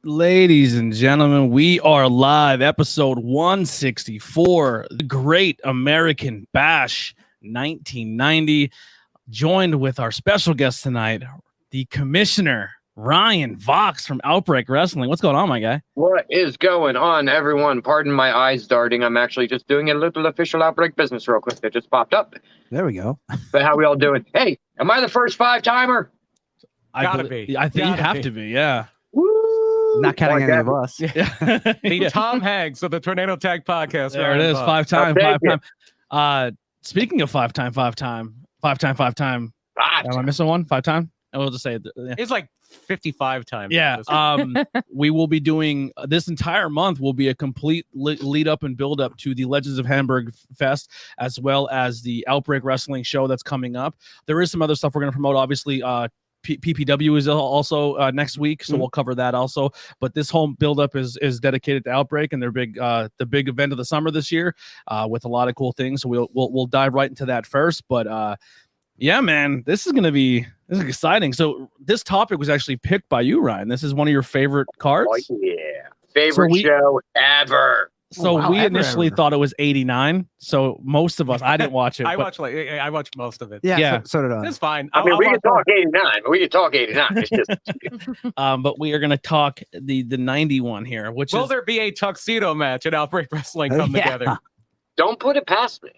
Ladies and gentlemen, we are live, episode 164, the Great American Bash 1990, joined with our special guest tonight, the Commissioner, Ryan Vox from Outbreak Wrestling. What's going on, my guy? What is going on, everyone? Pardon my eyes darting. I'm actually just doing a little official Outbreak business real quick that just popped up. There we go. But how we all doing? Hey, am I the first five-timer? Gotta be. I think you have to be, yeah. Woo! Not counting any of us. Yeah. The Tom Hanks of the Tornado Tag Podcast. There it is, five-time. Speaking of five-time. Am I missing one? Five-time? I will just say it. Yeah. It's like 55 times. Yeah. We will be doing this entire month will be a complete lead up and build up to the Legends of Hamburg Fest, as well as the Outbreak Wrestling show that's coming up. There is some other stuff we're going to promote. Obviously, PPW is also next week, so we'll cover that also. But this whole buildup is dedicated to Outbreak and their the big event of the summer this year, with a lot of cool things. So we'll dive right into that first. But yeah, man, this is exciting. So this topic was actually picked by you, Ryan. This is one of your favorite cards. Oh, yeah, favorite show ever. So we initially thought it was 89. So most of us, I didn't watch it. I watched most of it. Yeah. So did I. It's fine. I mean, we can talk 89. We can talk 89. It's just but we are going to talk the 91 here, which will there be a tuxedo match at Outbreak Wrestling come together? Don't put it past me.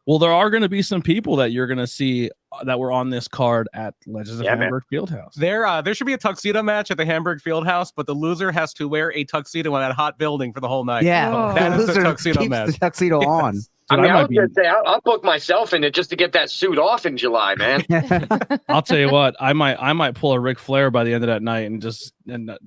Well, there are going to be some people that you're going to see that were on this card at Legends of Hamburg Fieldhouse. There should be a tuxedo match at the Hamburg Fieldhouse, but the loser has to wear a tuxedo in that hot building for the whole night. Yeah, that is the tuxedo match. The tuxedo on. I mean, I was going to say, I'll book myself in it just to get that suit off in July, man. I'll tell you what, I might pull a Ric Flair by the end of that night and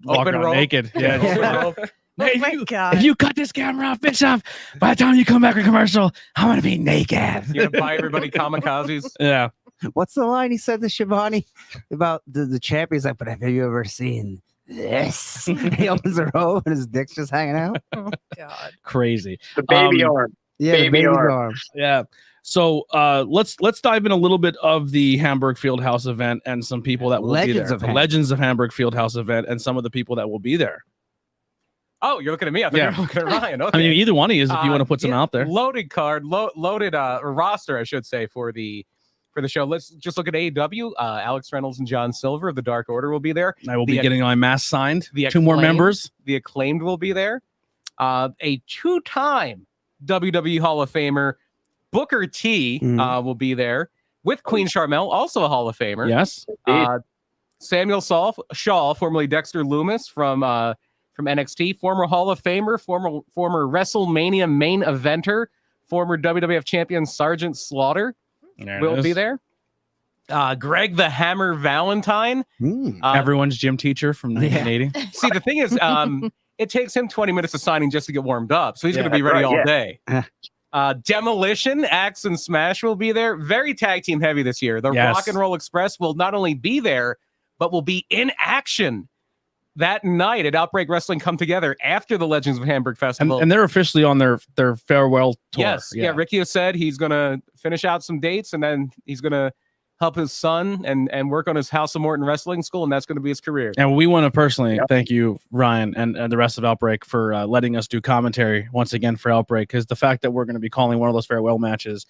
walk around naked. Yeah. Hey, if you cut this camera off, Bishop, by the time you come back in commercial, I'm gonna be naked. You're gonna buy everybody kamikazes. Yeah. What's the line he said to Shivani about the champ? He's like, but have you ever seen this? He opens the robe and his dick's just hanging out. Oh God. Crazy. The baby arm. Yeah, baby arm. Yeah. So let's dive in a little bit of the Hamburg Fieldhouse event and some people that will be there. The Legends of Hamburg Fieldhouse event and some of the people that will be there. Oh, you're looking at me. I thought you were looking at Ryan. Okay. I mean, either one of you if you want to put some out there. Loaded card, loaded roster, I should say, for the show. Let's just look at AEW. Alex Reynolds and John Silver of the Dark Order will be there. I will be getting my mask signed. Two more members. The Acclaimed will be there. A two-time WWE Hall of Famer, Booker T, will be there with Queen Sharmell, also a Hall of Famer. Yes. Samuel Shaw, formerly Dexter Loomis from NXT, former Hall of Famer, former WrestleMania main eventer, former WWF champion Sergeant Slaughter will be there. Greg the Hammer Valentine, everyone's gym teacher from 1980. See, the thing is, it takes him 20 minutes of signing just to get warmed up, so he's going to be ready all day. Demolition, Axe and Smash will be there. Very tag team heavy this year. The Rock and Roll Express will not only be there, but will be in action that night at Outbreak Wrestling come together after the Legends of Hamburg Festival. And they're officially on their farewell tour. Yes. Yeah. Ricky has said he's going to finish out some dates and then he's going to help his son and work on his House of Morton Wrestling School, and that's going to be his career. And we want to personally thank you, Ryan, and the rest of Outbreak for letting us do commentary once again for Outbreak, because the fact that we're going to be calling one of those farewell matches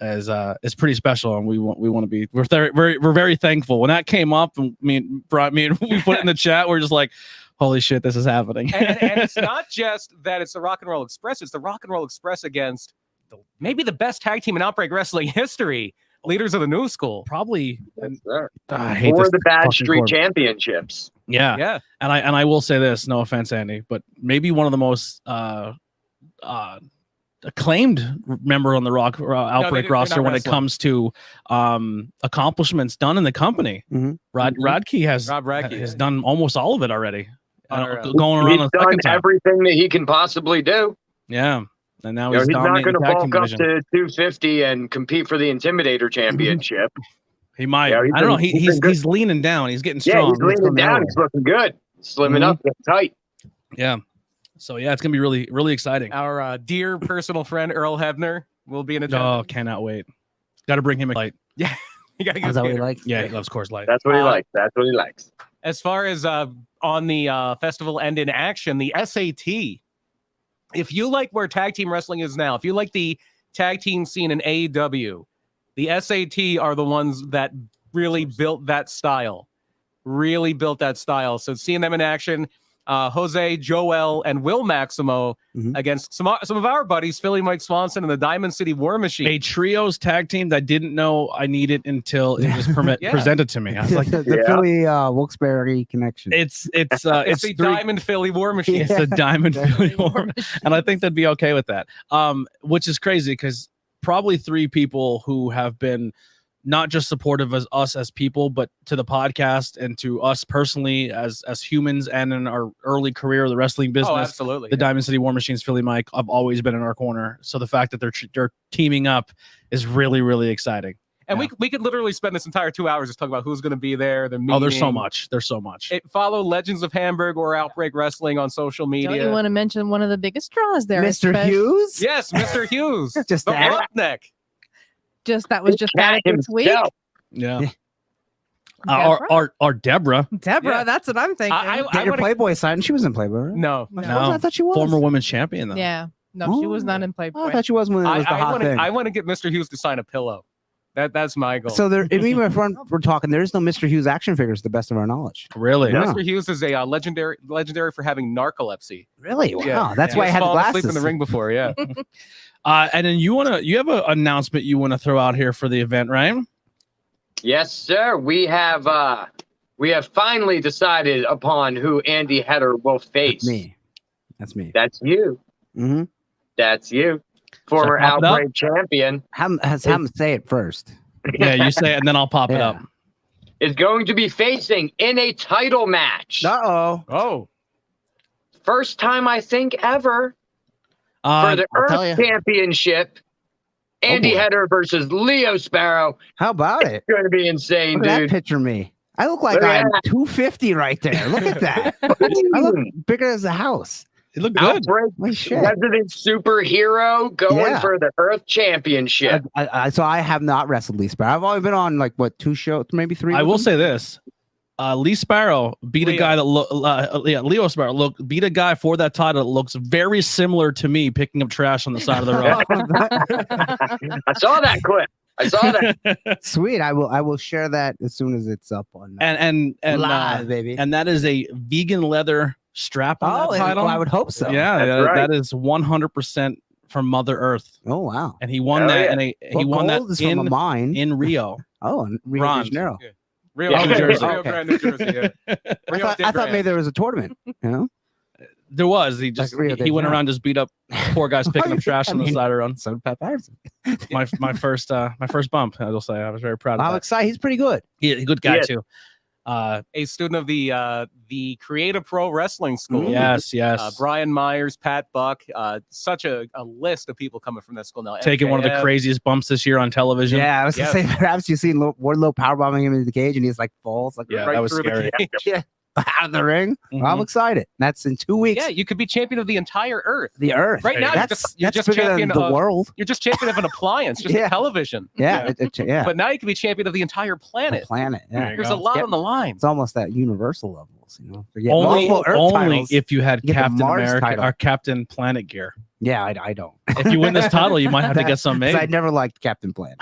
is pretty special, and we're very thankful. When that came up, and me and we put it in the chat, we're just like, holy shit, this is happening. and it's not just that it's the Rock and Roll Express, it's the Rock and Roll Express against maybe the best tag team in Outbreak Wrestling history, Leaders of the New School. Probably. I hate or the Bad Street Championships. Yeah. And I will say this, no offense, Andy, but maybe one of the most acclaimed member on the Outbreak roster when it comes to accomplishments done in the company. Radke has done almost all of it already. Going around he's done everything that he can possibly do. Yeah. And now he's not going to bulk up to 250 and compete for the Intimidator Championship. He might. I don't know. He's leaning down. He's getting strong. Yeah, he's leaning down. He's looking good. Slimming up, getting tight. Yeah. So yeah, it's gonna be really, really exciting. Our dear personal friend Earl Hebner will be in attendance. Oh, cannot wait. Got to bring him a light. Yeah, you got to get that what he likes? Yeah, he loves Coors Light. That's what he likes. That's what he likes. As far as on the festival and in action, the SAT. If you like where tag team wrestling is now, if you like the tag team scene in AEW, the SAT are the ones that really built that style. So seeing them in action, Jose, Joel, and Will Maximo against some of our buddies, Philly Mike Swanson and the Diamond City War Machine. A trios tag team that I didn't know I needed until it was presented to me. I was like, the Philly Wilkes-Barre connection. it's the Diamond Philly War Machine. It's a Diamond Philly War Machine. And I think they'd be okay with that. Which is crazy because probably 3 people who have been not just supportive of us as people, but to the podcast and to us personally as humans and in our early career of the wrestling business. Oh, absolutely. The Diamond City War Machines, Philly Mike, have always been in our corner. So the fact that they're teaming up is really, really exciting. And we could literally spend this entire 2 hours just talking about who's going to be there. There's so much. Follow Legends of Hamburg or Outbreak Wrestling on social media. Don't you want to mention one of the biggest draws there? Mr. Hughes? Yes, Mr. Hughes. Just the that. Roughneck. That was just added this week. Yeah. Our Deborah. Deborah, that's what I'm thinking. Get your Playboy sign. She was in Playboy, right? No. I thought she was. Former women's champion, though. Yeah. No, she was not in Playboy. I thought she was when it was the hot thing. I want to get Mr. Hughes to sign a pillow. That's my goal. So me and my friend were talking. There is no Mr. Hughes action figures, to the best of our knowledge. Really? Yeah. Mr. Hughes is a legendary for having narcolepsy. Really? Wow. Yeah. That's why I had the fallen asleep glasses. in the ring before. Yeah. And then you have an announcement you want to throw out here for the event, right? Yes, sir. We have finally decided upon who Andy Header will face. That's me. That's you. Mm-hmm. That's you. Former Outbreak champion. Have him say it first. Yeah, you say it, and then I'll pop it up. Is going to be facing in a title match. Oh. First time, I think, ever. For the Earth Championship. Andy Header versus Leo Sparrow. How about it? It's going to be insane, Look at dude. that picture of me. I look like I'm 250 right there. Look at that. I look bigger as a house. It looked good. Outbreak resident superhero going for the Earth Championship. So I have not wrestled Lee Sparrow. I've only been on 2 shows, maybe 3. I will say this. Lee Sparrow beat a guy that Leo Sparrow beat a guy for that title that looks very similar to me picking up trash on the side of the road. I saw that clip. Sweet. I will share that as soon as it's up on and live, baby. And that is a vegan leather strap on that title. I would hope so. Yeah, that is 100% from Mother Earth. Oh wow. And he won that he won that from a mine in Rio. Oh, in Rio de Janeiro. Rio New Jersey. Rio Grande, New Jersey. Yeah. I thought maybe there was a tournament. You know, there was. He went around just beat up poor guys picking up trash on the side of the run. So Pat Patterson. my first bump. I will say I was very proud of I'm that. excited. He's pretty good. He's a good guy too. A student of the Creative Pro Wrestling School. Yes. Brian Myers, Pat Buck, such a list of people coming from that school now. Taking one of the craziest bumps this year on television. Yeah, I was gonna say, perhaps you seen Wardlow powerbombing him into the cage, and he's falls right that was scary. Out of the ring. Mm-hmm. I'm excited. That's in 2 weeks. Yeah, you could be champion of the entire Earth. The Earth. Right now, you're just champion of the world. You're just champion of an appliance, just a television. Yeah. But now you can be champion of the entire planet. Yeah. There's a lot on the line. It's almost that universal levels, you know. Only if you had Captain America or Captain Planet gear. Yeah, I don't. If you win this title, you might have to get some made. I never liked Captain Planet.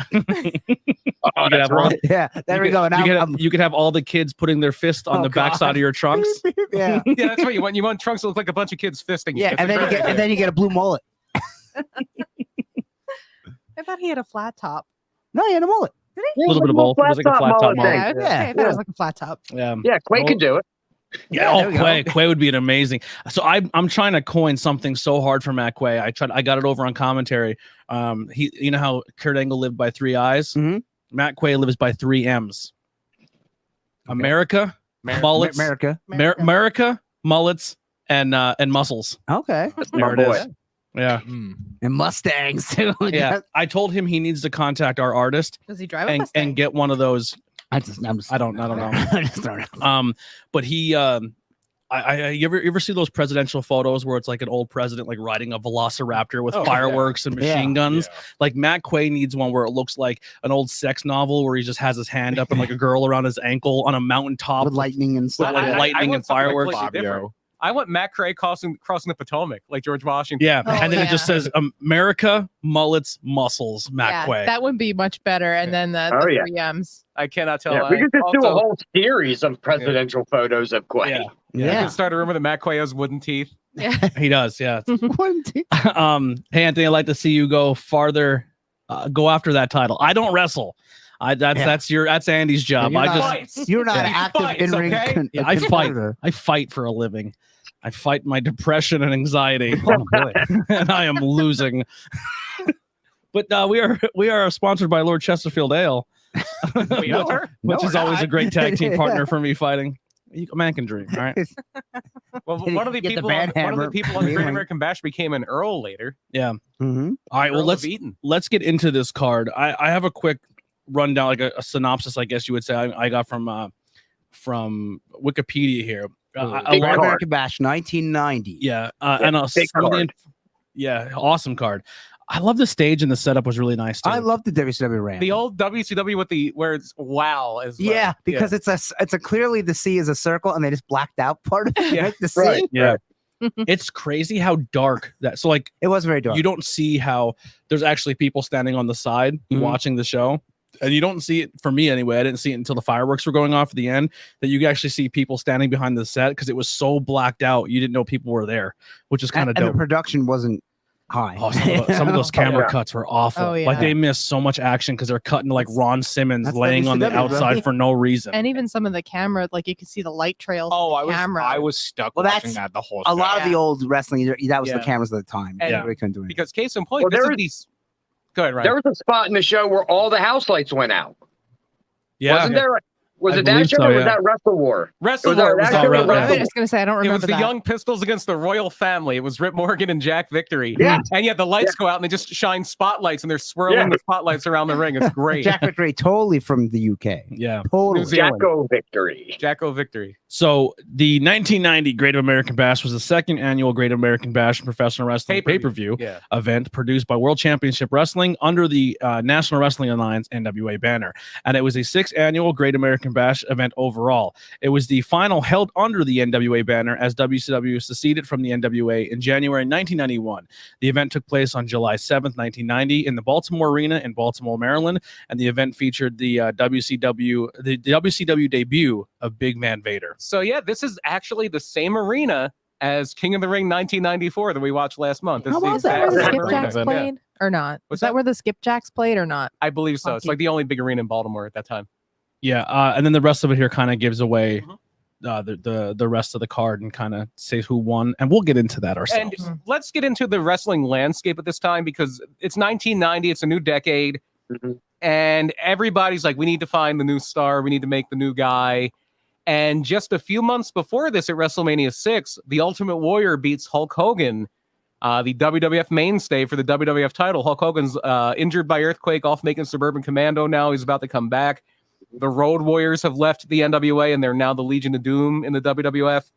Yeah, there we go. Now you could have all the kids putting their fist on the backside of your trunks. Yeah, that's what you want. You want trunks to look like a bunch of kids fisting. Yeah, and then you get a blue mullet. I thought he had a flat top. No, he had a mullet. Did he? A little bit of both. It was like a flat top mullet. I thought it was like a flat top. Yeah, Quay could do it. Yeah, Quay would be an amazing. So I'm trying to coin something so hard for Matt Quay. I got it over on commentary. You know how Kurt Angle lived by 3 I's? Mm-hmm. Matt Quay lives by 3 M's. Okay. America, mullets, America, mullets, and muscles. Okay, there it is. Yeah, and Mustangs too. Yeah, I told him he needs to contact our artist. Does he drive a Mustang? And get one of those. I don't know. But he You ever see those presidential photos where it's like an old president like riding a velociraptor with fireworks and machine guns? Yeah. Like Matt Quay needs one where it looks like an old sex novel where he just has his hand up and like a girl around his ankle on a mountaintop with lightning and stuff. With lightning and fireworks. I want Matt Cray crossing the Potomac like George Washington. Yeah, and then it just says America, mullets, muscles, Matt Quay. That would be much better. And then the 3Ms. I cannot tell. Yeah, we could just do a whole series of presidential photos of Quay. Yeah. You can start a rumor that Matt Quay has wooden teeth. Yeah, he does. Yeah, wooden teeth. Hey Anthony, I'd like to see you go farther. Go after that title. I don't wrestle. That's Andy's job. You're not active in ring. Okay? I fight. I fight for a living. I fight my depression and anxiety. And I am losing. But we are sponsored by Lord Chesterfield Ale. We are? Which is always a great tag team partner for me fighting. A man can dream, all right? Well, one of the people on the Great American Bash became an Earl later. Yeah. All right, well, let's get into this card. I have a quick rundown, like a synopsis, I guess you would say, I got from Wikipedia here. American Bash 1990. Yeah, and awesome card. I love the stage and the setup was really nice too. I love the WCW ramp. The old WCW with where it's wow as well. Yeah, because it's a clearly the C is a circle and they just blacked out part of it. Right? The C. Right. Yeah. It's crazy how dark that. So like it was very dark. You don't see how there's actually people standing on the side watching the show. And you don't see it, for me anyway, I didn't see it until the fireworks were going off at the end, that you could actually see people standing behind the set because it was so blacked out. You didn't know people were there, which is kind of dope. And the production wasn't high. Oh, some of those camera cuts were awful. Oh, yeah. Like they missed so much action because they're cutting to like Ron Simmons laying on the outside for no reason. And even some of the camera, like you could see the light trails. I was stuck watching that the whole time. A lot of the old wrestling, that was the cameras at the time. And we couldn't do anything. Because case in point, go ahead, Ryan. There was a spot in the show where all the house lights went out. Yeah. Wasn't there? Was it that show or was that Wrestle War? Wrestle War was I was just going to say, I don't remember. It was the Young Pistols against the Royal Family. It was Rip Morgan and Jack Victory. Yeah. And yet the lights go out and they just shine spotlights and they're swirling the spotlights around the ring. It's great. Jack Victory, totally from the UK. Yeah. Totally. Jacko Victory. Jacko Victory. So the 1990 Great American Bash was the second annual Great American Bash professional wrestling pay-per-view event produced by World Championship Wrestling under the National Wrestling Alliance NWA banner. And it was a 6th annual Great American Bash event overall. It was the final held under the NWA banner as WCW seceded from the NWA in January 1991. The event took place on July 7th, 1990 in the Baltimore Arena in Baltimore, Maryland, and the event featured the WCW debut of Big Man Vader. So yeah, this is actually the same arena as King of the Ring 1994 that we watched last month. How was that where the Skipjacks played or not? Was that where the Skipjacks played or not? I believe so. It's like the only big arena in Baltimore at that time. Yeah, and then the rest of it here kind of gives away the rest of the card and kind of says who won, and we'll get into that ourselves. And let's get into the wrestling landscape at this time because it's 1990, it's a new decade, and everybody's like, we need to find the new star, we need to make the new guy. And just a few months before this, at WrestleMania 6, the Ultimate Warrior beats Hulk Hogan, the WWF mainstay for the WWF title. Hulk Hogan's injured by earthquake, off making Suburban Commando now. He's about to come back. The Road Warriors have left the NWA, and they're now the Legion of Doom in the WWF.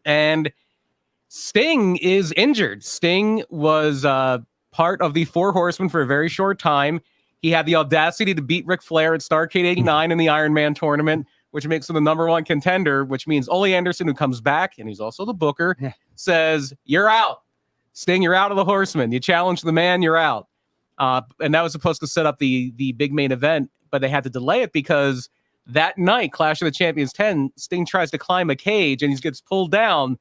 And Sting is injured. Sting was part of the Four Horsemen for a very short time. He had the audacity to beat Ric Flair at Starrcade 89 in the Iron Man tournament, which makes him the #1 contender, which means Ole Anderson, who comes back, and he's also the booker, says, you're out. Sting, you're out of the Horsemen. You challenge the man, you're out. And that was supposed to set up the big main event, but they had to delay it because that night, Clash of the Champions 10, Sting tries to climb a cage and he gets pulled down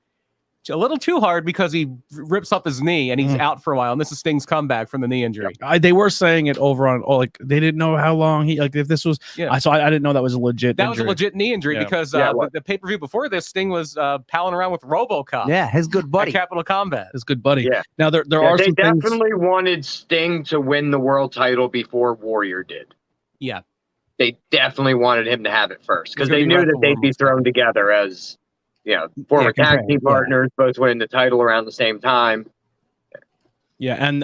a little too hard because he rips up his knee and he's out for a while. And this is Sting's comeback from the knee injury. They were saying it over on, like they didn't know how long if this was. Yeah. I didn't know that was a legit. That injury. Was a legit knee injury because the pay-per-view before this, Sting was palling around with RoboCop. Yeah, his good buddy. Capital Combat. His good buddy. Yeah. Now there are they some definitely wanted Sting to win the world title before Warrior did. Yeah. They definitely wanted him to have it first because they knew that they'd be thrown together as, former tag team partners, both winning the title around the same time. Yeah, and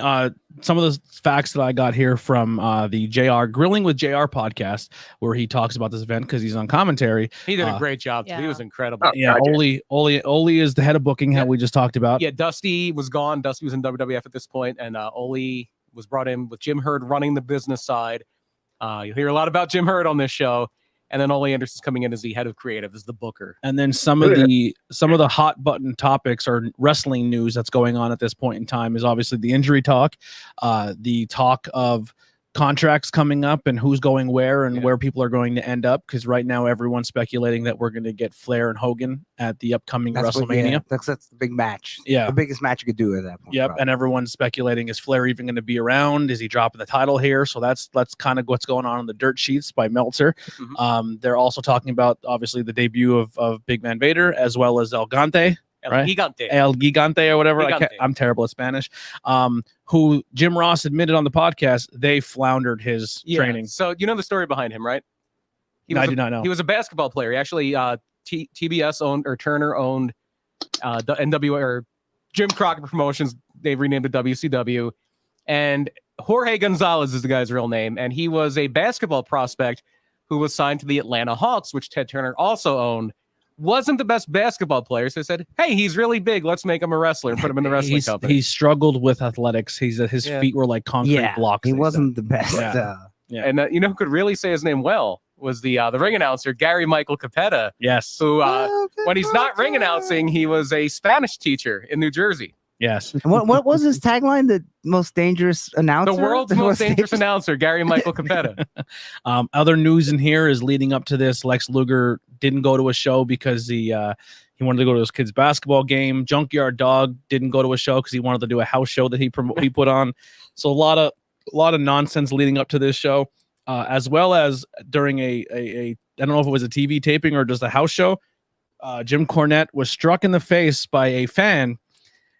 some of the facts that I got here from the JR Grilling with JR podcast, where he talks about this event because he's on commentary. He did a great job. Yeah. He was incredible. Yeah, Oli is the head of booking, how we just talked about. Yeah, Dusty was gone. Dusty was in WWF at this point, and Oli was brought in with Jim Herd running the business side. You'll hear a lot about Jim Herd on this show. And then Ole Anderson's coming in as the head of creative, as the booker. And then some of the hot button topics or wrestling news that's going on at this point in time is obviously the injury talk, the talk of contracts coming up and who's going where and where people are going to end up. Because right now everyone's speculating that we're going to get Flair and Hogan at the upcoming WrestleMania. That's the big match. Yeah, the biggest match you could do at that point. Yep, probably. and everyone's speculating, is Flair even going to be around? Is he dropping the title here? So that's kind of what's going on in the dirt sheets by Meltzer. Mm-hmm. They're also talking about obviously the debut of Big Man Vader as well as El Gigante. El Gigante or whatever. Gigante. I'm terrible at Spanish. Who Jim Ross admitted on the podcast they floundered his training. So you know the story behind him, right? I did not know. He was a basketball player. He actually TBS owned, or Turner owned the NWA, or Jim Crockett Promotions. They've renamed it WCW. And Jorge Gonzalez is the guy's real name. And he was a basketball prospect who was signed to the Atlanta Hawks, which Ted Turner also owned. Wasn't the best basketball player, so I said, hey, he's really big, let's make him a wrestler and put him in the wrestling company. He struggled with athletics. His feet were like concrete blocks. He wasn't the best. And you know who could really say his name well was the ring announcer Gary Michael Capetta. Yes, who when he's not ring announcing, he was a Spanish teacher in New Jersey. Yes. And what was his tagline? The most dangerous announcer? The world's most dangerous announcer, Gary Michael Capetta. Other news in here is leading up to this. Lex Luger didn't go to a show because he wanted to go to his kid's basketball game. Junkyard Dog didn't go to a show because he wanted to do a house show that he put on. So a lot of nonsense leading up to this show, as well as during a I don't know if it was a TV taping or just a house show. Jim Cornette was struck in the face by a fan.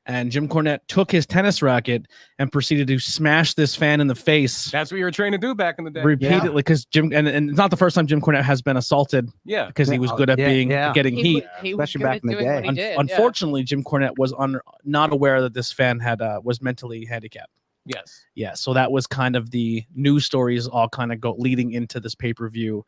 And Jim Cornette took his tennis racket and proceeded to smash this fan in the face. That's what you were trained to do back in the day. Repeatedly, because Jim, and it's not the first time Jim Cornette has been assaulted. Yeah, because he was good at getting heat, especially back in the day. Unfortunately, Jim Cornette was not aware that this fan had was mentally handicapped. Yes. Yeah. So that was kind of the news stories all kind of go leading into this pay-per-view,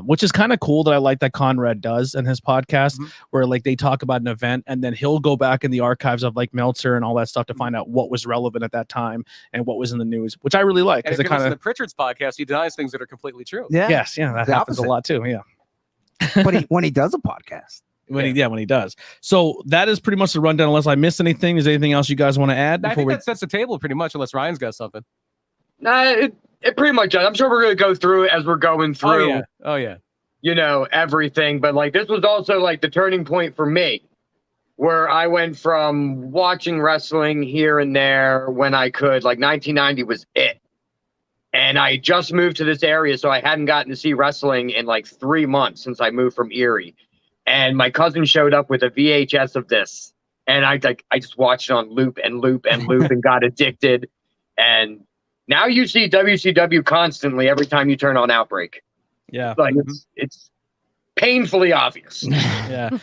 which is kind of cool that I like that Conrad does in his podcast, where like they talk about an event and then he'll go back in the archives of like Meltzer and all that stuff to find out what was relevant at that time and what was in the news, which I really like. Because the Pritchard's podcast, he denies things that are completely true. Yeah. Yes. Yeah. That happens a lot too. Yeah. But when he does a podcast. When he does. So that is pretty much the rundown. Unless I missed anything, is there anything else you guys want to add? I think that sets the table pretty much, unless Ryan's got something. It pretty much does. I'm sure we're going to go through it as we're going through. Oh yeah. You know, everything. But like this was also like the turning point for me, where I went from watching wrestling here and there when I could. Like 1990 was it. And I just moved to this area, so I hadn't gotten to see wrestling in like 3 months since I moved from Erie. And my cousin showed up with a VHS of this, and I just watched it on loop and loop and loop and got addicted. And now you see WCW constantly every time you turn on Outbreak. Yeah, like it's painfully obvious. Yeah,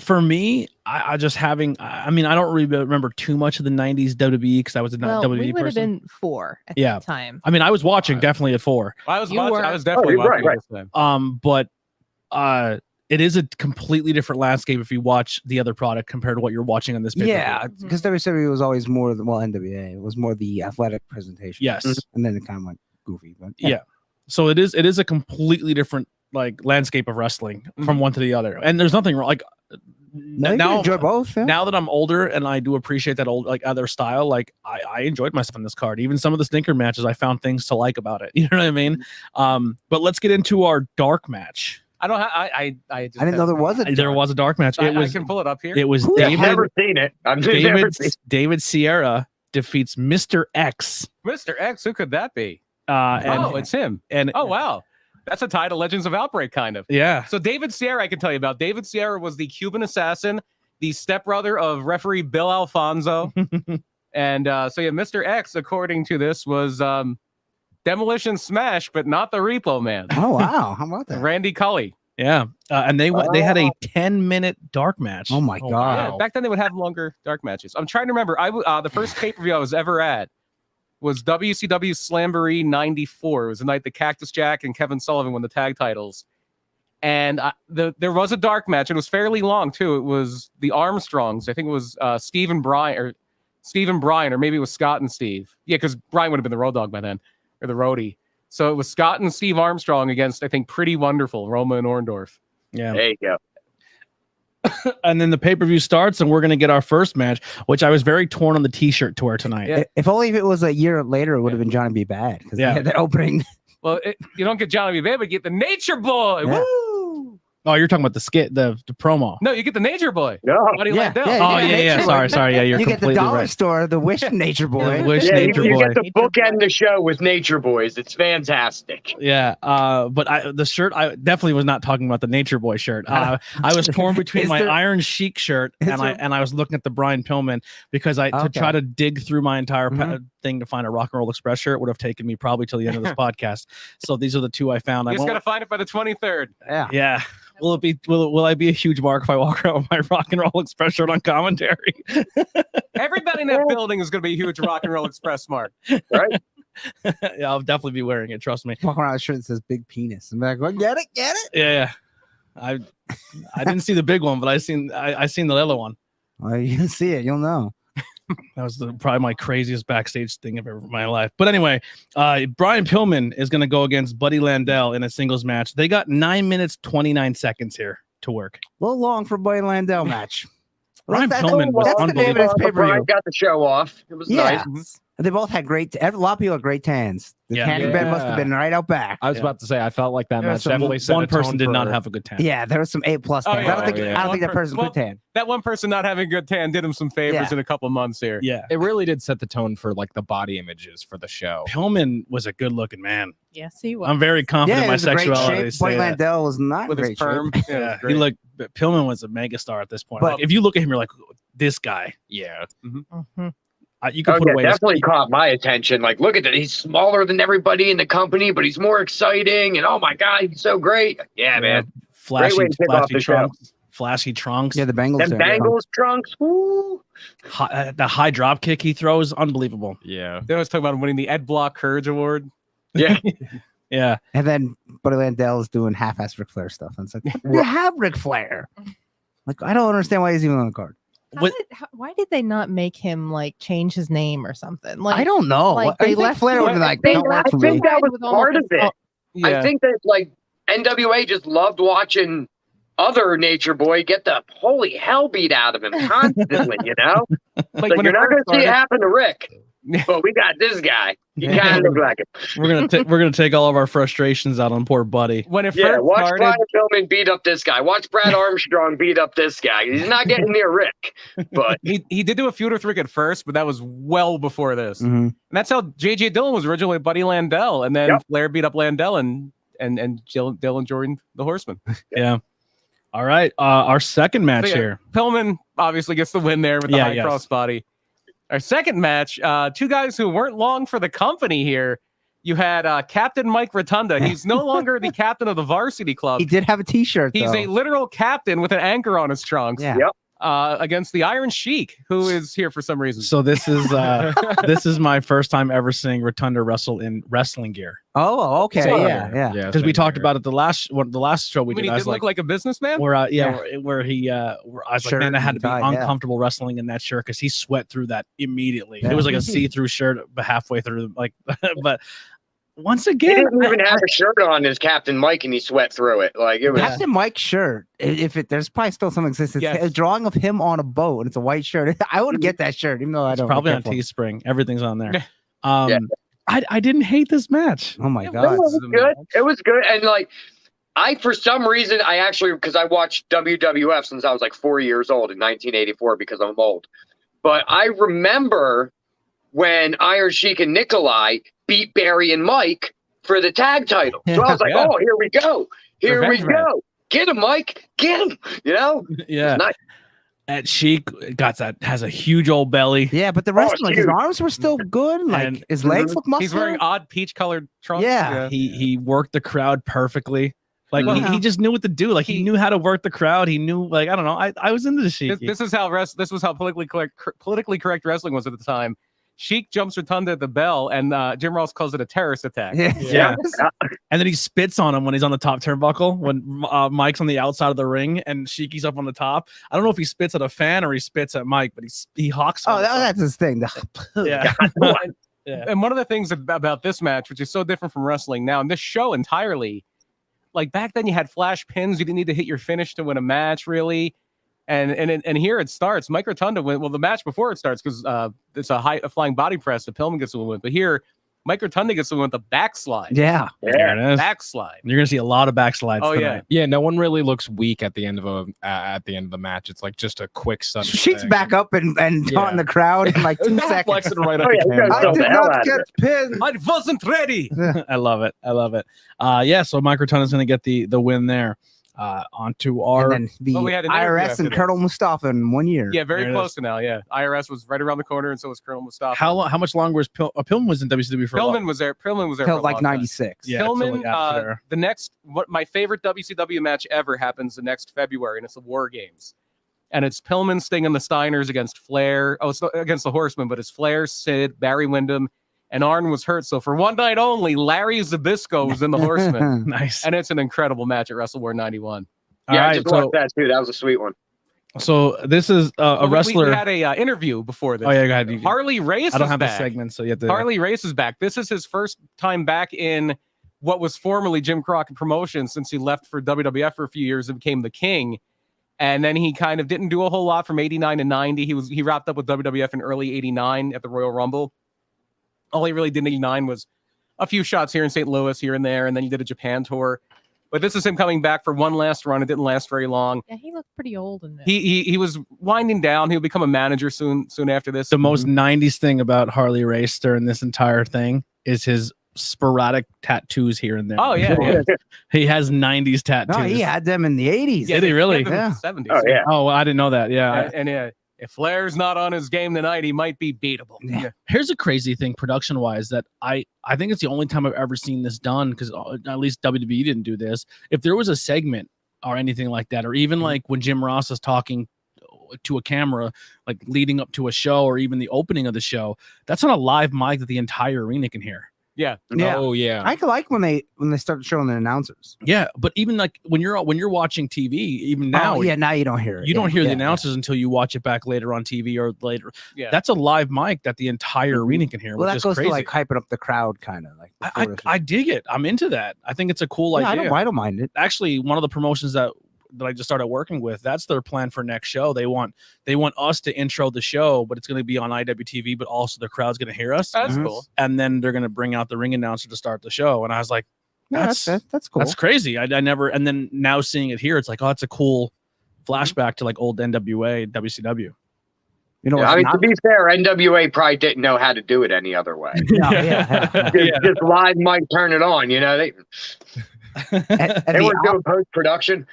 for me, I just having. I mean, I don't really remember too much of the '90s WWE because I was a WWE we would person. have been 4 at the time. I mean, I was watching definitely at 4. I was definitely watching right. This time. But it is a completely different landscape if you watch the other product compared to what you're watching on this. Yeah, because WCW was always more NWA. It was more the athletic presentation. Yes, and then it kind of went goofy. But yeah, so it is a completely different like landscape of wrestling from one to the other, and there's nothing wrong. Like now, enjoy both. Yeah. Now that I'm older and I do appreciate that old like other style, like I enjoyed myself in this card. Even some of the stinker matches, I found things to like about it. You know what I mean? But let's get into our dark match. I don't. I didn't know there was a. There was a dark match. I can pull it up here. It was I've never seen it. David Sierra defeats Mr. X. Mr. X. Who could that be? It's him. And oh wow, that's a tie to Legends of Outbreak, kind of. Yeah. So David Sierra, I can tell you about. David Sierra was the Cuban assassin, the stepbrother of referee Bill Alfonso, and Mr. X, according to this, was Demolition Smash, but not the Repo Man. Oh wow, how about that? Randy Cully. Yeah, and they had a 10-minute dark match. Oh my god! Yeah, back then they would have longer dark matches. I'm trying to remember. The first pay-per-view I was ever at was WCW Slamboree '94. It was the night that Cactus Jack and Kevin Sullivan won the tag titles, and there was a dark match. It was fairly long too. It was the Armstrongs. I think it was Steve and Brian, or maybe it was Scott and Steve. Yeah, because Brian would have been the road dog by then, or the roadie. So it was Scott and Steve Armstrong against, I think, Pretty Wonderful, Roma and Orndorff. Yeah. There you go. And then the pay-per-view starts, and we're going to get our first match, which I was very torn on the T-shirt to wear tonight. Yeah. If only if it was a year later, it would have been Johnny B. Bad. Because Yeah. that opening. Well, you don't get Johnny B. Bad, but you get the Nature Boy. Yeah. Woo! Oh, you're talking about the skit, the promo. No, you get the Nature Boy. No. Buddy Yeah, Landell. yeah, Oh, yeah. Sorry. Yeah, you're You get the completely dollar right. store, the Wish Nature Boy. The Wish Yeah, Nature you Boy. get the bookend the show with Nature Boys. It's fantastic. Yeah, but the shirt, I definitely was not talking about the Nature Boy shirt. I was torn between Is my there- Iron Sheik shirt is and I was looking at the Brian Pillman because to Okay. try to dig through my entire Mhm. thing to find a Rock and Roll Express shirt would have taken me probably till the end of this podcast. So these are the two I found. You just got to find it by the 23rd. Yeah. Yeah. Will I be a huge mark if I walk around with my Rock and Roll Express shirt on commentary? Everybody in that building is going to be a huge Rock and Roll Express mark. Right? Yeah, I'll definitely be wearing it. Trust me. Walk around with a shirt that says big penis. I'm like, well, get it? Yeah. I didn't see the big one, but I seen the other one. Well, you see it, you'll know. That was probably my craziest backstage thing of ever in my life. But anyway, Brian Pillman is going to go against Buddy Landell in a singles match. They got 9 minutes, 29 seconds here to work. A little long for a Buddy Landell match. Brian Pillman was that's the name of this unbelievable. pay-per-view. Brian got the show off. It was Yeah. nice. They both had a lot of people had great tans. The Yeah. tanning bed must have been right out back. I was about to say, I felt like that There was match some- definitely set One a tone person did not for- have a good tan. Yeah, there was some A+ tans. Oh, I yeah. don't think Yeah. I don't think that person could tan. That one person not having a good tan did him some favors Yeah. in a couple months here. Yeah. It really did set the tone for like the body images for the show. Pillman was a good looking man. Yes, he was. I'm very confident Yeah, in my he was in great sexuality. shape. to Buddy say that. Landell was not With in his great perm. shape. Yeah, Yeah, great. Pillman was a megastar at this point. But- Like, if you look at him, you're like, this guy. Yeah. Mhm. You can Oh, put yeah, away. definitely caught my attention. Like, look at that. He's smaller than everybody in the company, but he's more exciting. And oh my God, he's so great. Yeah, man. Flashy, way to kick off the show. trunks. Flashy trunks. Yeah, the Bengals. Them there, yeah. Bengals trunks. Woo. The high drop kick he throws, unbelievable. Yeah. They always talk about winning the Ed Block Courage Award. Yeah. Yeah. And then Buddy Landell is doing half-ass Ric Flair stuff. And it's like, you have Ric Flair. Like, I don't understand why he's even on the card. Why did they not make him like change his name or something? Like I don't know. like, I they think left Flair would be like, I don't work for me. think that was With almost part of it. Yeah. I think that like NWA just loved watching other Nature Boy get the holy hell beat out of him constantly, you know? like Like, when you're it not going first to see it started- happen to Rick, but we got this guy. He kind of look like him. We're gonna take all of our frustrations out on poor Buddy. when it Yeah, first watch started, Brian Pillman beat up this guy. Watch Brad Armstrong beat up this guy. He's not getting near Rick, but he did do a feud with Rick at first, but that was well before this. Mhm. And that's how J.J. Dillon was originally Buddy Landell, and then Yep. Flair beat up Landell and Dillon joined the Horsemen. Yeah. All right. Our second match So, yeah, here. Pillman obviously gets the win there with the Yeah, high yes. crossbody. Our second match, two guys who weren't long for the company here. You had Captain Mike Rotunda. He's no longer the captain of the varsity club. He did have a T-shirt. He's though. a literal captain with an anchor on his trunks. Yeah. Yep. Against the Iron Sheik, who is here for some reason. So this is my first time ever seeing Rotunda wrestle in wrestling gear. Oh, okay. So- Yeah. Because we talked about it the last show we I mean, did. he I was did look like a businessman. where Yeah. where he where I was like, Shirt man, I had to be and tie, yeah. uncomfortable wrestling in that shirt because he sweat through that immediately. Yeah. It was like a see-through shirt, but halfway through, like, but once he again, didn't even have a shirt on as Captain Mike, and he sweat through it. Like it was. Captain Mike's shirt. There's probably still some existence. Yes. A drawing of him on a boat, and it's a white shirt. I would get that shirt, even though I it's don't. probably care on for it. Teespring. Everything's on there. Yeah. I didn't hate this match. Oh my Yeah, god! It was good. It was good, and like for some reason, I actually because I watched WWF since I was like 4 years old in 1984 because I'm old. But I remember when Iron Sheik and Nikolai beat Barry and Mike for the tag title. So I was like, Yeah. oh, here we go. Here Revenge we match. go. Get him, Mike. Get him. You know? Yeah. Nice. At Sheik has a huge old belly. Yeah, but the rest of like his huge. arms were still good. Like And- his legs look muscular. He's wearing odd peach colored trunks. Yeah. He worked the crowd perfectly. Like he just knew what to do. Like he knew how to work the crowd. He knew, like, I don't know. I was into the Sheik. This was how politically correct wrestling was at the time. Sheik jumps Rotunda at the bell, and Jim Ross calls it a terrorist attack. Yeah. And then he spits on him when he's on the top turnbuckle, when Mike's on the outside of the ring and Sheiky's up on the top. I don't know if he spits at a fan or he spits at Mike, but he hawks. That's his thing. Yeah. And one of the things about this match, which is so different from wrestling now, and this show entirely, like back then you had flash pins. You didn't need to hit your finish to win a match, really. And here it starts. Mike Rotunda went, well, the match before it starts, because it's a flying body press. The Pillman gets the win. But here, Mike Rotunda gets the win with the backslide. Yeah. There it is. Backslide. You're gonna see a lot of backslides. Oh, tonight. Yeah, no one really looks weak at the end of the match. It's like just a quick sudden. Sheik's back up and on the crowd in like 2 seconds. Flexing right up. I did not get pinned. I wasn't ready. I love it. So Mike Rotunda's gonna get the win there. Onto our and then we had an IRS and Colonel Mustafa in 1 year. Yeah, very close to now. Yeah, IRS was right around the corner, and so was Colonel Mustafa. How much longer was Pillman was in WCW for? Pillman was there. Pillman was there Till for like 96. Yeah, Pillman. The next, my favorite WCW match ever happens the next February, and it's the War Games, and it's Pillman, Sting, and the Steiners against Flair. Oh, it's against the Horsemen, but it's Flair, Sid, Barry Windham. And Arn was hurt. So for one night only, Larry Zbyszko was in the Horsemen. Nice. And it's an incredible match at Wrestle War 91. Yeah, I just watched that too. That was a sweet one. So this is a wrestler. We had a interview before this. Oh yeah, go ahead. Harley Race. I don't have back. the segment, so you have to. Harley Race is back. This is his first time back in what was formerly Jim Crockett Promotions, since he left for WWF for a few years and became the King. And then he kind of didn't do a whole lot from 89 to 90. He wrapped up with WWF in early 89 at the Royal Rumble. All he really did in 89 was a few shots here in St. Louis, here and there, and then he did a Japan tour. But this is him coming back for one last run. It didn't last very long. Yeah, he looked pretty old in this. He was winding down. He'll become a manager soon after this. The most 90s thing about Harley Race during this entire thing is his sporadic tattoos here and there. Oh, yeah. He has 90s tattoos. No, he had them in the 80s. Did he really? Yeah. 70s. Oh, yeah. Oh, I didn't know that. Yeah. And if Flair's not on his game tonight, he might be beatable. Yeah. Here's a crazy thing production-wise that I think it's the only time I've ever seen this done, because at least WWE didn't do this. If there was a segment or anything like that, or even like when Jim Ross is talking to a camera, like leading up to a show or even the opening of the show, that's on a live mic that the entire arena can hear. Yeah. Yeah. Oh yeah. I like when they started showing the announcers. Yeah, but even like when you're watching TV, even now, now you don't hear it. You don't hear the announcers until you watch it back later on TV or later. Yeah. That's a live mic that the entire arena can hear. Well, which that is goes crazy. to like hyping up the crowd, kind of like. I dig it. I'm into that. I think it's a cool idea. I don't mind it. Actually, one of the promotions that I just started working with, that's their plan for next show. They want us to intro the show, but it's going to be on IWTV, but also the crowd's going to hear us. That's cool. And then they're going to bring out the ring announcer to start the show. And I was like, that's cool. That's crazy. I never, and then now seeing it here, it's like, oh, it's a cool flashback to like old NWA, WCW. You know, I mean, to be fair, NWA probably didn't know how to do it any other way. Just live mic, turn it on. You know, they were doing post production.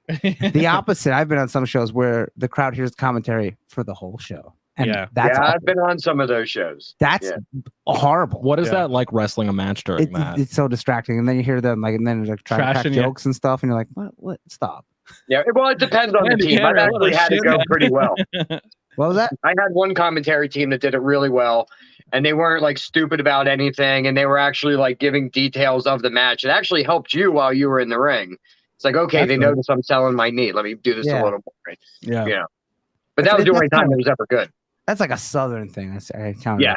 The opposite. I've been on some shows where the crowd hears commentary for the whole show. And that's I've been on some of those shows. That's horrible. What is that like wrestling a match during that? It's so distracting. And then you hear them like, and then like trying to crack jokes and stuff, and you're like, what? Stop. Yeah, well, it depends on the team. I've actually had it go pretty well. What was that? I had one commentary team that did it really well, and they weren't like stupid about anything, and they were actually like giving details of the match. It actually helped you while you were in the ring. It's like, okay, they notice I'm selling my knee. Let me do this a little more. Yeah. You know. But that was the only time it was ever good. That's like a Southern thing. I count. Yeah.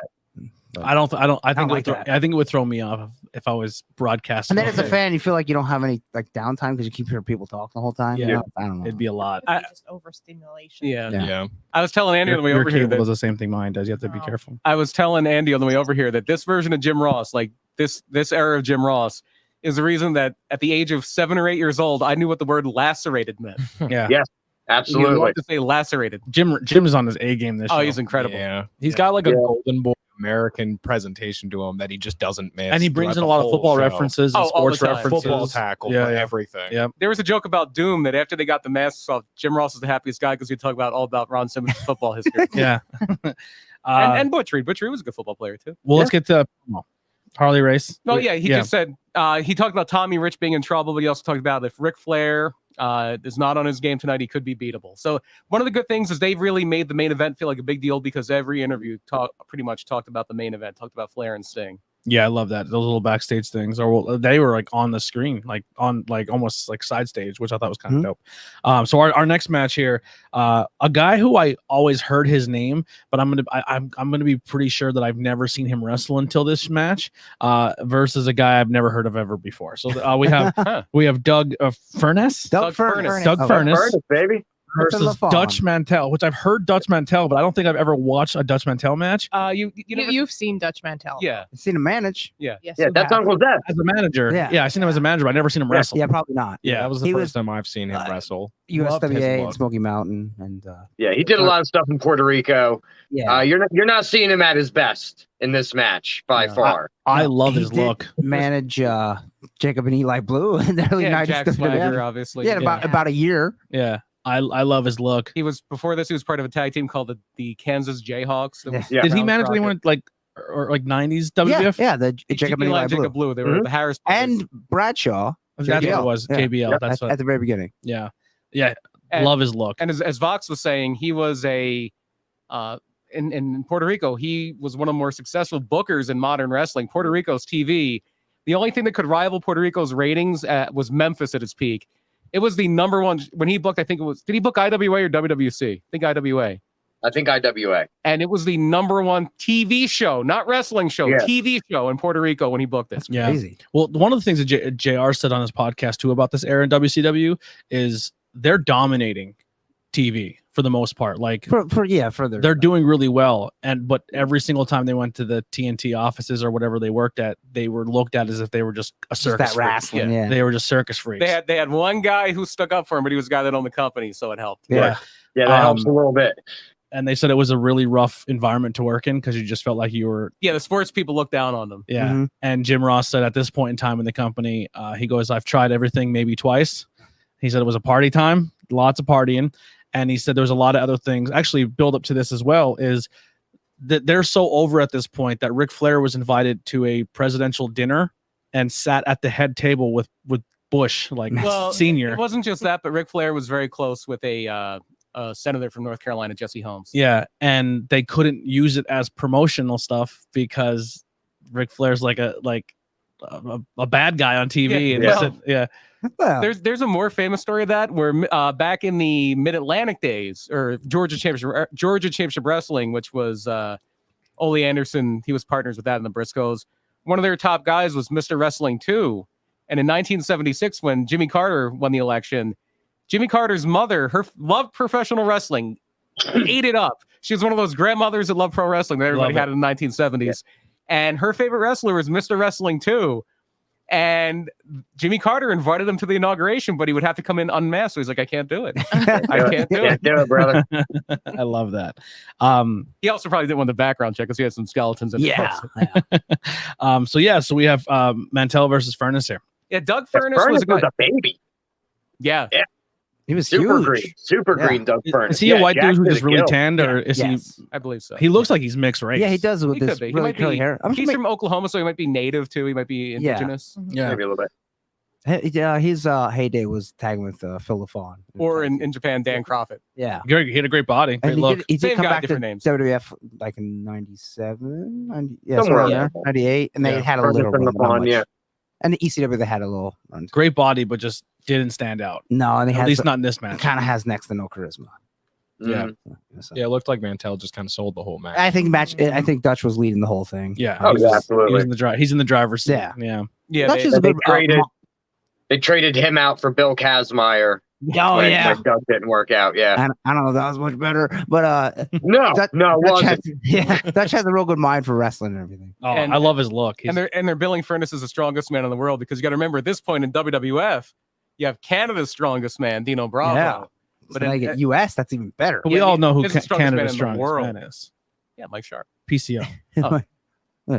I think it would throw me off if I was broadcasting. And then as a fan, you feel like you don't have any like downtime because you keep hearing people talk the whole time. Yeah. You know? I don't know. It'd be a lot. Just overstimulation. Yeah. I was telling Andy on the way over here that does the same thing mine does. You have to be careful. I was telling Andy on the way over here that this version of Jim Ross, like this era of Jim Ross, is the reason that at the age of 7 or 8 years old, I knew what the word lacerated meant. Yeah. Yes, absolutely. You love to say lacerated. Jim's on his A game this show. Oh, he's incredible. Yeah. He's got like a golden boy American presentation to him that he just doesn't miss. And he brings in a lot of football references and sports references. Football tackle, everything. Yeah. There was a joke about Doom that after they got the masks off, Jim Ross is the happiest guy because we talk about all about Ron Simmons' football history. Yeah. And Butch Reed. Butch Reed was a good football player too. Well, let's get to Harley Race. Oh yeah, he just said he talked about Tommy Rich being in trouble, but he also talked about if Ric Flair is not on his game tonight, he could be beatable. So one of the good things is they've really made the main event feel like a big deal because every interview pretty much talked about the main event, talked about Flair and Sting. Yeah, I love that. Those little backstage things, or they were like on the screen, like on like almost like side stage, which I thought was kind of dope. So our next match here, a guy who I always heard his name, but I'm gonna be pretty sure that I've never seen him wrestle until this match, versus a guy I've never heard of ever before. So we have Doug Furnace. Doug Furnace. Doug Furnace, baby. Versus Dutch Mantel, which I've heard Dutch Mantel, but I don't think I've ever watched a Dutch Mantel match. You've seen Dutch Mantel. Yeah. I've seen him manage. Yeah. Yes, Yeah, that's Uncle Dad. As a manager. Yeah, I seen him as a manager, but I never seen him wrestle. Yeah, probably not. Yeah, that was the first time I've seen him wrestle. USWA and Smoky Mountain, and yeah, he did a lot of stuff in Puerto Rico. Yeah, you're not seeing him at his best in this match by far. I love his look. Manage Jacob and Eli Blue in the early 90s. Jack Swagger, obviously. Yeah, about a year. Yeah. I love his look. He was before this. He was part of a tag team called the Kansas Jayhawks. Did he manage anyone like 90s WWF? Yeah, the Jacob and Eli Blue. They were the Harris brothers. and Bradshaw. That's what it was. JBL. Yeah, That's at the very beginning. Yeah. Love his look. And as Vox was saying, he was in Puerto Rico. He was one of the more successful bookers in modern wrestling. Puerto Rico's TV. The only thing that could rival Puerto Rico's ratings was Memphis at its peak. It was the number one when he booked. I think it was. Did he book IWA or WWC? I think IWA. I think IWA. And it was the number one TV show, not wrestling show, TV show in Puerto Rico when he booked it. That's crazy. Well, one of the things that JR said on his podcast too about this era in WCW is they're dominating TV for the most part. Like they're doing really well. But every single time they went to the TNT offices or whatever they worked at, they were looked at as if they were just a circus. That wrestling, yeah. They were just circus freaks. They had one guy who stuck up for him, but he was a guy that owned the company, so it helped. Yeah, that helps a little bit. And they said it was a really rough environment to work in because you just felt like you were. Yeah, the sports people looked down on them. Yeah. Mm-hmm. And Jim Ross said at this point in time in the company, he goes, I've tried everything maybe twice. He said it was a party time, lots of partying. And he said there's a lot of other things. Actually, build up to this as well is that they're so over at this point that Ric Flair was invited to a presidential dinner and sat at the head table with Bush, senior. It wasn't just that, but Ric Flair was very close with a senator from North Carolina, Jesse Holmes. Yeah, and they couldn't use it as promotional stuff because Ric Flair's like a bad guy on TV. Well, there's a more famous story of that where back in the Mid-Atlantic days or Georgia Championship Wrestling, which was Ole Anderson, he was partners with that in the Briscoes. One of their top guys was Mr. Wrestling 2. And in 1976, when Jimmy Carter won the election, Jimmy Carter's mother, loved professional wrestling, ate it up. She was one of those grandmothers that loved pro wrestling that everybody had in the 1970s. Yeah. And her favorite wrestler was Mr. Wrestling 2. And Jimmy Carter invited him to the inauguration, but he would have to come in unmasked. So he's like, I can't do it. I can't do it. Do it, brother. I love that. He also probably didn't want the background check because he had some skeletons in So we have Mantel versus Furnace here. Yeah, Doug Furnace was a baby. Yeah. He was super huge. Green Doug Furnace. Is he a white dude who's just really tanned, or is he? I believe so. He looks like he's mixed race. Yeah, he does with this really curly hair. He's from Oklahoma, so he might be native too. He might be indigenous. Yeah, maybe a little bit. His heyday was tagging with Phil LaFawn. Or in Japan, Dan Crawford. Yeah. He had a great body. Great look. He did Same come guy, back to different names. WWF like in 97, somewhere there. 98, and they had a little run, LaFawn, yeah. And the ECW, they had a little run. Great body, but just didn't stand out. No, and at least not in this match. Kind of has next to no charisma. Yeah. Yeah, it looked like Mantel just kind of sold the whole match. I think Dutch was leading the whole thing. Yeah. Absolutely. He's in the driver's seat. Yeah. Yeah. They traded him out for Bill Kazmaier. Oh, yeah. When Doug didn't work out. Yeah. I don't know if that was much better, but Dutch has a real good mind for wrestling and everything. Oh, I love his look. And they're billing Furnace as the strongest man in the world because you got to remember at this point in WWF, you have Canada's strongest man, Dino Bravo. Yeah. But in the US, that's even better. But we all know who Canada's strongest man is. Yeah, Mike Sharp. PCO.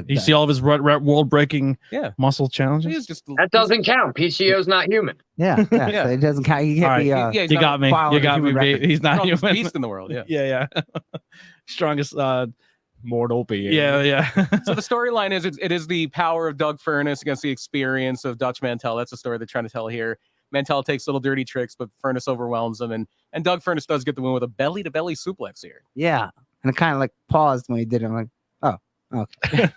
You see all of his world-breaking muscle challenges? That doesn't count. PCO's not human. Yeah. So it doesn't count. You can't be. You got me. You got me. He's not human. Beast in the world. Yeah. Yeah. Strongest mortal being. Yeah. So the storyline is it is the power of Doug Furnas against the experience of Dutch Mantel. That's the story they're trying to tell here. Mantel takes little dirty tricks, but Furnas overwhelms him, and Doug Furnas does get the win with a belly-to-belly suplex here. Yeah, and it kind of like paused when he did it. I'm like, oh, okay.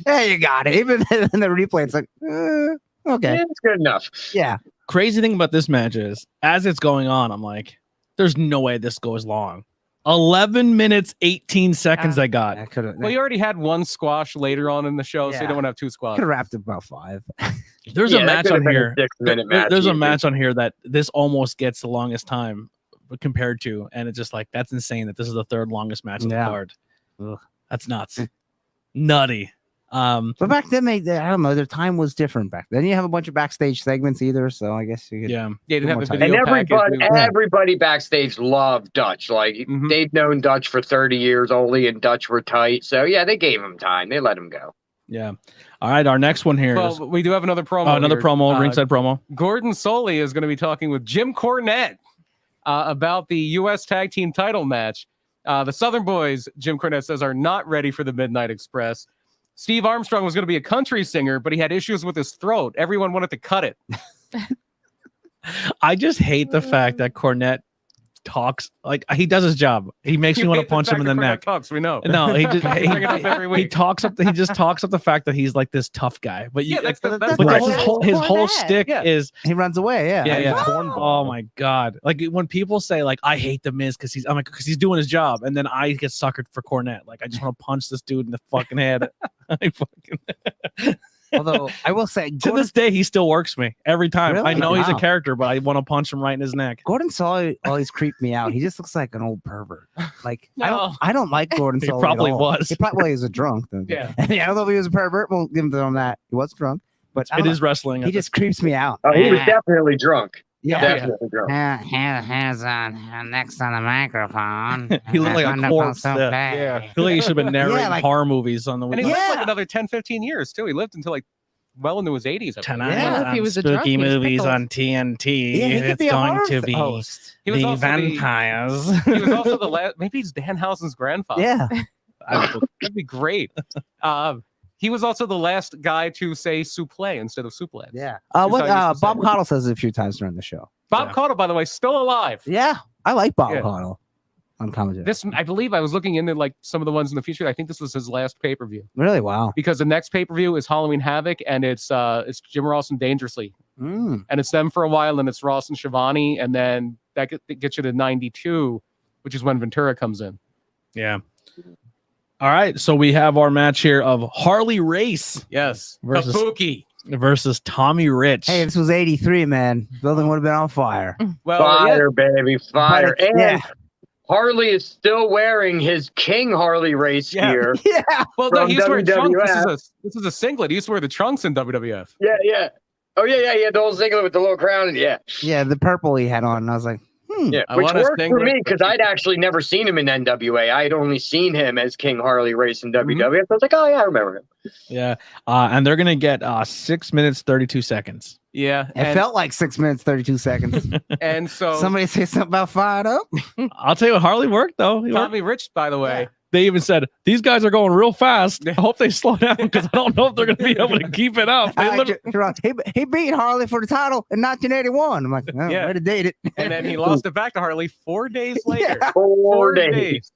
Yeah, you got it. Even in the replay, it's like, okay, Yeah, it's good enough. yeah. Crazy thing about this match is, as it's going on, I'm like, there's no way this goes long. 11 minutes, 18 seconds I got. I could have. Well, you already had one squash later on in the show, so you don't want to have two squashes. Could have wrapped it about 5. There's a match on here. 6-minute match. There's a match on here that this almost gets the longest time compared to, and it's just like, that's insane that this is the third longest match on the card. Ugh. That's nuts. Nutty. But back then, I don't know. Their time was different back then. You have a bunch of backstage segments either, so I guess you could. Yeah. They didn't have the And video package. everybody backstage loved Dutch. Like they'd known Dutch for 30 years. Ole and Dutch were tight. So yeah, they gave him time. They let him go. Yeah. All right. Our next one here is Well, we do have another promo. another here. promo, ringside promo. Gordon Soley is going to be talking with Jim Cornette about the U.S. Tag Team title match. The Southern Boys, Jim Cornette says, are not ready for the Midnight Express. Steve Armstrong was going to be a country singer, but he had issues with his throat. Everyone wanted to cut it. I just hate the fact that Cornette talks like he does his job. He makes me want to punch him in the neck. Talks, we know. No, he just Bring it up every week. he talks up. He just talks up the fact that he's like this tough guy. But Yeah, that's but right. his whole Cornette. stick Yeah. is He runs away. Yeah. yeah. cornball. Oh my god! Like when people say like I hate the Miz because he's doing his job, and then I get suckered for Cornette. Like I just want to punch this dude in the fucking head. I fucking. Although I will say, To this day, he still works me every time. Really? I know he's a Wow. character, but I want to punch him right in his neck. Gordon Soley always creeped me out. He just looks like an old pervert. Like No. I don't like Gordon He Soley. probably at all. was. He probably was a drunk. Though. Yeah. I don't know if he was a pervert. We'll give him that. He was drunk, but I It don't is know. wrestling. He just creeps me out. Oh, he was definitely drunk. Yeah. Definitely drunk. Hands on next on the microphone. He looked like a Wonderful corpse. souffle. I feel like he should have been narrating like- horror movies on the And he weekend. lived like Yeah. another 10, 15 years, too. He lived until like well into his 80s. I believe. Tonight Yeah, if he on was a drunk, spooky he was movies pickled. on TNT. Yeah, he could It's be a going horror to be host. He was the also the- vampires. He was also the last. Maybe he's Danhausen's grandfather. Yeah. That'd be great. He was also the last guy to say souffle instead of suplex. Yeah. Just What how he used to Bob say it. Caudle says it a few times during the show. Bob Yeah. Caudle, by the way, still alive. Yeah. I like Bob Yeah. Caudle on commentary. This, I believe, I was looking into like some of the ones in the future. I think this was his last pay per view Really? Wow. because the next pay per view is Halloween Havoc, and it's Jim Ross and Dangerously, Mm. and it's them for a while, and it's Ross and Shivani, and then that gets you to 92, which is when Ventura comes in. Yeah. All right. So we have our match here of Harley Race Yes, Versus- Kabuki. versus Tommy Rich. Hey, this was 83, man. Building would have been on fire. Well, yeah, Fire, baby, fire. But And yeah. Harley is still wearing his King Harley race Yeah. gear. Yeah. well, no, from he used to wear trunks. WWF. This is a singlet. He used to wear the trunks in WWF. Yeah, yeah. Oh, yeah. The old singlet with the little crown. Yeah. Yeah. The purple he had on. And I was like, Yeah, I which want a worked for singlet, me but- because I'd actually never seen him in NWA. I had only seen him as King Harley race in Mm-hmm. WWF. I was like, oh, yeah, I remember him. Yeah. And they're going to get 6 minutes, 32 seconds. Yeah, it felt like 6 minutes, 32 seconds. and so Somebody say something about fired up. I'll tell you what, Harley worked, though. He worked. Tommy Rich, by the way, They even said, these guys are going real fast. I hope they slow down because I don't know if they're going to be able to keep it up. They He beat Harley for the title in 1981. I'm like, oh, Yeah. way to date it. and then he lost it back to Harley 4 days later. Yeah. 4 days.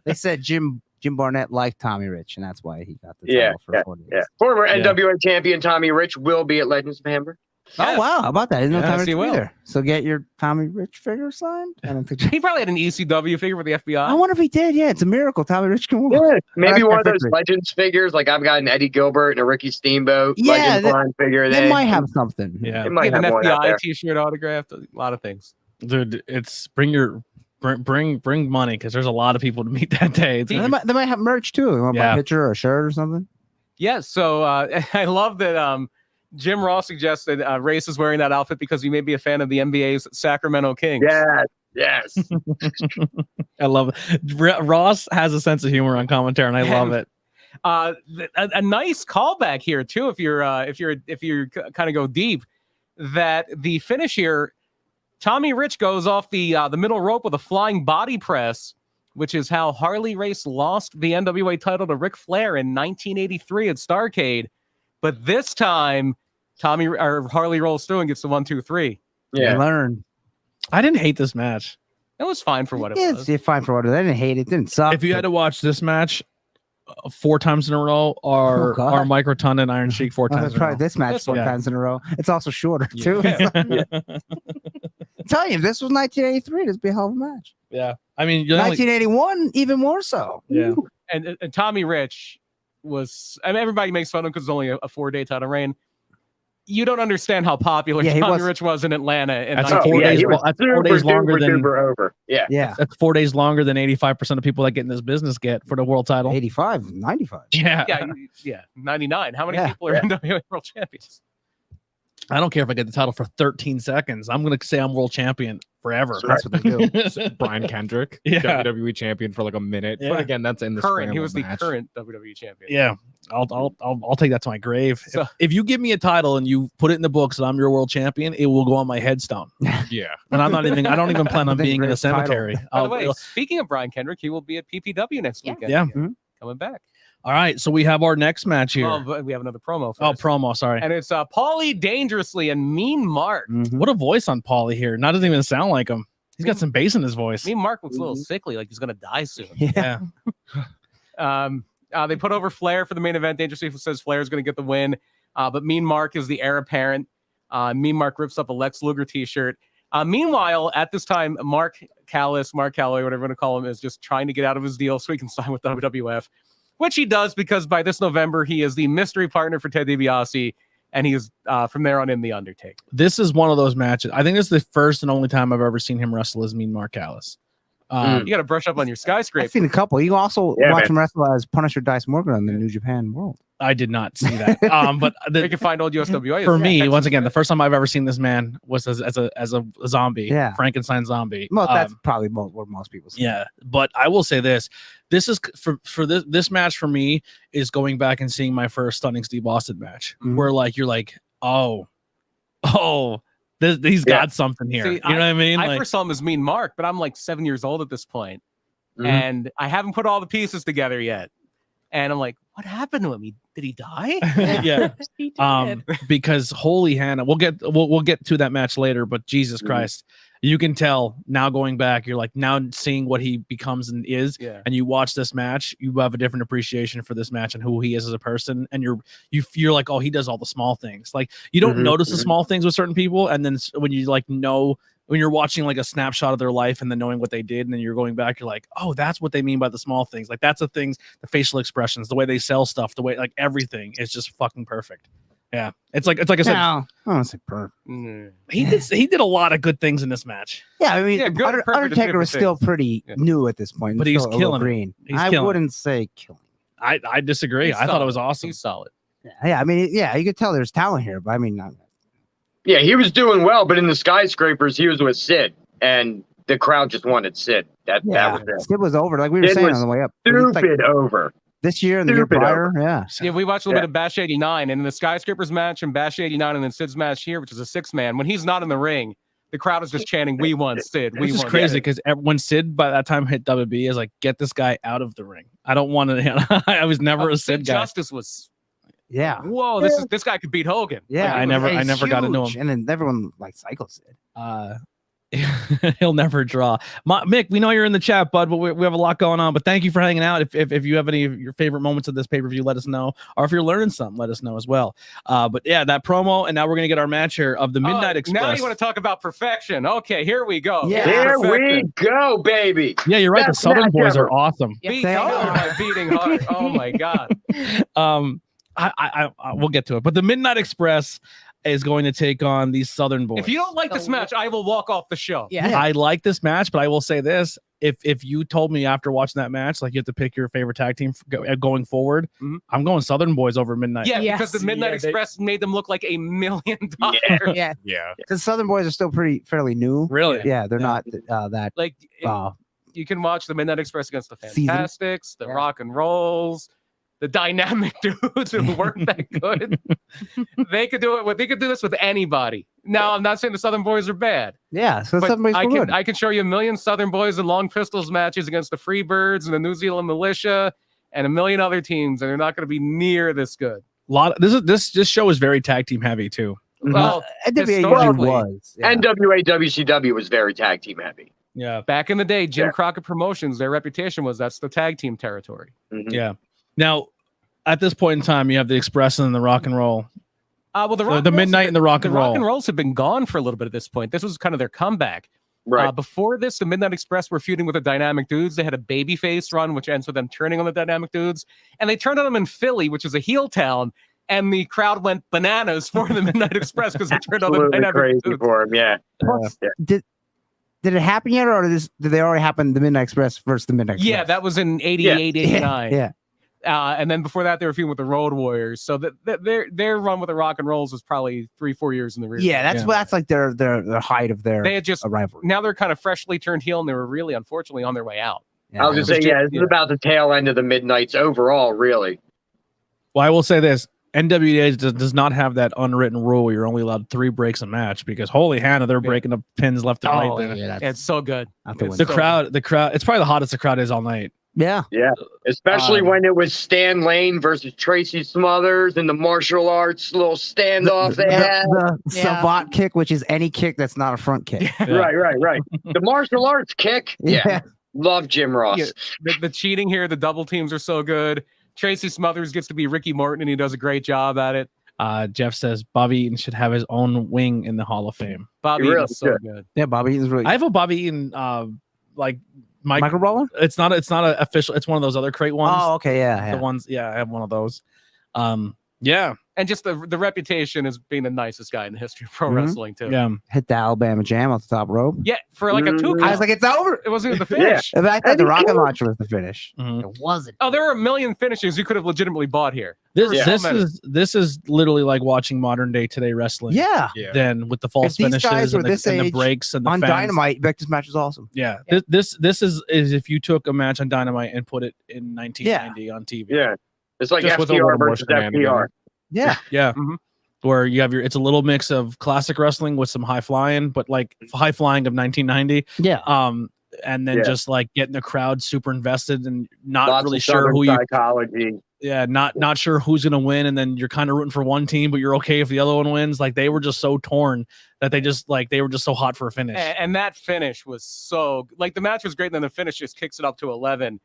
They said Jim Barnett liked Tommy Rich, and that's why he got the Yeah, title for 4 days. Yeah. Former Yeah. NWA champion Tommy Rich will be at Legends of Hamburg. Oh wow, how about that? I didn't know Yes, Tommy he Rich will. either. So get your Tommy Rich figure signed. I don't think. He probably had an ECW figure for the FBI. I wonder if he did. Yeah, it's a miracle. Tommy Rich can walk. Yeah, maybe That's one of those perfect. Legends figures. Like I've got an Eddie Gilbert and a Ricky Steamboat Yeah, Legends that- line figure. They might have something. Yeah. It He might had have an one out FBI there. T-shirt autographed. A lot of things. Dude, it's bring money because there's a lot of people to meet that day. It's They gonna might have merch too. You want to buy Yeah. a picture or a shirt or something? Yeah. So I love that. Jim Ross suggested Race is wearing that outfit because he may be a fan of the NBA's Sacramento Kings. Yes. I love it. Ross has a sense of humor on commentary, and I love it. A nice callback here too. If you kind of go deep, that the finish here, Tommy Rich goes off the middle rope with a flying body press. which is how Harley Race lost the NWA title to Ric Flair in 1983 at Starrcade. But this time, Harley rolls through and gets the 1, 2, 3. Yeah. You learn. I didn't hate this match. It was fine for what it was. It's fine for what it was. I didn't hate it. It didn't suck. If you had to watch this match 4 times in a row, or Mike Rotunda and Iron Sheik 4 times in a row. This match 4 times in a row. It's also shorter, too. Yeah. I'm telling you, if this was 1983, this would be a hell of a match. Yeah. I mean, 1981, even more so. Yeah. And Tommy Rich was, I mean, everybody makes fun of him because it's only a 4-day title reign. You don't understand how popular Tommy Rich was in Atlanta. That's 4 days. That's 4 days longer than over. Yeah. That's 4 days longer than 85% of people that get in this business get for the world title. 85, 95. Yeah. 99. How many people are NWA world champions? I don't care if I get the title for 13 seconds. I'm going to say I'm world champion forever. That's what they do. Brian Kendrick, WWE champion for like a minute. Yeah. But again, that's in the current. He was match. the current WWE champion. Yeah. I'll take that to my grave. So, if you give me a title and you put it in the books that I'm your world champion, it will go on my headstone. Yeah. And I don't even plan on being in a cemetery. By the way, speaking of Brian Kendrick, he will be at PPW next weekend. Yeah. Coming back. All right, so we have our next match here. Oh, but we have another promo first. Oh, promo, sorry. And it's Paulie Dangerously and Mean Mark. What a voice on Paulie here. Not doesn't even sound like him. He's got some bass in his voice. Mean Mark looks a little sickly, like he's going to die soon. Yeah. They put over Flair for the main event. Dangerously says Flair is going to get the win. But Mean Mark is the heir apparent. Mean Mark rips up a Lex Luger t-shirt. Meanwhile, at this time, Mark Calloway, whatever you want to call him, is just trying to get out of his deal so he can sign with WWF. Which he does because by this November, he is the mystery partner for Ted DiBiase, and he is from there on in The Undertaker. This is one of those matches. I think this is the first and only time I've ever seen him wrestle as Mean Mark Callis. You got to brush up on your skyscraper. I've seen a couple. You also watch him wrestle as Punisher Dice Morgan on the New Japan World. I did not see that. But you can find old USWA. For me, once again, the first time I've ever seen this man was as a zombie, Frankenstein zombie. Well, that's probably what most people see. Yeah, but I will say this: this is for this match for me is going back and seeing my first Stunning Steve Austin match, where you're like, oh. He's got something here. See, you know what I mean? I first saw him as Mean Mark, but I'm like 7 years old at this point, and I haven't put all the pieces together yet. And I'm like, what happened to him? Did he die? Yeah. He did. Because holy Hannah, we'll get to that match later, but Jesus Christ, you can tell now going back, you're like now seeing what he becomes and is, and you watch this match, you have a different appreciation for this match and who he is as a person, and you're like, oh, he does all the small things. Like you don't notice the small things with certain people, and then when you know when you're watching like a snapshot of their life and then knowing what they did, and then you're going back, you're like, oh, that's what they mean by the small things. Like that's the things, the facial expressions, the way they sell stuff, the way like everything is just fucking perfect. Yeah, it's like I said. No, I don't say perfect. He did a lot of good things in this match. Yeah, I mean, Undertaker was still pretty new at this point, but he's killing green. I wouldn't say killing. I disagree. I thought it was awesome. He's solid. Yeah, I mean, you could tell there's talent here, but I mean, not. Yeah, he was doing well, but in the skyscrapers, he was with Sid, and the crowd just wanted Sid. That was it. Sid was over, like we were saying on the way up. Stupid over. This year and the year prior, Yeah, we watched a little bit of Bash 89, and in the skyscrapers match and Bash 89, and then Sid's match here, which is a 6-man. When he's not in the ring, the crowd is just chanting, "We want Sid." Which is crazy because when Sid by that time hit WB, is like, get this guy out of the ring. I don't want to. I was never a Sid guy. Justice was. Yeah. Whoa, this guy could beat Hogan. Yeah, I never got into him. And then everyone like Psycho Sid. He'll never draw. Mick, we know you're in the chat, bud, but we have a lot going on. But thank you for hanging out. If you have any of your favorite moments of this pay-per-view, let us know. Or if you're learning something, let us know as well. But yeah, that promo, and now we're gonna get our match here of the Midnight Express. Now you want to talk about perfection? Okay, here we go. Yeah, here we go, baby. Yeah, you're right. The Southern boys are awesome. Yes, they are. Beating heart. Oh my god. I we'll get to it. But the Midnight Express is going to take on these Southern boys. If you don't like this match, I will walk off the show. Yeah. I like this match, but I will say this. If you told me after watching that match, like you have to pick your favorite tag team going forward, I'm going Southern boys over Midnight. Yeah, because the Midnight Express made them look like $1 million. Yeah. Because Southern boys are still fairly new. Really? Yeah, they're not that like. You can watch the Midnight Express against the Fantastics, the Rock and Rolls. the dynamic dudes who weren't that good. They could do it. They could do this with anybody. Now, I'm not saying the Southern Boys are bad. Yeah, so But somebody's good. I can show you a million Southern Boys in long pistols matches against the Freebirds and the New Zealand Militia and a million other teams, and they're not going to be near this good. This show is very tag team heavy too. Well, NWA historically, was. Yeah. NWA WCW was very tag team heavy. Yeah. back in the day, Jim Yeah. Crockett Promotions, their reputation was that's the tag team territory. Mhm. Yeah. Now, at this point in time, you have the Express and the Rock and Roll. Well, the The Midnight and the Rock and Rock Roll. and Rolls have been gone for a little bit at this point. This was kind of their comeback. Right. Before this, the Midnight Express were feuding with the Dynamic Dudes. They had a babyface run, which ends with them turning on the Dynamic Dudes. And they turned on them in Philly, which is a heel town. And the crowd went bananas for the Midnight Express because they turned on the Absolutely Dynamic crazy Dudes. for him. Yeah. Did it happen yet, or did they already happen? The Midnight Express versus the Midnight Express? Yeah, that was in 88, 89. Yeah. And then before that, they were feuding with the Road Warriors. So their run with the Rock and Rolls was probably 3-4 years in the rear. Yeah, that's like their height of their They had just rivalry. now they're kind of freshly turned heel, and they were really, unfortunately, on their way out. Yeah. I was just saying, this is about the tail end of the Midnights overall, really. Well, I will say this. NWA does not have that unwritten rule where you're only allowed 3 breaks a match because holy Hannah, they're breaking up pins left and right. There. yeah, It's so good. Not the It's win. The crowd, it's probably the hottest the crowd is all night. Yeah. Especially when it was Stan Lane versus Tracy Smothers and the martial arts little standoff they had. The Yeah. savant kick, which is any kick that's not a front kick. Yeah. Right. The martial arts kick. Yeah. Love Jim Ross. Yeah. The cheating here, the double teams are so good. Tracy Smothers gets to be Ricky Morton, and he does a great job at it. Jeff says Bobby Eaton should have his own wing in the Hall of Fame. Bobby He really is so good. Yeah, Bobby Eaton's really. I have a Bobby Eaton, like Michael Roller? It's not a official. It's one of those other crate ones. Oh, okay, yeah. The ones. Yeah, I have one of those. Yeah, And just the reputation as being the nicest guy in the history of pro Mhm. wrestling, too. yeah. Hit the Alabama Jam off the top rope. Yeah, for like a 2 Mhm. I was like, it's over. it wasn't even the finish. I thought And the he rocket killed- launcher was the finish. Mhm. It wasn't. Oh, there are a million finishes you could have legitimately bought here. This Yeah. this is literally like watching modern day today wrestling. Yeah. Yeah. Then with the false If these finishes guys were and, this and the age breaks and the On fans. Dynamite, Victor's match is awesome. Yeah. This is if you took a match on Dynamite and put it in 1990 on TV. Yeah. It's like Just with a FTR little more versus shenanigans. FTR. Yeah. Yeah. Mhm. Where you have it's a little mix of classic wrestling with some high flying, but like high flying of 1990. Yeah. And then Yeah. just like getting the crowd super invested and not Lots really of sure Southern who you psychology. not sure who's gonna win, and then you're kind of rooting for one team, but you're okay if the other one wins. Like they were just so torn that they were just so hot for a finish. And that finish was so like the match was great, and then the finish just kicks it up to 11.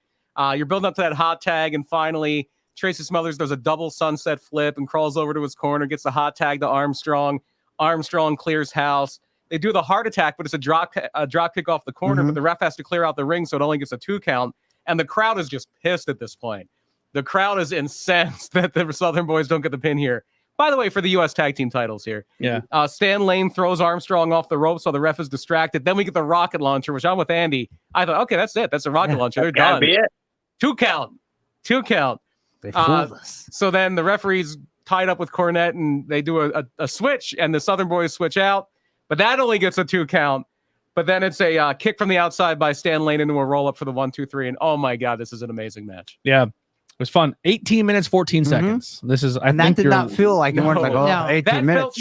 You're building up to that hot tag, and finally Tracy Smothers does a double sunset flip and crawls over to his corner, gets the hot tag to Armstrong. Armstrong clears house. They do the heart attack, but it's a drop kick off the corner, but the ref has to clear out the ring, so it only gets a 2 count. And the crowd is just pissed at this point. The crowd is incensed that the Southern Boys don't get the pin here. By the way, for the U.S. tag team titles here. Yeah. Stan Lane throws Armstrong off the rope, so the ref is distracted. Then we get the rocket launcher, which I'm with Andy. I thought, okay, that's it. That's a rocket launcher. They're Gotta done. be it. 2 count. 2 count. They fooled us. So then the referee's tied up with Cornette, and they do a switch, and the Southern Boys switch out. But that only gets a 2 count. But then it's a kick from the outside by Stan Lane into a roll up for the 1, 2, 3. And oh my God, this is an amazing match. Yeah. It was fun. 18 minutes, 14 seconds. This is, And that did not feel like it weren't like, No. oh, 18 That minutes.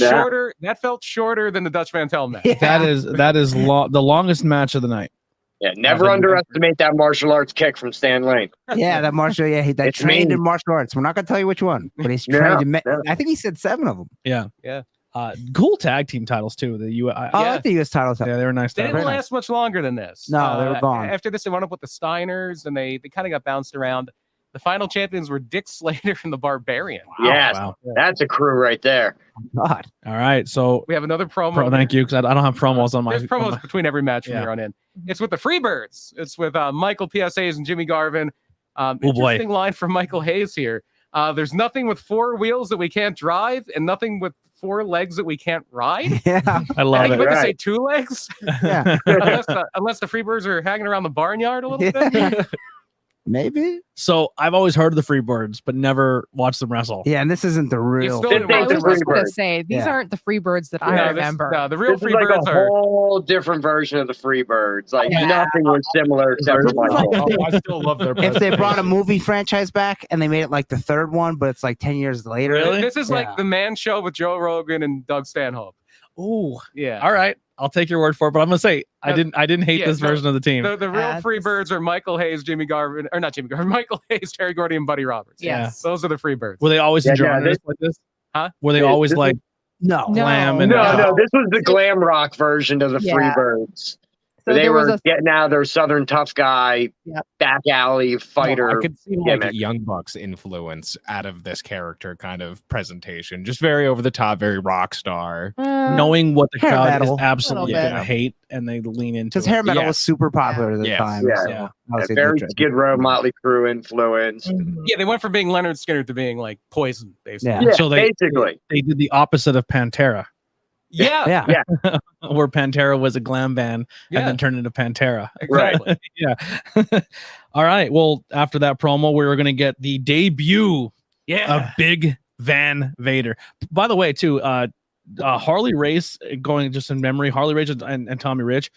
felt shorter than the Dutch Mantel match. Yeah. that is the longest match of the night. Yeah, never underestimate that martial arts kick from Stan Lane. Yeah, that martial. Yeah, he It's trained mean. in martial arts. We're not gonna tell you which one, but he's Yeah, trained in. yeah. I think he said 7 of them. Yeah. Yeah. Cool tag team titles too. The U. I Yeah. like the U.S. title. Yeah, they were nice. They titles. didn't Very last much longer than this. No, they were gone. After this, they wound up with the Steiners, and they kind of got bounced around. The final champions were Dick Slater and the Barbarian. Yes, Wow. that's a crew right there. God. All right. So We have another promo. thank you, because I don't have promos on my. There's promos between every match from Yeah. here on in. It's with the Freebirds. It's with Michael PSAs and Jimmy Garvin. boy. Interesting line from Michael Hayes here. There's nothing with 4 wheels that we can't drive, and nothing with 4 legs that we can't ride. Yeah. I I love think it. you meant to say Right. 2 legs, Yeah. unless the Freebirds are hanging around the barnyard a little bit. Yeah. Maybe. So I've always heard of the Freebirds, but never watched them wrestle. Yeah, and this isn't the real. still This didn't ain't watch the I was just going to Freebirds. say, these Yeah. aren't the Freebirds that I No, remember. the real This is like Freebirds a are. whole different version of the Freebirds. Like Yeah. nothing was similar except for Michael. Oh, I still love their If they brought a presentation. movie franchise back and they made it like the third one, but it's like 10 years later. Really? This is Yeah. like the Man Show with Joe Rogan and Doug Stanhope. Ooh. Yeah. All right. I'll take your word for it, but I'm gonna say I No, didn't hate yeah, this no, version of the team. The real This- Freebirds are Michael Hayes, Jimmy Garvin, or not Jimmy Garvin, Michael Hayes, Terry Gordy, and Buddy Roberts. Yes. Those are the Freebirds. Were they always Yeah, in yeah, genres like this? Huh? Were they Yeah, always this like No. No. glam and No, this was the glam rock version of the Yeah. Freebirds. So They there was were a getting out of their Southern tough guy, Yep. back alley fighter. I could see like gimmick. Young Bucks influence out of this character kind of presentation. Just very over the top, very rock star. knowing what the Hair crowd metal. is absolutely Little bit. gonna hate, and they lean into Because it. hair metal Yeah. was super popular at the Yeah. time. Yeah. so Yeah. obviously Very they- Skid Row, Motley Crue influence. Mhm. Yeah, they went from being Leonard Skinner to being like Poison, basically. Yeah. Yeah, So they basically. did the opposite of Pantera, Yeah, Yeah. where Pantera was a glam band yeah, and then turned into Pantera. exactly. Yeah. All right. Well, after that promo, we were gonna get the debut of Big Van Vader. By the way, too, Harley Race, going just in memory, Harley Race and Tommy Rich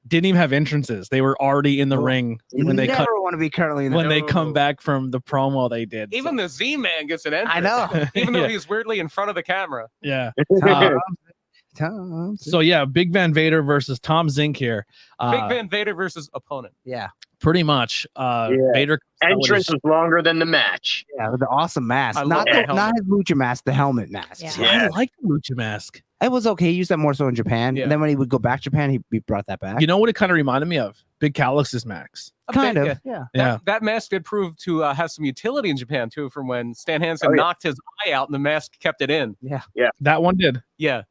didn't even have entrances. They were already in the Well, ring You when they never cut want to be currently in the when they come back from the promo they did. Even the Z-Man gets an entrance. I know. Even though Yeah. he's weirdly in front of the camera. Yeah. Tom. So yeah, Big Van Vader versus Tom Zink here. Big Van Vader versus opponent. Yeah. Pretty much. Vader Entrance was longer than the match. Yeah, with the awesome mask. I love Not that not helmet. his lucha mask, the helmet mask. Yeah. I like the lucha mask. It was okay. He used that more so in Japan. Yeah. And then when he would go back to Japan, he brought that back. You know what it kind of reminded me of? Big Calix's max. kind Okay, of. Yeah. Yeah. That mask did prove to have some utility in Japan too, from when Stan Hansen Oh, yeah. knocked his eye out and the mask kept it in. That one did. Yeah.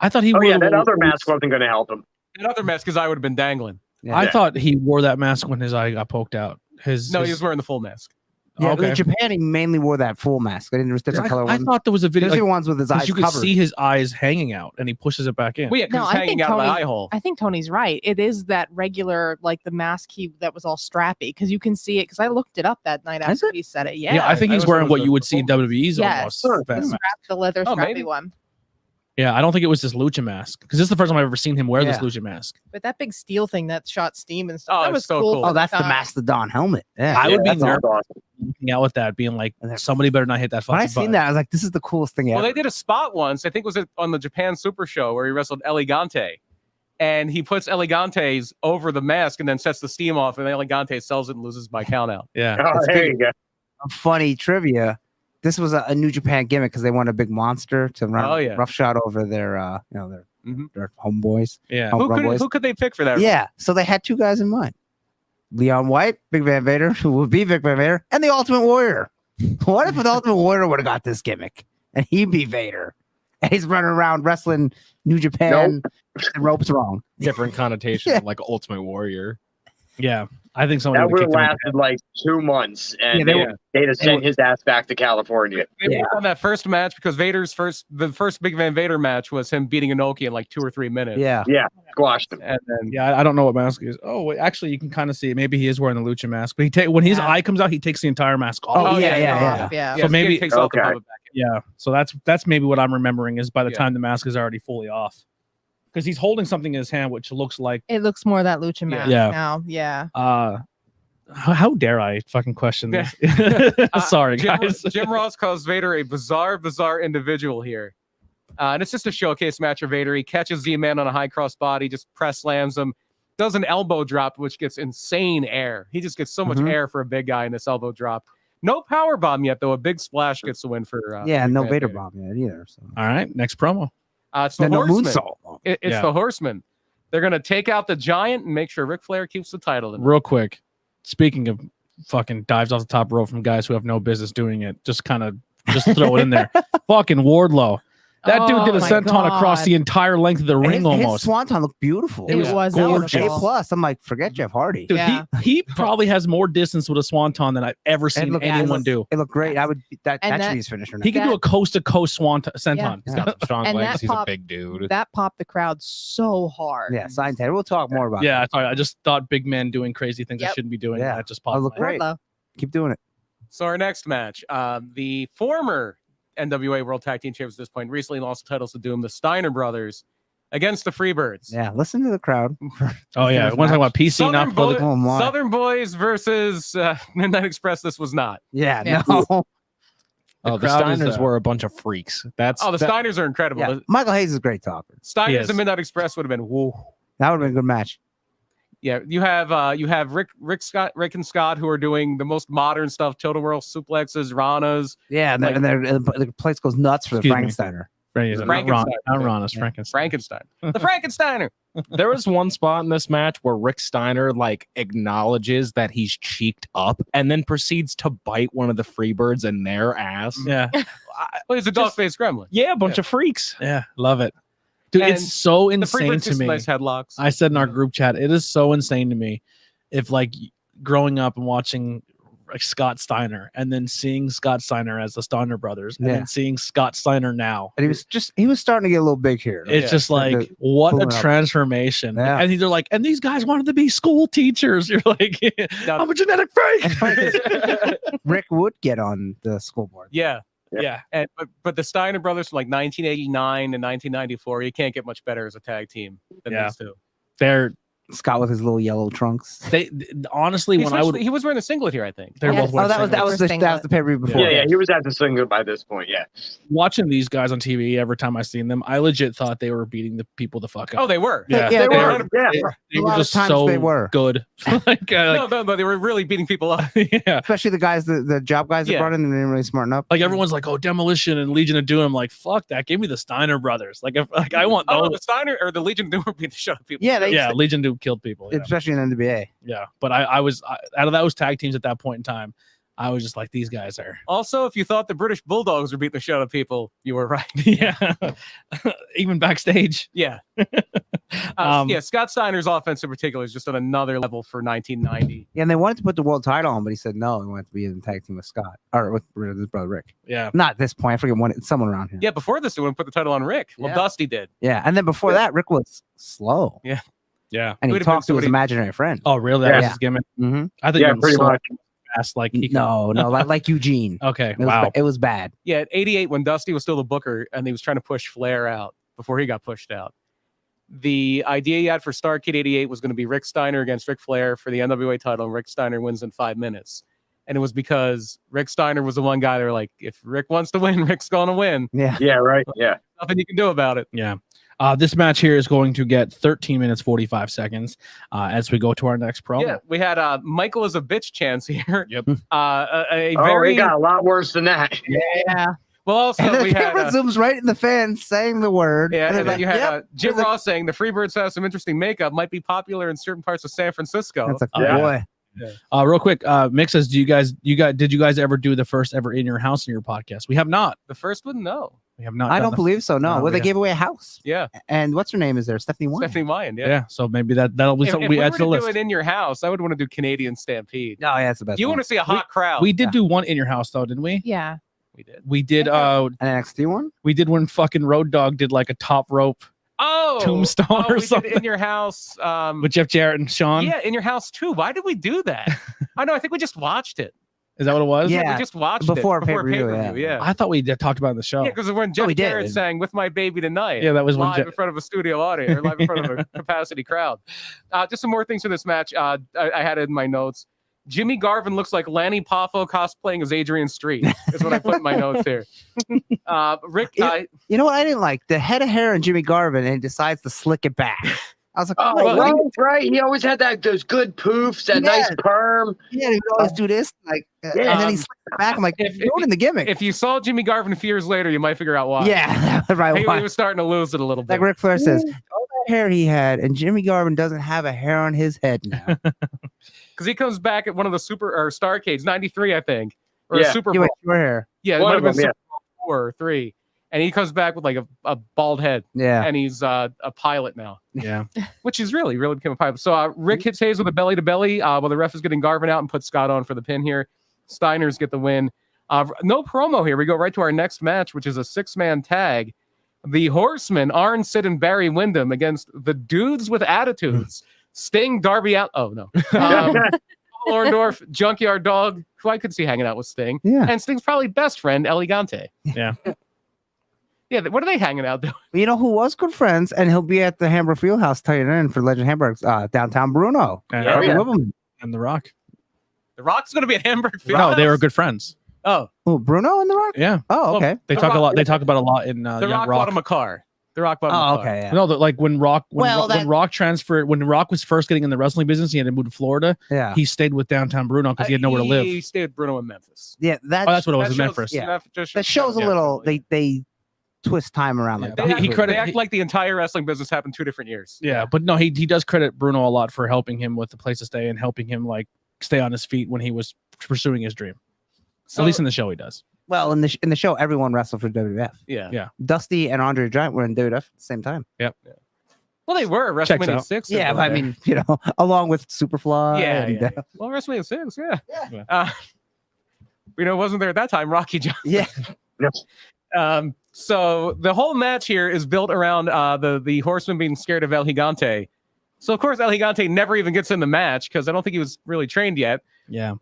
I thought he Oh wore yeah, the- that other mask wasn't going to help him. Another mask, his eye would have been dangling. I Yeah. thought he wore that mask when his eye got poked out. No, he was wearing the full mask. Yeah, okay. in Japan, he mainly wore that full mask. There was different color I ones. thought there was a video There's like, the ones with his 'cause eyes you could covered. see his eyes hanging out, and he pushes it back in. Well, yeah, because No, it's I hanging think out of the Tony- eye hole. I think Tony's right. It is that regular, like the mask that was all strappy, because you can see it. Because I looked it up that night Is after it? he said it. Yeah, Yeah, I think I he's was- wearing was what the- you would see in the WWE's Yes. almost. the Fan mask. strap, the leather Oh, strappy maybe. one. Yeah, I don't think it was this lucha mask because this is the first time I've ever seen him wear this Yeah. lucha mask. But that big steel thing that shot steam and stuff, Oh, that it's was so cool. cool. for Oh, that's the time. Mastodon helmet. Yeah. I would be That sounds nervous awesome. looking out with that, being like, And they're- somebody better not hit that When I fucking seen button. that, I was like, this is the coolest thing Well, ever. they did a spot once. I think it was on the Japan Super Show where he wrestled Elegante. And he puts Elegante's over the mask and then sets the steam off, and Elegante sells it and loses by count out. Yeah. Oh, It's there big. you go. Funny trivia. This was a New Japan gimmick because they wanted a big monster to run Oh, yeah. roughshod over their Mhm. their homeboys. Yeah. Home run boys. Who could they pick for that? Yeah. So they had two guys in mind. Leon White, Big Van Vader, who would be Vic Van Vader, and the Ultimate Warrior. What if the Ultimate Warrior would have got this gimmick and he'd be Vader? And he's running around wrestling New Japan the ropes wrong. Different connotation, Yeah. like Ultimate Warrior. Yeah. I think somebody That would would have have kicked him. lasted like 2 months, and Yeah, they they'd have sent his ass back to California. They worked on that first match because the first Big Van Vader match was him beating Inoki in like 2 or 3 minutes. Yeah. Squashed him. And then Yeah, I don't know what mask he is. Oh, wait, actually, you can kind of see it. Maybe he is wearing the lucha mask, but when his Yeah. eye comes out, he takes the entire mask off. Oh, yeah. Yeah. So maybe- he takes off the Okay. puppet back. Yeah, so that's maybe what I'm remembering is by the Yeah. time the mask is already fully off, because he's holding something in his hand which looks like. It looks more that lucha mask Yeah. now. Yeah. How dare I fucking question this? Sorry, guys. Jim Ross calls Vader a bizarre individual here. And it's just a showcase match for Vader. He catches Z-Man on a high cross body, just press slams him, does an elbow drop, which gets insane air. He just gets so much Mhm. air for a big guy in this elbow drop. No power bomb yet, though. A big splash gets the win for. Yeah, Big no Van Vader bomb yet either. So. All right, next promo. It's the No Horseman. moonsault. It's Yeah. the Horseman. They're gonna take out the Giant and make sure Ric Flair keeps the title. Real quick, speaking of fucking dives off the top rope from guys who have no business doing it, just throw it in there. Fucking Wardlow. That dude did a Oh my senton across God. the entire length of the ring His almost. swanton looked beautiful. It was gorgeous. beautiful. A plus. I'm like, forget Jeff Hardy. Dude, Yeah. he probably has more distance with a swanton than I've ever seen looked- anyone it do. It looked great. I would that And should that- be his finisher. Now. He can do a coast to coast swanton senton. He's got some strong And legs. that He's a pop- big dude. That popped the crowd so hard. Yeah, sign Ted. We'll talk more about Yeah, sorry. I just thought big men doing crazy things they Yep. shouldn't be doing. Yeah. And that just popped. look in my head. great. Wardlow. Keep doing it. So our next match, the former NWA World Tag Team Champions at this point recently lost the titles to Doom, the Steiner brothers against the Freebirds. Yeah, listen to the crowd. Oh yeah, want to talk about PC, Southern, not political. Oh, my. Southern Boys versus Midnight Express. This was not. Yeah, Yes. no. The crowd is, Steiners were a bunch of freaks. That's The Steiners are incredible. Yeah. The Michael Hayes is a great talker. Steiners Yes. and Midnight Express would have been woo. That would have been a good match. Yeah, you have Rick and Scott who are doing the most modern stuff: Total World suplexes, Ranas. Yeah, and, Like- the place goes nuts for the Excuse me. Frankensteiner. Not Ron, it's Frankenstein. Frankenstein. The Frankensteiner. There was one spot in this match where Rick Steiner like acknowledges that he's cheeked up and then proceeds to bite one of the Freebirds in their ass. Yeah, Well, he's a dog-faced gremlin. Yeah, a bunch of freaks. yeah, love it, dude. And It's so The insane Freebirds to just me. nice headlocks. I said in our group chat, it is so insane to me if like growing up and watching like Scott Steiner and then seeing Scott Steiner as the Steiner brothers and Yeah. then seeing Scott Steiner now. And he was starting to get a little big here. It's Yeah. just like The- what a pulling up. transformation. Yeah. And they're like, and these guys wanted to be school teachers. You're like, Now- I'm a genetic It's freak. funny 'cause Rick would get on the school board. Yeah. Yeah. And but the Steiner brothers from like 1989 and 1994, you can't get much better as a tag team than Yeah. these two. They're Scott with his little yellow trunks. honestly when I would He was wearing a singlet here, I think. they're Yes. both wearing Oh, that was singlets. the pay-per-view before. Yeah, he was at the single by this point. Yeah. Watching these guys on TV every time I seen them, I legit thought they were beating the people the fuck up. Oh, they were. yeah, Yeah, They they were. were. Yeah. they A were lot of just times so they were. good. No, they were really beating people up. Yeah. Especially the guys, the job guys that Yeah. brought in, they didn't really smarten up. Like everyone's like, oh, Demolition and Legion of Doom. I'm like, fuck that. Give me the Steiner brothers. Like, I want Oh, those. the Steiner or the Legion of Doom were beating the shit out of people. Yeah, they Yeah, Legion of Doom killed people. Yeah, especially in NWA. yeah. But I was out of those tag teams at that point in time. I was just like, these guys are. Also, if you thought the British Bulldogs were beating the shit out of people, you were right. Yeah, even backstage. Yeah. Scott Steiner's offense in particular is just on another level for 1990. Yeah, and they wanted to put the world title on, but he said no. He wanted to be in the tag team with Scott or with his brother Rick. Yeah, Not at this point. I forget when. Someone around here. Yeah, before this, they wouldn't put the title on Rick. Well, Yeah. Dusty did. Yeah, and then before that, Rick was slow, yeah. and Who'd he have been talked to his somebody- imaginary friend. Oh, really? That was Yeah. his gimmick. Mm-hmm. I think Yeah, he was pretty slow much. fast. Like he No, like Eugene. Okay. It was, Wow. it was bad. Yeah, at 88, when Dusty was still the booker and he was trying to push Flair out before he got pushed out, the idea he had for Starrcade 88 was going to be Rick Steiner against Ric Flair for the NWA title, and Rick Steiner wins in 5 minutes. And it was because Rick Steiner was the one guy. They were like, if Rick wants to win, Rick's going to win. Yeah. Yeah, right. Yeah. Nothing you can do about it. Yeah. This match here is going to get 13 minutes 45 seconds as we go to our next promo. Yeah, we had Michael is a bitch chance here. Yep. A Oh, very it got a lot worse than that. Yeah. well. Also, And then we the had camera zooms right in the fan saying the word. yeah, and they're then like, you had "Yep." Jim There's a- Ross saying the Freebirds have some interesting makeup, might be popular in certain parts of San Francisco. That's like, Yeah. boy. Real quick, Mick says, did you guys ever do the first ever in your house in your podcast? We have not. The first one, no. We have not. I done don't the- believe so. No, No, well, they yeah. gave away a house. Yeah, And what's her name is there? Stephanie Wine. Stephanie Mayan. Yeah. Yeah. So maybe that'll be If something we we were add to to the do list. it in your house, I would want to do Canadian Stampede. Oh, yeah, that's the best. You one. want to see a hot crowd? We did Yeah. do one in your house though, didn't we? Yeah. We did. We did. An NXT one? We did when fucking Road Dogg did like a top rope Oh, Tombstone or we did something. in your house. with Jeff Jarrett and Sean. Yeah, in your house too. Why did we do that? I know. I think we just watched it. Is that what it was? Yeah. we just watched Before it pay-per-view, Yeah. I thought we did talked about it in the show. Yeah, because when Jeff we did. Jarrett sang "With My Baby Tonight," Yeah, that was when live Jeff- in front of a studio audience or live in front of a capacity crowd. Just some more things for this match. I had it in my notes. Jimmy Garvin looks like Lanny Poffo cosplaying as Adrian Street. Is what I put in my notes here. Rick, You know what I didn't like? The head of hair on Jimmy Garvin, and he decides to slick it back. I was like, Oh, what are you- right. He always had those good poofs, that nice Yeah. perm. yeah, he would always do this, like, Yeah. and then he slicks it back. I'm like, If- you're in the gimmick. if you saw Jimmy Garvin a few years later, you might figure out why. Yeah, right. He why. was starting to lose it a little bit. Like Ric Flair says, all that hair he had, and Jimmy Garvin doesn't have a hair on his head now. Because he comes back at one of the super or Starcades, 93, I think. Or Yeah. a Super You Bowl. went short hair. Yeah, it One might of have been them, Super Bowl 4 or 3. And he comes back with like a bald head. Yeah. And he's a pilot now. Yeah. Which is really became a pilot. So Rick hits Hayes with a belly to belly while the ref is getting Garvin out and puts Scott on for the pin here. Steiners get the win. No promo here. We go right to our next match, which is a 6-man tag. The Horsemen, Arn, Sid, and Barry Windham against the Dudes with Attitudes. Sting, Darby out. Oh, no. Orndorff, Junkyard Dog, who I could see hanging out with Sting. Yeah. And Sting's probably best friend, Elegante. Yeah. Yeah, what are they hanging out doing? You know who was good friends, and he'll be at the Hamburg Fieldhouse tying in for Legend of Hamburg, downtown Bruno. And, Yeah, Harvey yeah. Whippleman. and The Rock. The Rock's going to be at Hamburg Fieldhouse. No, they were good friends. Oh, Oh, Bruno and The Rock? Yeah. Oh, okay. They The talk a Rock- lot. They talk about a lot in The Young Rock bought him a car. The Rock bought him a Oh, car. okay. Yeah. No, like when Rock Well, when Rock transferred, when Rock was first getting in the wrestling business, he had to move to Florida. Yeah. He stayed with downtown Bruno because he had nowhere to live. He stayed with Bruno in Memphis. Yeah. Oh, that's what it was in Memphis. yeah. That That shows a little. They twist time around like Yeah, that. he credit- They act like the entire wrestling business happened 2 different years. Yeah, but no, he does credit Bruno a lot for helping him with the place to stay and helping him like stay on his feet when he was pursuing his dream. So, At least in the show, he does. Well, in the show, everyone wrestled for WWF. yeah. Yeah. Dusty and Andre the Giant were in WWF at the same time. Well, they were Checks WrestleMania out. 6. Yeah, but I mean, along with Superfly. yeah, and, yeah. Well, WrestleMania 6, yeah. Yeah. Wasn't there at that time. Rocky Johnson. yeah. So the whole match here is built around the Horseman being scared of El Gigante. So of course El Gigante never even gets in the match because I don't think he was really trained yet. Yeah.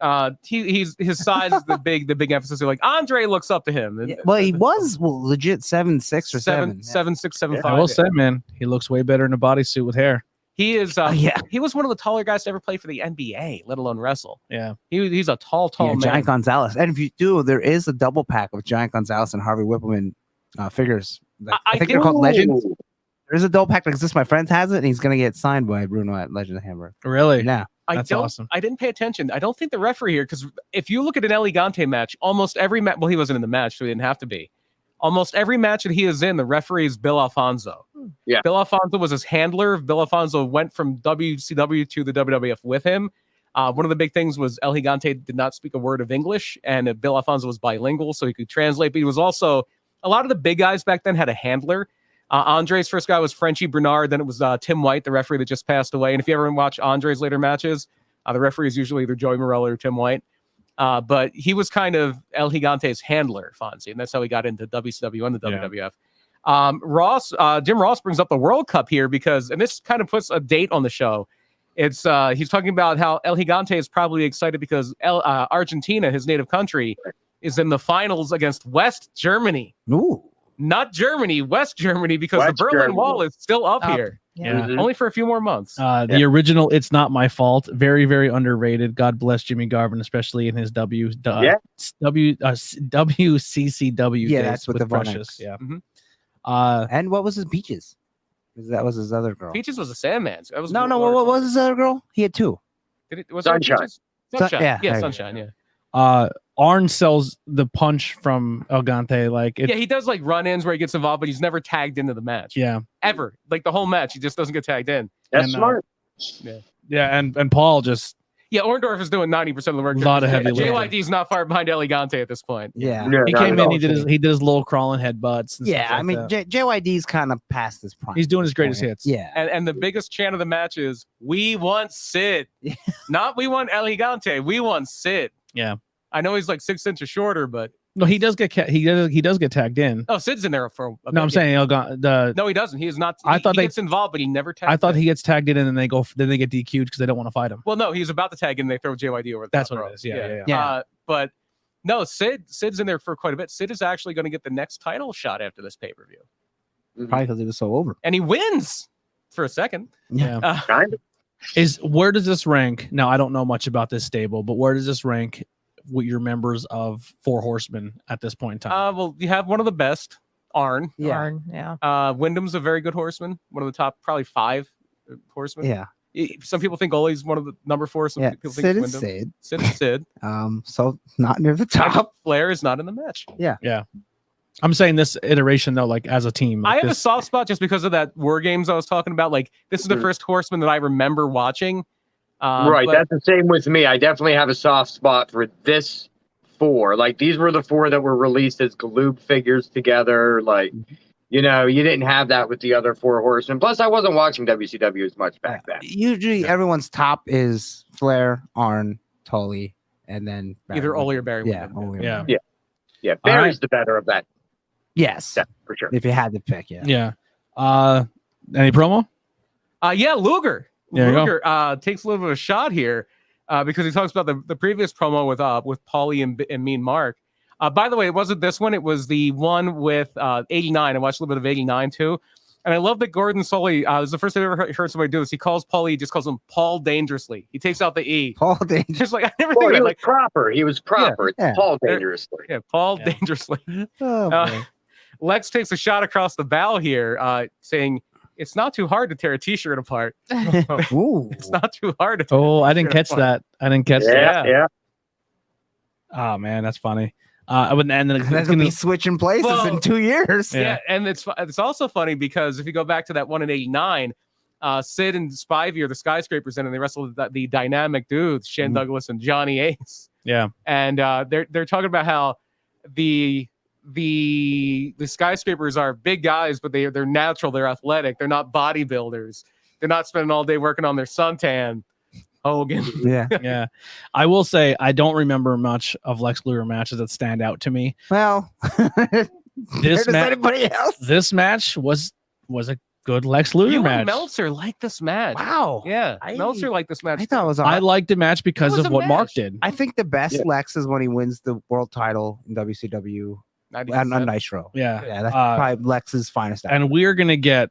His size is the big emphasis. Like Andre looks up to him. Yeah, well, he was legit 7'6" or 7. 7'6", 7'5". I will say, man, he looks way better in a bodysuit with hair. He is. Yeah. He was one of the taller guys to ever play for the NBA, let alone wrestle. Yeah. He's a tall Yeah, man. Giant Gonzalez. And if you do, there is a double pack of Giant Gonzalez and Harvey Whippleman figures. I think they're called Legends. There's a double pack that exists. My friend has it, and he's gonna get signed by Bruno at Legend of Hamburg. Really? Yeah. That's awesome. I didn't pay attention. I don't think the referee here, because if you look at an El Gigante match, almost every match. Well, he wasn't in the match, so he didn't have to be. Almost every match that he is in, the referee is Bill Alfonso. Yeah. Bill Alfonso was his handler. Bill Alfonso went from WCW to the WWF with him. One of the big things was El Gigante did not speak a word of English, and Bill Alfonso was bilingual, so he could translate. But he was also, a lot of the big guys back then had a handler. Andre's first guy was Frenchie Bernard. Then it was Tim White, the referee that just passed away. And if you ever watch Andre's later matches, the referee is usually either Joey Morello or Tim White. But he was kind of El Gigante's handler, Fonzie, and that's how he got into WCW and the WWF. Jim Ross brings up the World Cup here because, and this kind of puts a date on the show. It's he's talking about how El Gigante is probably excited because Argentina, his native country, is in the finals against West Germany. Ooh. Not Germany, West Germany, because West the Berlin Germany. Wall is still up here. Yeah. Only for a few more months. The original "It's Not My Fault" very, very underrated. God bless Jimmy Garvin, especially in his WCCW. Yeah, days that's with the Precious. Vonnegues. Yeah. Mhm. And what was his Peaches? 'Cause that was his other girl. Peaches was a Sandman. So that was No, what was his other girl? He had 2. was there Sunshine. Peaches? Sunshine. yeah, there you Sunshine. Yeah. Arn sells the punch from El Gigante like it. Yeah, he does like run-ins where he gets involved, but he's never tagged into the match. Yeah. Ever. Like the whole match, he just doesn't get tagged in. That's And, smart. Yeah, and Paul just Yeah, Orndorff is doing 90% of the work. A lot of heavy lifting. JYD's not far behind El Gigante at this point. Yeah. he not came at in, all. he did his little crawling headbutts. And Yeah, stuff I mean, like that. JYD's kind of past his prime. He's doing his greatest hits. Yeah. And the biggest chant of the match is, "We want Sid." Not "We want El Gigante." We want Sid. Yeah. I know he's like 6 inches shorter, but No, he does get he does get tagged in. oh, Sid's in there for. A No, I'm bit. saying the No, he doesn't. He is not. I he, thought he they- gets involved, but he never tags. I thought in. he gets tagged in and then they get DQ'd because they don't want to fight him. Well, no, he's about to tag in. And they throw JYD over. The That's top what rope. it is. Yeah. Yeah. But no, Sid's in there for quite a bit. Sid is actually going to get the next title shot after this pay-per-view, Probably because he was so over. and he wins for a second. Yeah. Kind of. Where does this rank? Now I don't know much about this stable, but where does this rank with your members of Four Horsemen at this point in time? Well, you have one of the best, Arn. Yeah. Darn, yeah. Wyndham's a very good horseman, one of the top probably 5 horsemen. Yeah. Some people think Ole's one of the number 4. Some Yeah. people think Sid it's is Wyndham. Sid. Sid is Sid. So not near the And top. Flair is not in the match. I'm saying this iteration though, like as a team. I like have a this- soft spot just because of that War Games I was talking about. Like, this is the Mhm. first horseman that I remember watching. Right. but- That's the same with me. I definitely have a soft spot for this 4. Like, these were the 4 that were released as Galoob figures together. Like, you didn't have that with the other 4 horsemen. Plus, I wasn't watching WCW as much back then. Usually everyone's top is Flair, Arn, Tully, and then either Barry. Ole or Barry. Yeah. Windham. Ole or Yeah. Barry. Yeah, All right. Barry's the better of that. Yes. Yeah, for sure. If you had to pick, yeah. Yeah. Any promo? Yeah, Luger. There you go. Luger takes a little bit of a shot here. because he talks about the previous promo with Paulie and Mean Mark. By the way, it wasn't this one. It was the one with 89. I watched a little bit of 89 too. And I love that Gordon Soley, this is the first time I've ever heard somebody do this. He calls Paulie, he just calls him Paul Dangerously. He takes out the E. Paul Dangerously. Just like, I never Well, think he of it. was Like, proper. He was proper. Yeah. It's Paul Dangerously. yeah, Paul Yeah. Dangerously. Oh, boy. Lex takes a shot across the bow here, saying, it's not too hard to tear a t-shirt apart. Ooh. It's not too hard to tear Oh, I didn't t-shirt catch apart. that. I didn't catch that. Yeah, yeah. Oh man, that's funny. I wouldn't. And then That's gonna be switching places Well, in 2 years. Yeah, and it's also funny because if you go back to that one in 89, Sid and Spivey are the skyscrapers in, and they wrestled the dynamic dudes, Shane Douglas and Johnny Ace. Yeah. And they're talking about how the skyscrapers are big guys, but they're natural, they're athletic, they're not bodybuilders, they're not spending all day working on their suntan. Hogan. Yeah. Yeah. I will say I don't remember much of Lex Luger matches that stand out to me. Well, This does anybody else? This match was a good Lex Luger You match. and Meltzer liked this match. Wow. Yeah, Meltzer liked this match. I thought it was. I liked the match because It was of a what Mark match. did. I think the best Yeah. Lex is when he wins the world title in WCW on Nitro. Yeah. Yeah, that's Uh, probably Lex's finest. And we're gonna get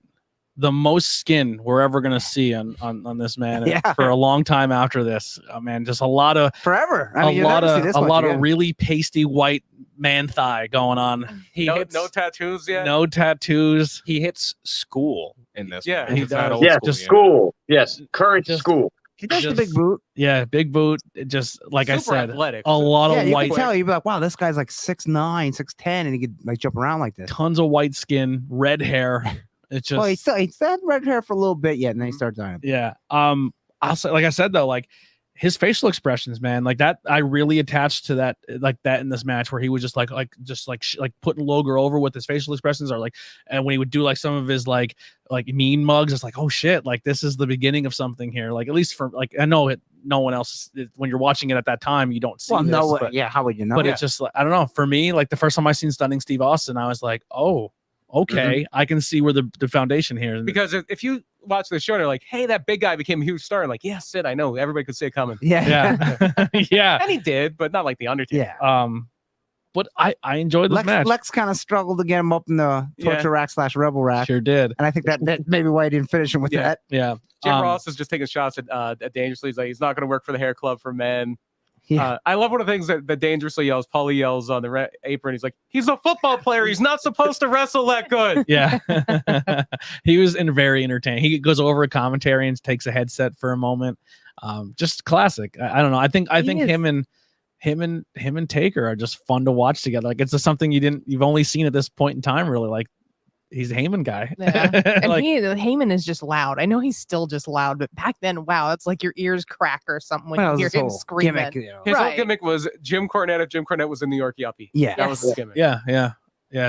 the most skin we're ever gonna see on this man Yeah. for a long time after this. Oh, man, just a lot of forever. I mean, a you'll lot never see of this a much lot again. of really pasty white man thigh going on. He No, hits no tattoos yet. No tattoos. he hits school in this. Yeah, one. he He's not does. old Yes, school the yet. school. Yes, current Just- school. He does just- the big boot. Yeah, big boot. It just like I Super said, athletic. a lot Yeah, of you white, can tell. You'd be like, wow, this guy's like 6'9", 6'10", and he could like jump around like this. tons of white skin, red hair. It's just Well, he still had red hair for a little bit yet, and then he started dying. yeah. I'll say, like I said though, like his facial expressions, man, like that, I really attached to that, like that in this match where he was just like putting Luger over with his facial expressions, or like, and when he would do like some of his like mean mugs, it's like, oh shit, like this is the beginning of something here. Like at least for like, I know it, no one else when you're watching it at that time, you don't see Well, this, no, but, yeah, how would you know? but it's just like, I don't know. For me, like the first time I seen Stunning Steve Austin, I was like, oh, okay, I can see where the foundation here. Because if you watch the show, and they're like, "Hey, that big guy became a huge star." Like, yeah, Sid, I know. Everybody could see it coming. yeah, yeah, yeah. And he did, but not like the Undertaker. yeah. But I enjoyed this match. Lex kind of struggled to get him up in the torture rack / rebel rack, Sure did. and I think that maybe why he didn't finish him with Yeah. that. Yeah. Jim Ross is just taking shots at Dangerously. He's like, he's not going to work for the Hair Club for Men. Yeah. I love one of the things that Dangerously yells. Paulie yells on the apron. He's like, he's a football player. He's not supposed to wrestle that good. Yeah. He was very entertaining. He goes over a commentary and takes a headset for a moment. Just classic. I don't know. I think is. him and Taker are just fun to watch together. Like it's just something you've only seen at this point in time, really. Like he's a Heyman guy. Yeah. And Like, Heyman is just loud. I know he's still just loud, but back then, wow, it's like your ears crack or something when Well, you hear his him whole screaming. gimmick, you know. His whole Right. gimmick was Jim Cornette if Jim Cornette was in New York Yuppie. Yeah. That was his gimmick. yeah.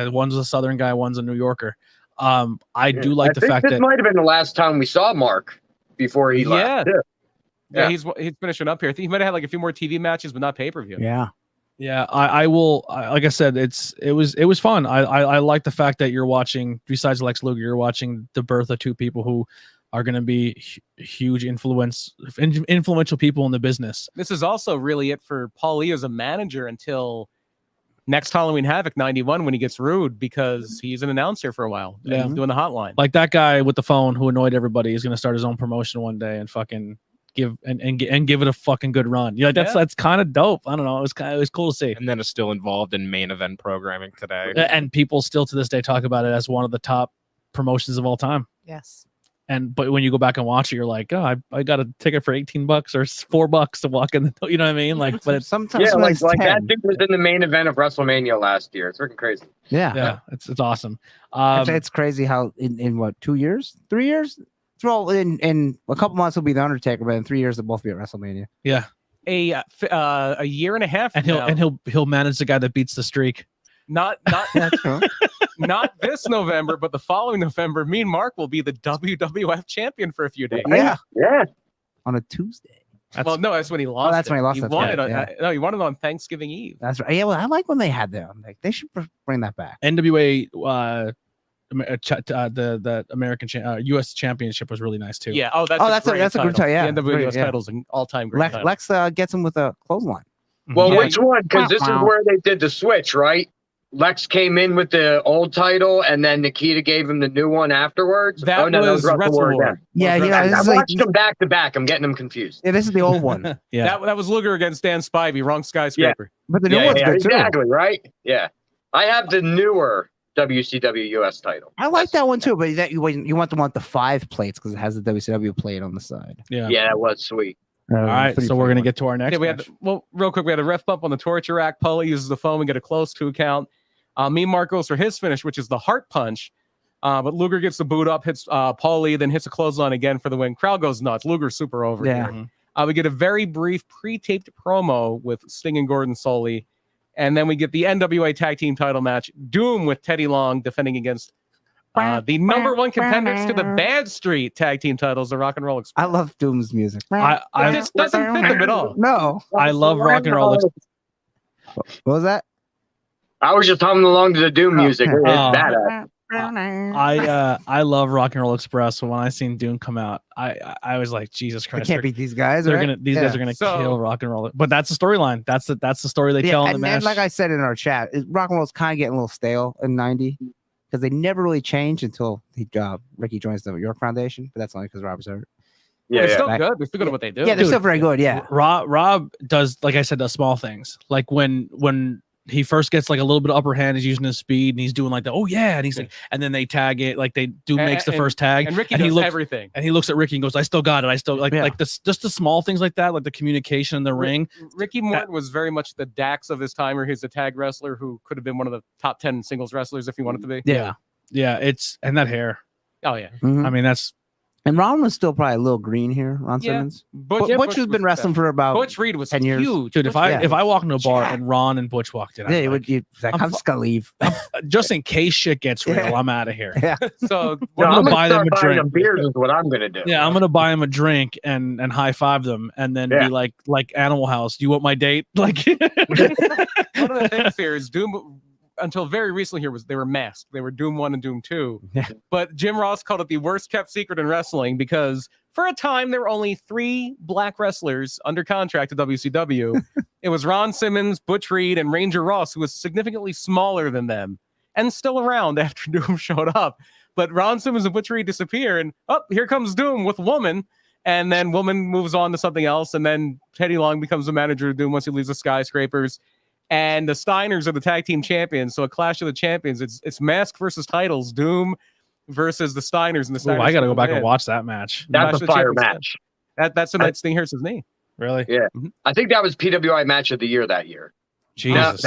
One's a Southern guy, one's a New Yorker. I do like the think fact this that might have been the last time we saw Mark before he left. too. Yeah, Yeah. he's finishing up here. I think he might have had like a few more TV matches, but not pay-per-view. Yeah. yeah, I will. Like I said, it was fun. I like the fact that you're watching, besides Lex Luger, you're watching the birth of two people who are going to be huge influential people in the business. This is also really it for Paul Lee as a manager until next Halloween Havoc 91 when he gets rude because he's an announcer for a while. Yeah. He's doing the hotline. Like that guy with the phone who annoyed everybody is going to start his own promotion one day and fucking give it a fucking good run. Yeah, that's kind of dope. I don't know. It was cool to see. And then is still involved in main event programming today. And people still to this day talk about it as one of the top promotions of all time. Yes. But when you go back and watch it, you're like, oh, I got a ticket for $18 or $4 to walk in the, you know what I mean? Like, but it's sometimes Yeah, like 10. that dude was in the main event of WrestleMania last year. It's freaking crazy. Yeah. it's awesome. It's crazy how in what 2 years, 3 years? Well, in a couple months he'll be the Undertaker, but in 3 years they'll both be at WrestleMania. Yeah, A year and a half and from now. he'll manage the guy that beats the streak. not That's true. not this November, but the following November, me and Mark will be the WWF champion for a few days. Yeah, Yeah. on a Tuesday. Well, no, that's when he lost. that's when he lost, He that's won right, it. On, yeah. no, he won it on Thanksgiving Eve. That's right. Yeah, well, I like when they had that. Like they should bring that back. NWA the American U.S. Championship was really nice too. Yeah. That's a good title. Yeah, The NWA US title's an all-time great title. Lex gets him with a clothesline. Well, Yeah. which one? Because this is where they did the switch, right? Lex came in with the old title, and then Nikita gave him the new one afterwards. That was Wrestle War War. again. Yeah, I this is watched them back to back. I'm getting them confused. Yeah, this is the old one. Yeah. That was Luger against Dan Spivey, wrong skyscraper. But the new one's good too. Exactly, right? Yeah. I have the newer WCW US title. I like that one too, but you want the one with the 5 plates because it has the WCW plate on the side. Yeah. Yeah, that was sweet. All right, so we're gonna get to our next. Yeah, we had real quick. We had a ref bump on the torture rack. Paulie uses the phone. We get a close 2 count. Me and Mark goes for his finish, which is the heart punch. But Luger gets the boot up, hits Paulie, then hits a clothesline again for the win. Crowd goes nuts. Luger's super over here. We get a very brief pre-taped promo with Sting and Gordon Soley. And then we get the NWA Tag Team title match. Doom with Teddy Long defending against the number 1 contenders to the Bad Street Tag Team titles, the Rock and Roll Express. I love Doom's music. I It just doesn't fit them at all. No. I love Rock and Roll. What was that? I was just humming along to the Doom music. It's badass. I love Rock and Roll Express. So when I seen Doom come out, I was like, Jesus I Christ, can't beat these guys. these right? guys are gonna So- kill Rock and Roll. But that's the storyline. That's the story they tell in the and match. like I said in our chat, Rock and Roll's kind of getting a little stale in '90 because they never really changed until Ricky joins the York Foundation. But that's only because Robert's hurt. They're Yeah, still Back- good. They're still good at what they do. Yeah, they're Dude, still very good. Yeah. Rob does, like I said, the small things. Like when he first gets like a little bit of upper hand, he's using his speed and he's doing like the and he's like, and then they tag it, like they do makes the first tag, And Ricky and does he looks everything. and he looks at Ricky and goes, I still got it. I still like this, just the small things like that, like the communication in the ring. Ricky Morton was very much the Dax of his time, or he's a tag wrestler who could have been one of the top 10 singles wrestlers if he wanted to be. Yeah, it's and that hair. Oh yeah. Mhm. I mean, that's And Ron was still probably a little green here. Ron Yeah. Simmons. Butch, Butch has been wrestling for about Butch Reed was 10 years. huge. dude. If I walk into a bar Yeah. and Ron and Butch walked in, I'd be like, I'm just gonna leave. just in case shit gets real, Yeah. I'm out of here. Yeah. So No, I'm I'm gonna gonna buy them start a buying drink. them beers is what I'm gonna do. Yeah, I'm gonna buy him a drink and high five them, and then be like Animal House. Do you want my date? Like, one of the things here is Doom. Until very recently, they were masked. They were Doom 1 and Doom 2. Yeah. But Jim Ross called it the worst kept secret in wrestling because for a time there were only 3 black wrestlers under contract at WCW. It was Ron Simmons, Butch Reed, and Ranger Ross, who was significantly smaller than them and still around after Doom showed up. But Ron Simmons and Butch Reed disappear, and here comes Doom with Woman. And then Woman moves on to something else, and then Teddy Long becomes the manager of Doom once he leaves the Skyscrapers. And the Steiners are the tag team champions. So a clash of the champions. It's mask versus titles. Doom versus the Steiners. And the Steiners. I gotta go back and watch that match. That's a fire match. That's the night Sting hurts his knee. Really? Yeah. I think that was PWI match of the year that year. Jesus.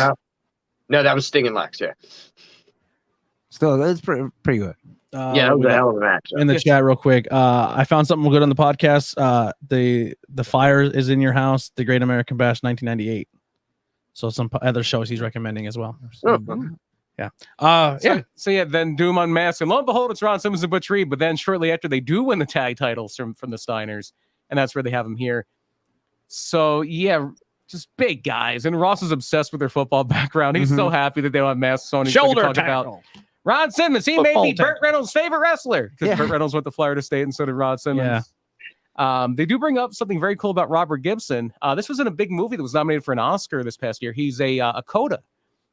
No, that was Sting and Lex. Yeah. Still, it's pretty good. Yeah, that was a hell of a match. In the chat, real quick, I found something good on the podcast. The fire is in your house. The Great American Bash, 1998. So some other shows he's recommending as well. Yeah. Then Doom unmasked, and lo and behold, it's Ron Simmons and Butch Reed. But then shortly after, they do win the tag titles from the Steiners, and that's where they have them here. So yeah, just big guys. And Ross is obsessed with their football background. He's so happy that they don't have masks on. Shoulder talk tackle. about Ron Simmons. He Football may be Burt tackle. Reynolds' favorite wrestler because Burt Reynolds went to Florida State, and so did Ron Simmons. They do bring up something very cool about Robert Gibson. This was in a big movie that was nominated for an Oscar this past year. He's a coda,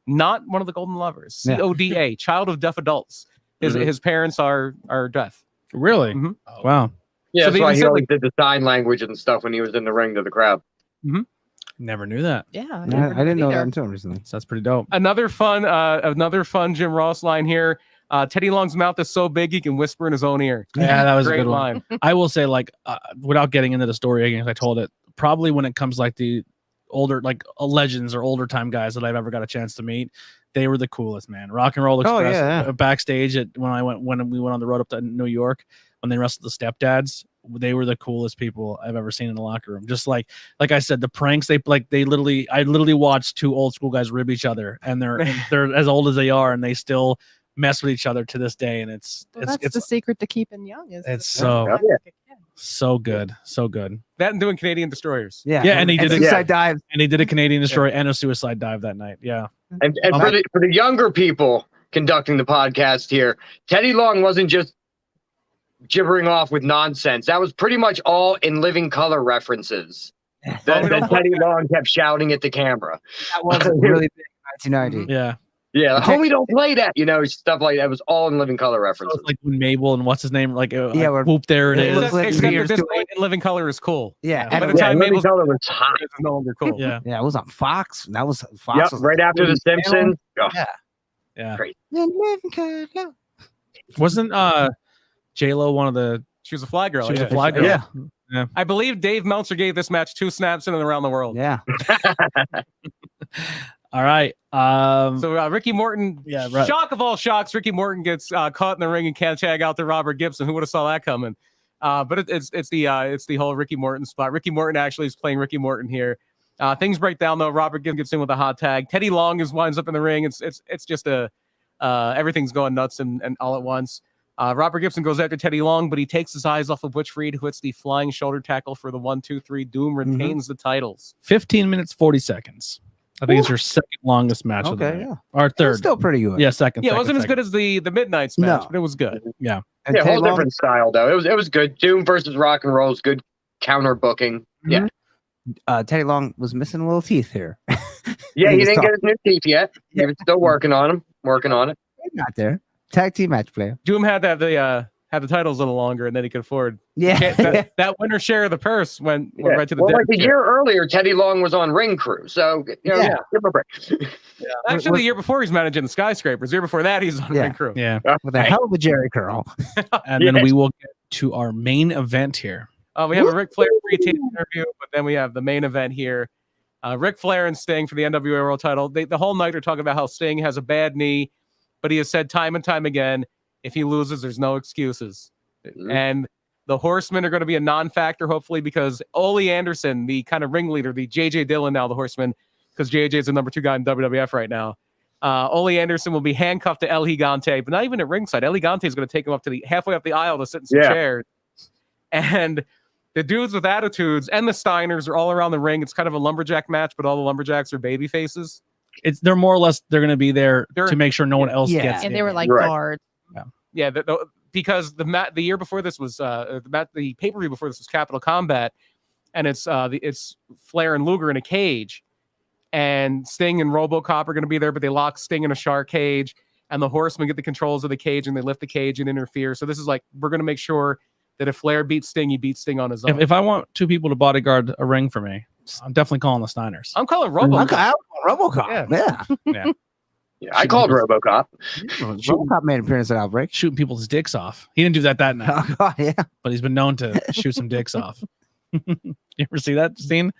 not one of the Golden Lovers. CODA, child of deaf adults. His parents are deaf. Really? Mhm. Oh, wow. Yeah, So that's they why even he said, always did the sign language and stuff when he was in the ring to the crowd. Never knew that. Yeah, I didn't know that either. until recently. So that's pretty dope. Another fun Jim Ross line here. Teddy Long's mouth is so big he can whisper in his own ear. Yeah, that was a Great good one. line. I will say, like, without getting into the story again, 'cause I told it, probably when it comes like the older, like legends or older time guys that I've ever got a chance to meet, they were the coolest, man. Rock and Roll Express backstage when we went on the road up to New York when they wrestled the Stepdads. They were the coolest people I've ever seen in the locker room. Just like I said, the pranks I literally watched 2 old school guys rib each other, and they're as old as they are, and they still mess with each other to this day. And it's the secret to keeping young. It's so good, so good. That and doing Canadian Destroyers. Yeah, and he did a suicide dive. and he did a Canadian Destroyer and a suicide dive that night. Yeah, And for the younger people, conducting the podcast here. Teddy Long wasn't just gibbering off with nonsense. That was pretty much all in living color references that Teddy Long kept shouting at the camera. That was really big in 1990. Yeah. Yeah, like, homie, don't play that. You know, stuff like that. It was all in living color So references. it's like when Mabel and what's his name, like, Yeah, like, whoop, there it it is. looks like Except years at this to point, in living color is cool. Yeah, By and the it, time living Mabel's color was hot. is no longer cool. Yeah. yeah, it was on Fox. That was Fox. Yep, was right after The Simpsons. Oh, Yeah. Great. Wasn't J-Lo one of the She was a fly girl. she was yeah. a fly girl? Yeah. I believe Dave Meltzer gave this match 2 snaps in and around the world. Yeah, All right. So Ricky Morton, Yeah, right. shock of all shocks, Ricky Morton gets caught in the ring and can't tag out to Robert Gibson. Who would have saw that coming? But it's the whole Ricky Morton spot. Ricky Morton actually is playing Ricky Morton here. Things break down though. Robert Gibson gets in with a hot tag. Teddy Long winds up in the ring. It's just everything's going nuts and all at once. Robert Gibson goes after Teddy Long, but he takes his eyes off of Butch Reed, who hits the flying shoulder tackle for the 1-2-3. Doom retains the titles. 15 minutes, 40 seconds. I think it's your second longest match of the okay, night. yeah, Or It's third. still pretty good. Yeah, second. Yeah, it second, wasn't as second. good as the Midnight's match, No. but it was good. And Yeah, Teddy whole Long- different style though. It was good. Doom versus Rock and Roll is good counter booking. Yeah, Teddy Long was missing little teeth here. yeah. He was didn't get his new teeth yet. He was still working on them. Working on it. Not there. Tag team match player. Doom had to have the titles a little longer, and then he could afford Yeah, that winner share of the purse went Yeah. right to the Well, like a debt. year earlier, Teddy Long was on Ring Crew, so you know, Yeah. give him a break. Actually, the year before he's managing the Skyscrapers. The year before that, he's on Yeah. Ring Crew. Yeah. with a hell of a Jerry curl. And then we will get to our main event here. We have a Ric Flair pre-tape interview, but then we have the main event here. Ric Flair and Sting for the NWA World Title. The whole night they're talking about how Sting has a bad knee, but he has said time and time again, if he loses, there's no excuses. And the Horsemen are going to be a non-factor, hopefully, because Ole Anderson, the kind of ringleader, the J.J. Dillon now, the Horseman, because J.J. is the number 2 guy in WWF right now. Ole Anderson will be handcuffed to El Gigante, but not even at ringside. El Gigante is going to take him up to the halfway up the aisle to sit in some chairs. And the dudes with attitudes and the Steiners are all around the ring. It's kind of a lumberjack match, but all the lumberjacks are baby faces. They're more or less they're going to be there to make sure no one else Yeah. gets And in. they were like Right. guards. Yeah, because the year before this was the pay-per-view before this was Capital Combat, and it's Flair and Luger in a cage, and Sting and RoboCop are going to be there, but they lock Sting in a shark cage, and the Horsemen get the controls of the cage and they lift the cage and interfere. So this is like we're going to make sure that if Flair beats Sting, he beats Sting on his own. If I want 2 people to bodyguard a ring for me, I'm definitely calling the Steiners. I'm calling RoboCop. RoboCop. Yeah. Yeah, I called RoboCop. RoboCop made an appearance at Outbreak. Shooting people's dicks off. He didn't do that night, Oh God, yeah. but he's been known to shoot some dicks off. You ever see that scene?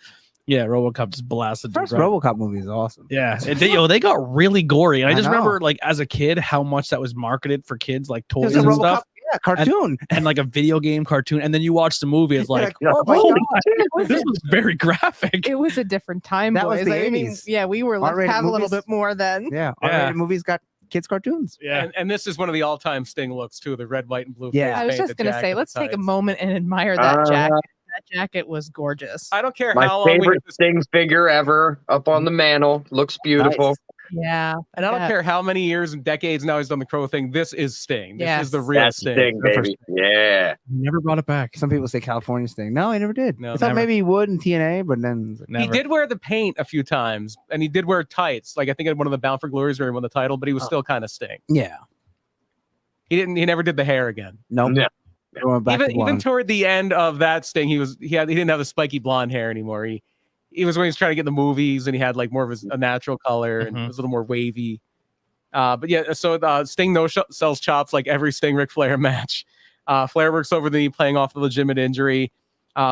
Yeah, RoboCop just blasted. First dude, right? RoboCop movie is awesome. Yeah, they got really gory, and I I just know. remember like as a kid how much that was marketed for kids, like toys There's a and RoboCop, stuff, cartoon. and like a video game cartoon, and then you watch the movie, it's like, oh my holy God. shit, this was very graphic. It was a different time, That was boys. the I mean, 80s. yeah, we were left R-rated have a little movies. bit more then. Yeah, Yeah. R-rated movies got kids cartoons. Yeah, And this is one of the all-time Sting looks too, the red, white, and blue. Yeah. face I was paint, just the gonna jacket, say, the let's take a tights. moment and admire that jacket. That jacket was gorgeous. I don't care My how long we favorite get this, Sting figure ever up on the mantle. Looks beautiful. Nice. Yeah, and I don't yeah. care how many years and decades now he's done the Crow thing. This is Sting. This Yes. is the real That's Sting. Sting, baby. Yeah. he never brought it back. Some people say California Sting. No, he never did. No, I thought never. maybe he would in TNA, but then Never. He did wear the paint a few times, and he did wear tights. Like I think at one of the Bound for Glories where he won the title, but he was still kind of Sting. yeah, He never did the hair again. no, Yeah. Going back to Even blonde. toward the end of that Sting, he didn't have the spiky blonde hair anymore. He was when he was trying to get in the movies, and he had like more of a natural color and Mhm. it was a little more wavy. But yeah, so Sting sells chops like every Sting Ric Flair match. Flair works over the knee, playing off the legitimate injury.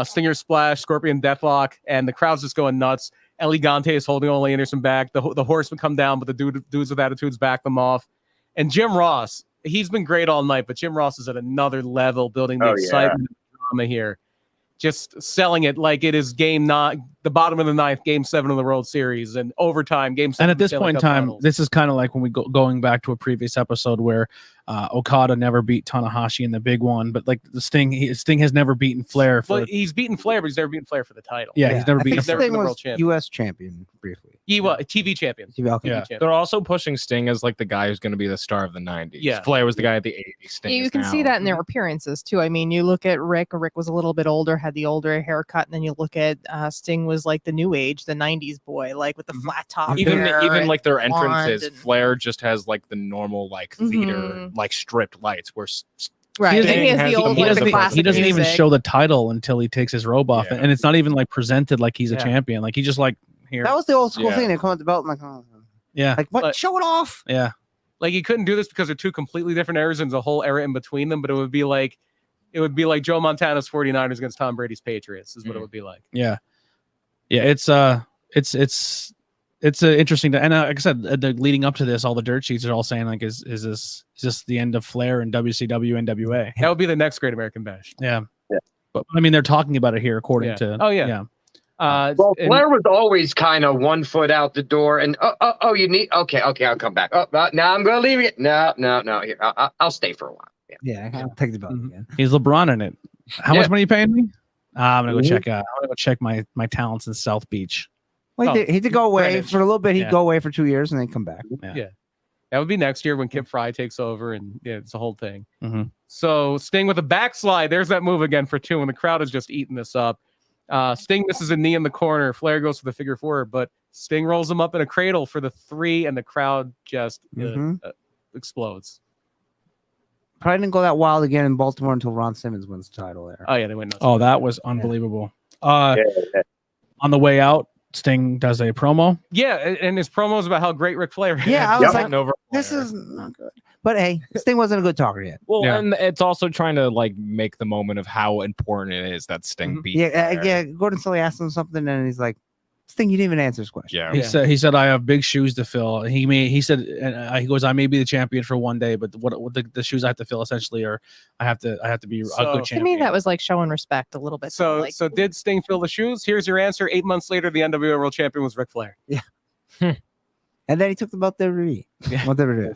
Stinger splash, Scorpion deathlock, and the crowd's just going nuts. El Gigante is holding Ole Anderson back. The Horsemen come down, but the dudes with attitudes back them off. And Jim Ross, he's been great all night, but Jim Ross is at another level, building the Oh, yeah. excitement and drama here. Just selling it like it is the bottom of the ninth, game 7 of the World Series, and overtime, game 7. And at this point in time, this is kind of like when we going back to a previous episode where Okada never beat Tanahashi in the big one, but like the Sting has never beaten Flair. Well, he's beaten Flair, but he's never beaten Flair for the title. Yeah, he's never I beaten think never Sting been the was world champion. U.S. champion briefly. TV champion. Okay. Yeah, champion. they're also pushing Sting as like the guy who's going to be the star of the 90s. Yeah. Flair was the guy of the 80s. Sting You is can see now. that in their appearances too. I mean, you look at Rick. Rick was a little bit older, had the older haircut, and then you look at Sting was like the new age, the '90s boy, like with the flat top. Even hair like their and blonde entrances, and- Flair just has like the normal like theater like stripped lights where Right, He and he has has the the old, He like, the doesn't, classic he doesn't even music. show the title until he takes his robe off, Yeah. and it's not even like presented like he's a Yeah. champion. Like he just like here. That was the old school Yeah. thing. They come out the belt and like, oh. Yeah, Like what? But- Show it off. yeah. Like you couldn't do this because they're two completely different eras and there's a whole era in between them. But it would be like Joe Montana's 49ers against Tom Brady's Patriots is what it would be like. Yeah, it's interesting. And like I said, leading up to this, all the dirt sheets are all saying like, is this the end of Flair and WCW NWA? That would be the next Great American Bash. Yeah, Yeah. But I mean, they're talking about it here, according Yeah. to. Oh, yeah. Well, Flair was always kind of 1 foot out the door, and you need okay, I'll come back. Now I'm gonna leave it. No, here, I'll stay for a while. Yeah. Yeah, I'll take the belt Mhm. again. He's LeBron in it. How Yeah. much money you paying me? I'm gonna go Mhm. check. I'm gonna go check my talents in South Beach. Well, he did go away Greenwich. for a little bit. He'd Yeah. go away for 2 years and then come back. That would be next year when Kip Fry takes over, and yeah, it's a whole thing. Mhm. So Sting with a backslide. There's that move again for 2, and the crowd is just eating this up. Sting misses a knee in the corner. Flair goes for the figure 4, but Sting rolls him up in a cradle for the 3, and the crowd just explodes. Probably didn't go that wild again in Baltimore until Ron Simmons wins the title there. Oh yeah, they went nuts. Oh, that was unbelievable. Yeah. On the way out, Sting does a promo. Yeah, and his promo is about how great Ric Flair is. Yeah, I was Yep. like, this is not good. But hey, Sting wasn't a good talker yet. Well, Yeah. and it's also trying to like make the moment of how important it is that Sting beat. Yeah, Flair. yeah. Gordon Sully asked him something, and he's like, Sting, you didn't even answer his question. Yeah. He said I have big shoes to fill. He said he goes, I may be the champion for one day, but what the shoes I have to fill essentially are I have to be a So- good To To champion. me, that was like showing respect a little bit. So like, so did Sting fill the shoes? Here's your answer. 8 months later, the NWA World Champion was Ric Flair. And then he took the belt WWE. Yeah. What WWE.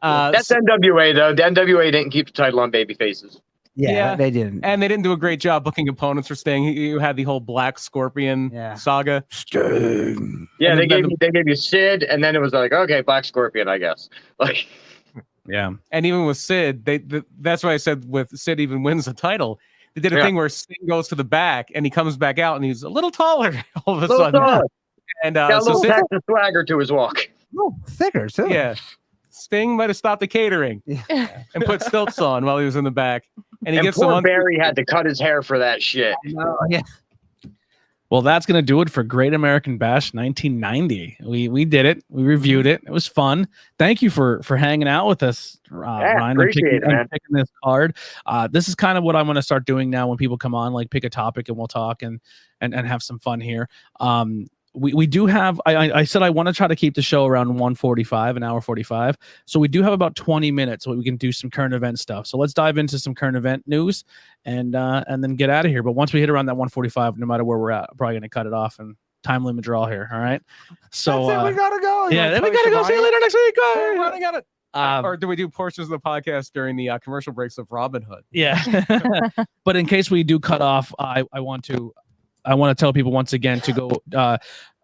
That's NWA though. The NWA didn't keep the title on baby faces. Yeah, Yeah. they didn't. And they didn't do a great job booking opponents for Sting. You had the whole Black Scorpion Yeah. saga. Sting. Yeah, And they then gave you Sid, and then it was like, okay, Black Scorpion, I guess. Like, Yeah. And even with Sid, that's why I said with Sid even wins the title. They did a Yeah. thing where Sting goes to the back and he comes back out and he's a little taller all of a little sudden. taller. And Got a so little Sid, Texas swagger to his walk. Oh, thicker too. yeah, Sting might have stopped the catering Yeah. and put stilts on while he was in the back. And he And gets the poor one. Barry had to cut his hair for that shit. Yeah. Well, that's gonna do it for Great American Bash 1990. We did it. We reviewed it. It was fun. Thank you for hanging out with us, Ryan. appreciate it, man. and picking this card. This is kind of what I'm gonna start doing now when people come on. Like, pick a topic and we'll talk and have some fun here. We do have. I said I want to try to keep the show around 1:45, an hour 45. So we do have about 20 minutes so we can do some current event stuff. So let's dive into some current event news and then get out of here. But once we hit around that 1:45, no matter where we're at, I'm probably gonna cut it off and time limit draw here. All right. So That's it, we gotta go. yeah, then we gotta go. See you later next week. Hey, Bye. I got it. Or do we do portions of the podcast during the commercial breaks of Robin Hood? Yeah. But in case we do cut off, I want to tell people once again to go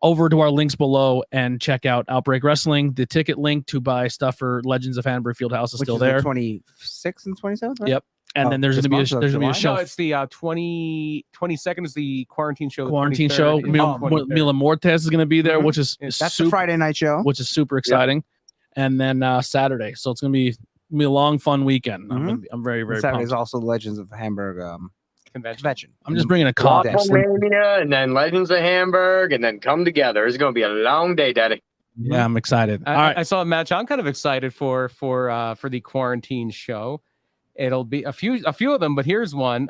over to our links below and check out Outbreak Wrestling. The ticket link to buy stuff for Legends of Hamburg Fieldhouse is still there. 26th and 27th, right? Yep. And then there's this going to be month, a July? show. No, it's the 22nd is the quarantine show. the Quarantine 23rd show. is the Mila 23rd. Mortez is going to be there, Mhm. which is That's the super, Friday night show. which is super exciting. And then Saturday. So it's going to be a long, fun weekend. I'm very, very Saturday pumped. is also Legends of Hamburg convention. I'm just bringing a Wow. cop. WrestleMania, and then Legends of Hamburg, and then come together. It's going to be a long day, Daddy. Yeah, I'm excited. All right. I saw a match I'm kind of excited for the quarantine show. It'll be a few of them, but here's one.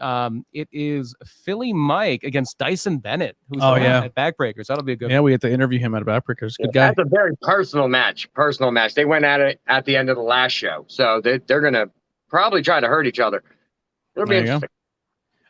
It is Philly Mike against Dyson Bennett, who's at Backbreakers. That'll be a good Yeah, we had to interview him at Backbreakers. Good guy. That's a very personal match. They went at it at the end of the last show, so they're going to probably try to hurt each other. It'll be There you go. interesting.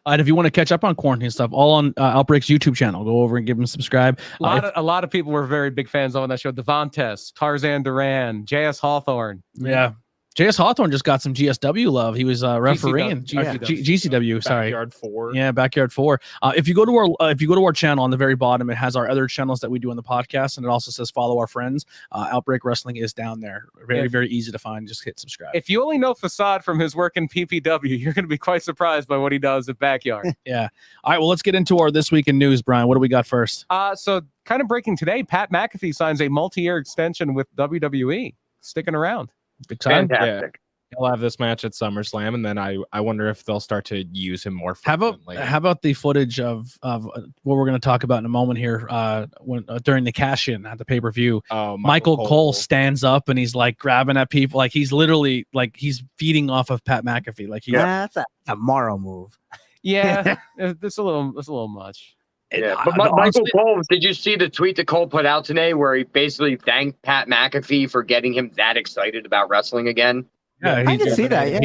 And if you want to catch up on quarantine stuff, all on Outbreak's YouTube channel, go over and give him a subscribe. A lot of people were very big fans on that show. Devontes, Tarzan Duran, J.S. Hawthorne. Yeah. JS Hawthorne just got some GSW love. He was refereeing GCW. Sorry, Backyard 4. Yeah, Backyard 4. If you go to our channel on the very bottom, it has our other channels that we do on the podcast, and it also says follow our friends. Outbreak Wrestling is down there. Very easy to find. Just hit subscribe. If you only know Facade from his work in PPW, you're going to be quite surprised by what he does at Backyard. Yeah. All right. Well, let's get into our This Week in News, Brian. What do we got first? So kind of breaking today, Pat McAfee signs a multi-year extension with WWE. Sticking around. Exciting. Fantastic. He'll have this match at SummerSlam, and then I wonder if they'll start to use him more frequently. How about the footage of what we're going to talk about in a moment here? When during the cash-in at the pay-per-view, Michael Cole stands up and he's like grabbing at people, like he's literally like he's feeding off of Pat McAfee. Like that's a Morrow move. Yeah, it's a little much. Yeah, but Michael Cole, did you see the tweet that Cole put out today where he basically thanked Pat McAfee for getting him that excited about wrestling again? Yeah, I can see that. Yeah.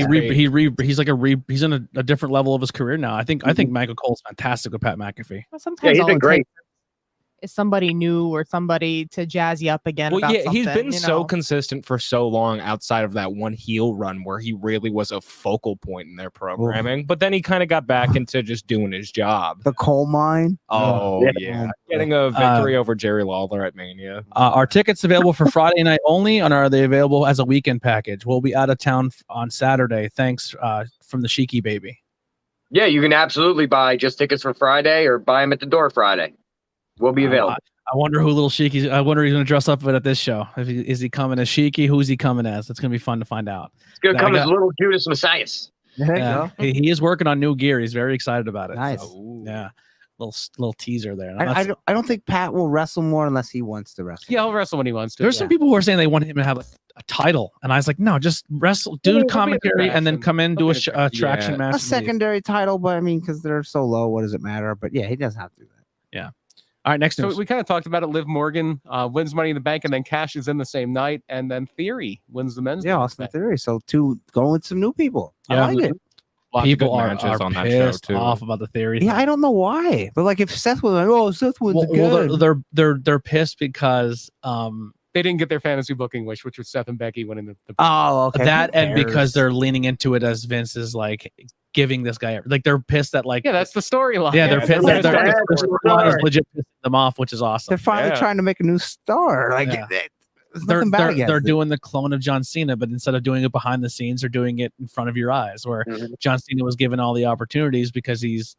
He's in a different level of his career now. I think Michael Cole's fantastic with Pat McAfee. Well, sometimes he's been great. Is somebody new or somebody to jazz you up again. Well, about yeah, he's something, been so consistent for so long outside of that one heel run where he really was a focal point in their programming. But then he kind of got back into just doing his job. The coal mine. Oh, yeah. Getting a victory over Jerry Lawler at Mania. Our tickets available for Friday night only, and are they available as a weekend package? We'll be out of town on Saturday. Thanks from the Sheiky Baby. Yeah, you can absolutely buy just tickets for Friday or buy them at the door Friday. We'll be available. I wonder who little Sheiky. I wonder who's going to dress up at this show. Is he coming as Sheiky? Who's he coming as? It's going to be fun to find out. It's going to come as little Judas Messias. He is working on new gear. He's very excited about it. Nice. So, yeah. Little teaser there. I don't think Pat will wrestle more unless he wants to wrestle. Yeah, he'll wrestle when he wants to. There's some people who are saying they want him to have a title, and I was like, no, just wrestle, do commentary, and then come in, do a traction match. A secondary title, but I mean, because they're so low, what does it matter? But yeah, he doesn't have to do that. Yeah. All right, next news. So we kind of talked about it. Liv Morgan wins Money in the Bank and then cashes in the same night, and then Theory wins the men's. Yeah, Austin Theory. So going with some new people. Yeah. I like it. People are on that show too. Off about the Theory. Yeah, I don't know why, but like if Seth was like, Seth wins again. They're pissed because they didn't get their fantasy booking wish, which was Seth and Becky winning the okay. That and because th're leaning into it as Vince is like giving this guy, like they're pissed that like that's the storyline. Yeah, they're pissed. They're legit pissing them off, which is awesome. They're finally trying to make a new star. Like they're doing the clone of John Cena, but instead of doing it behind the scenes, they're doing it in front of your eyes. Where John Cena was given all the opportunities because he's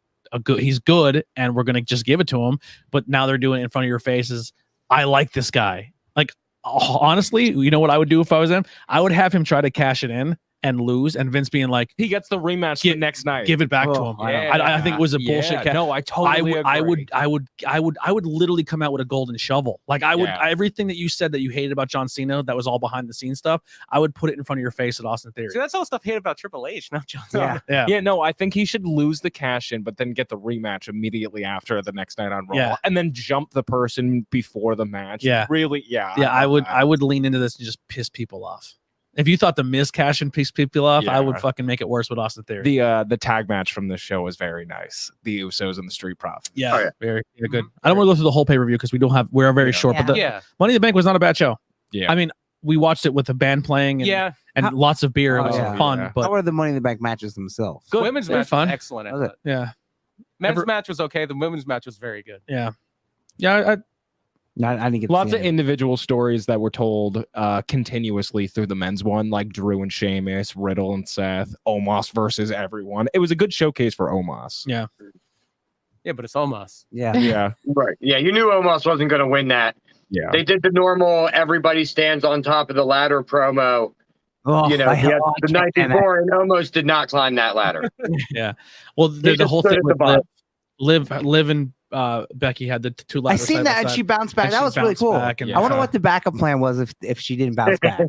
good, and we're gonna just give it to him. But now they're doing it in front of your faces. I like this guy. Like honestly, you know what I would do if I was him? I would have him try to cash it in and lose, and Vince being like, he gets the rematch the next night. Give it back to him. I think it was a bullshit. No, I totally agree. I would literally come out with a golden shovel. Like I would everything that you said that you hated about John Cena, that was all behind the scenes stuff. I would put it in front of your face at Austin Theory. See, that's all stuff hated about Triple H, not John Cena. Yeah. No, I think he should lose the cash in, but then get the rematch immediately after the next night on Raw, and then jump the person before the match. Yeah, really. Yeah. I would lean into this and just piss people off. If you thought the Miz cash and piss people off, I would fucking make it worse with Austin Theory. The tag match from this show was very nice. The Usos and the Street Profits. Yeah, very good. I don't want to go through the whole pay-per-view because we're very short. But the Money in the Bank was not a bad show. Yeah, I mean, we watched it with a band playing and lots of beer. It was fun. But how are the Money in the Bank matches themselves? Good. Women's match was excellent. Men's match was okay. The women's match was very good. Yeah. I didn't get lots of individual stories that were told continuously through the men's one, like Drew and Sheamus, Riddle and Seth, Omos versus everyone. It was a good showcase for Omos. Yeah, but it's Omos. Yeah. Right. Yeah, you knew Omos wasn't going to win that. Yeah. They did the normal everybody stands on top of the ladder promo. The night before, and Omos did not climb that ladder. Yeah. Well, the whole thing with Liv and Becky had the two ladders. I seen that, and she bounced back. That was really cool. I wonder what the backup plan was if she didn't bounce back.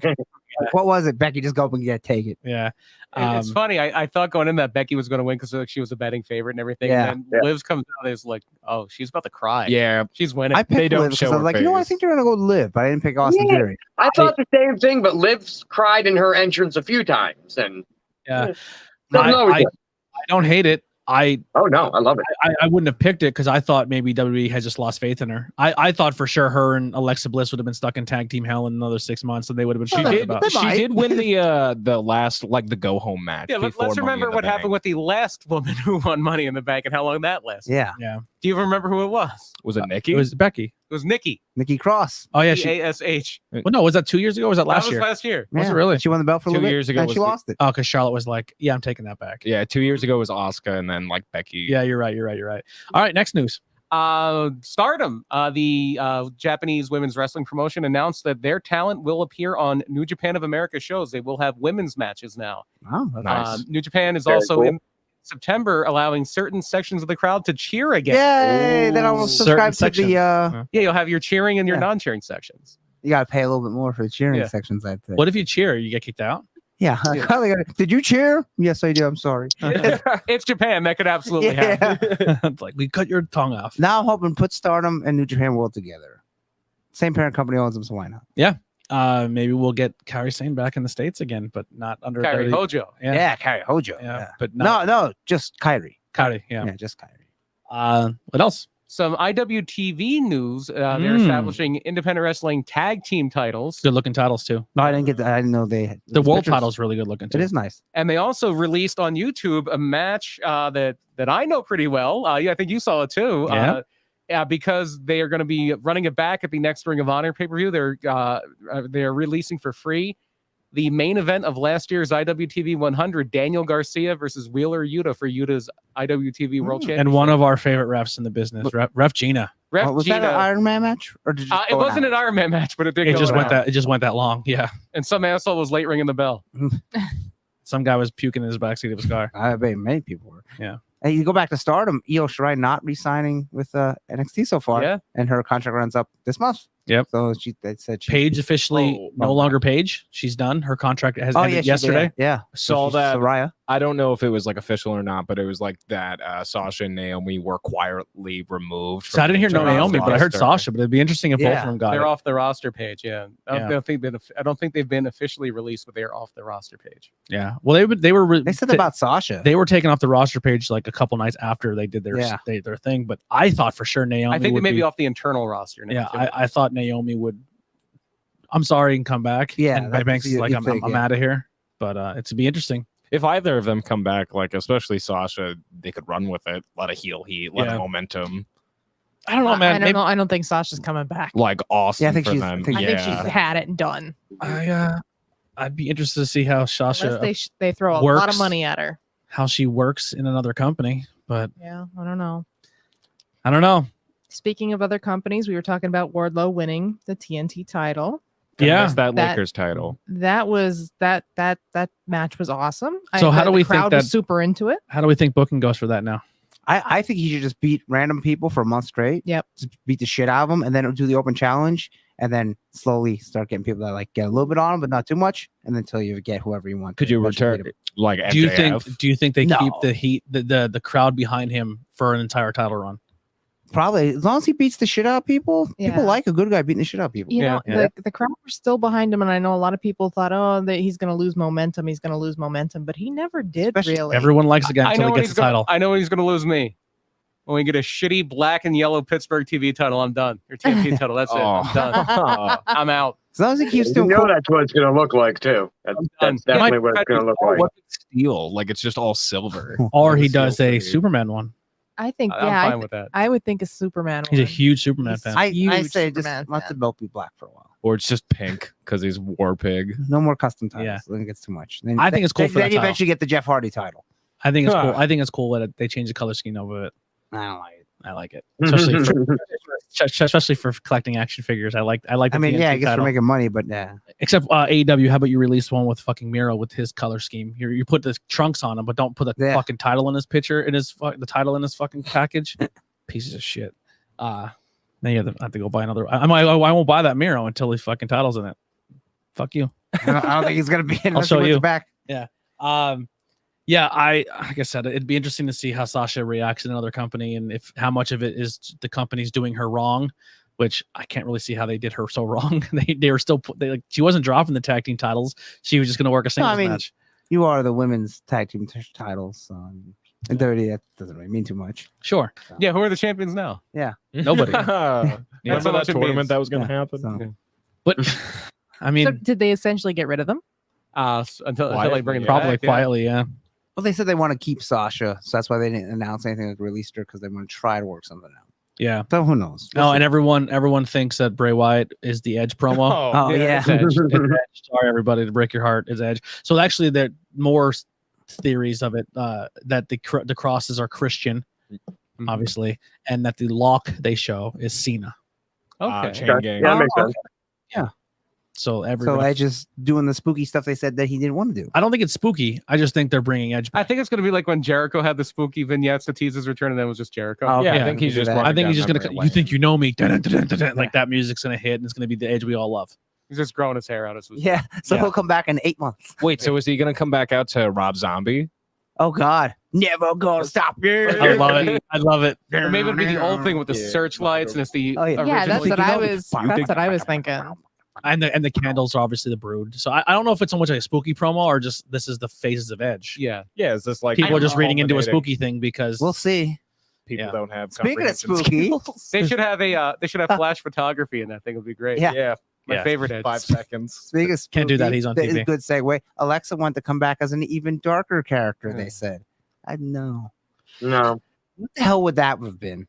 What was it? Becky just go up and take it. Yeah. It's funny. I thought going in that Becky was going to win because she was a betting favorite and everything. Yeah. And then Liv comes out and is like, oh, she's about to cry. Yeah. She's winning. I picked Liv because I was like, I think they're going to go Liv, but I didn't pick Austin Theory. I thought the same thing, but Liv's cried in her entrance a few times. And I don't hate it. Oh no, I love it. I wouldn't have picked it because I thought maybe WWE had just lost faith in her. I thought for sure her and Alexa Bliss would have been stuck in tag team hell in another 6 months, and they would have been. She did win the last the go home match. Yeah, let's remember what happened with the last woman who won Money in the Bank and how long that lasted. Yeah. Do you remember who it was? Was it Nikki? It was Becky. It was Nikki Cross. Oh yeah, ASH. Well, no, was that 2 years ago? Or was that last year? Last year. Yeah. Was it really? She won the belt for a 2 little bit, years ago. and she lost it. Oh, because Charlotte was like, "Yeah, I'm taking that back." Yeah, 2 years ago was Asuka, and then Becky. Yeah, you're right. All right, next news. Stardom, the Japanese women's wrestling promotion, announced that their talent will appear on New Japan of America shows. They will have women's matches now. Oh, nice. New Japan is Very also cool. in September allowing certain sections of the crowd to cheer again. Yay! Then I'll subscribe to the. Yeah, you'll have your cheering and your Yeah. non-cheering sections. You gotta pay a little bit more for the cheering Yeah. sections, I think. What if you cheer? You get kicked out? Yeah. Did you cheer? Yes, I do. I'm sorry. It's Japan. That could absolutely happen. It's like we cut your tongue off. Now I'm hoping put Stardom and New Japan World together. Same parent company owns them, so why not? Maybe we'll get Kairi Sane back in the States again, but not under Kairi WWE. Hojo. Yeah, Kairi Hojo. yeah, but not No, just Kairi. Kairi. Yeah. Just Kairi. What else? Some IWTV news. They're establishing independent wrestling tag team titles. Good looking titles too. No, I didn't get that. I didn't know they had The world pictures. title's really good looking too. It is nice. And they also released on YouTube a match that I know pretty well. I think you saw it too. Yeah. Because they are going to be running it back at the next Ring of Honor pay-per-view. They're releasing for free the main event of last year's IWTV 100, Daniel Garcia versus Wheeler Yuta for Yuta's IWTV World Championship. And one of our favorite refs in the business, Ref Gina. Ref Was Gina, that an Iron Man match? Or did it wasn't an Iron Man match, but it did It go just went down. that. It just went that long. Yeah. And some asshole was late ringing the bell. Some guy was puking in his backseat of his car. I bet many people were. Yeah. Hey, you go back to Stardom, Io Shirai not re-signing with NXT so far. Yeah. And her contract runs up this month. Yep. So they said she Paige officially Oh, no longer Paige. She's done. Her contract has ended she did, yesterday. Yeah. Saw she's that. Soraya. I don't know if it was official or not, but it was that Sasha and Naomi were quietly removed. So I didn't hear no Japan's Naomi, but I heard roster. Sasha. But it'd be interesting if both Yeah. of them got They're it. off the roster page. Yeah. I Yeah. don't think they've been officially released, but they're off the roster page. Yeah. Well, they were. They said about Sasha. They were taken off the roster page like a couple nights after they did their Yeah. their thing. But I thought for sure Naomi. I think they would may be be off the internal roster now. Yeah, too. I thought Naomi would. I'm sorry, and come back. Yeah, and that's Banks is what like, you I'm think, yeah. out of here. But it's to be interesting. If either of them come back, especially Sasha, they could run with it. Let a heel heat, let Yeah. a momentum. I don't know, man. I don't know. I don't think Sasha's coming back. Awesome. Yeah, I think for she's- them. I think I think she's had it and done. I'd be interested to see how Sasha Unless they throw a lot works. of money at her. how she works in another company. But Yeah, I don't know. I don't know. Speaking of other companies, we were talking about Wardlow winning the TNT title. Yeah. That's that That- Lakers title. That was that match was awesome. So how do we the think crowd that- was super into it? How do we think booking goes for that now? I think he should just beat random people for a month straight. Yep. Just beat the shit out of them and then do the open challenge and then slowly start getting people that get a little bit on them, but not too much. And then until you get whoever you want. Could to you eventually return beat 'em. like Do you MJF? think they No. keep the heat the crowd behind him for an entire title run? Probably as long as he beats the shit out of people, Yeah. people like a good guy beating the shit out of people. You know, Yeah. the crowd was still behind him, and I know a lot of people thought, oh, that he's going to lose momentum. He's going to lose momentum, but he never did. Especially Really, Everyone likes the guy I until know he when gets he's the gonna, title. I know when he's going to lose me. When we get a shitty black and yellow Pittsburgh TV title, I'm done. Or TNT title, that's it. I'm done. I'm out. As long as he keeps You doing know cool. that's what it's going to look like too. That's definitely what it's going to look like. Steel, it's just all silver. Or he Steel does a trade. Superman one. I think, I'm yeah, fine with that. I would think a Superman. He's a one. huge Superman He's- fan. I huge say just Superman let the fan. belt be black for a while. Or it's just pink because he's War Pig. No more custom titles. Yeah. Then it gets too much. Then, I think it's cool then, for that then you title. eventually get the Jeff Hardy title. I think it's cool. Huh. I think it's cool that they change the color scheme of it. I don't like it. I like it, especially for collecting action figures. I like. The I mean, TNT yeah, I guess title. we're making money, but yeah. Except AEW, how about you release one with fucking Miro with his color scheme? You put the trunks on him, but don't put the Yeah. fucking title in his picture the title in his fucking package. Pieces of shit. Then you have to go buy another. I won't buy that Miro until his fucking title's in it. Fuck you. I don't think he's gonna be in. I'll show you. Back. Yeah, like I said, it'd be interesting to see how Sasha reacts in another company and if how much of it is the company's doing her wrong, which I can't really see how they did her so wrong. They were still she wasn't dropping the tag team titles. She was just going to work a singles match. You are the women's tag team titles. So In WWE, that doesn't really mean too much. Sure. Yeah, who are the champions now? Nobody. Remember That's how that much it tournament means. that was going to Yeah, happen? so- But I mean, So did they essentially get rid of them? Until Quietly, they bring it probably back, yeah. quietly, yeah. Well, they said they want to keep Sasha, so that's why they didn't announce anything like released her because they want to try to work something out. Yeah. So who knows? Oh, and everyone thinks that Bray Wyatt is the Edge promo. Oh, yeah. it's Edge. It's Edge. Sorry, everybody, to break your heart. It's Edge. So actually, there are more theories of it that the crosses are Christian, obviously, and that the lock they show is Cena. Okay. Chain gang. Yeah, that makes sense. So So everybody. Edge is doing the spooky stuff they said that he didn't want to do. I don't think it's spooky. I just think they're bringing Edge I back. think it's going to be like when Jericho had the spooky vignettes to tease his return, and then it was just Jericho. Oh, Yeah, okay. I think he's Do just. that. I think he's just running gonna. down You memory think you know me? Dun, dun, dun, dun, dun, Yeah. like that music's gonna hit, and it's gonna be the Edge we all love. He's just growing his hair out. As we Yeah. So Yeah. he'll come back in 8 months. lane. Wait, so is he going to come back out to Rob Zombie? Oh God. Never gonna stop you. I love it. I love it. Or maybe it'll be the old thing with the Yeah. searchlights, and it's the Oh, yeah. original. Yeah, that's You what I know, was. That's what I was thinking. And the candles are obviously the Brood. So I don't know if it's so much like a spooky promo or just this is the phases of Edge. Yeah. Yeah, is this like People are just reading into a culminating? spooky thing because We'll see. People Yeah. don't have. Speaking of comprehension spooky, They should have flash photography in that thing. Would be great. Yeah. Yeah, My Yeah. favorite Edge. 5 seconds. speaking of Can't do that, spooky, he's on that is TV. a good segue. Alexa wanted to come back as an even darker character. They said, I know. No. What the hell would that have been?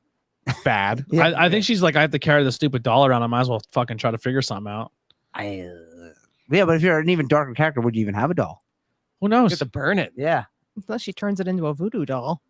Bad. Yeah. I think she's like, I have to carry the stupid doll around. I might as well fucking try to figure something out. Yeah, but if you're an even darker character, would you even have a doll? Who knows? Get to burn it. Yeah. Unless she turns it into a voodoo doll.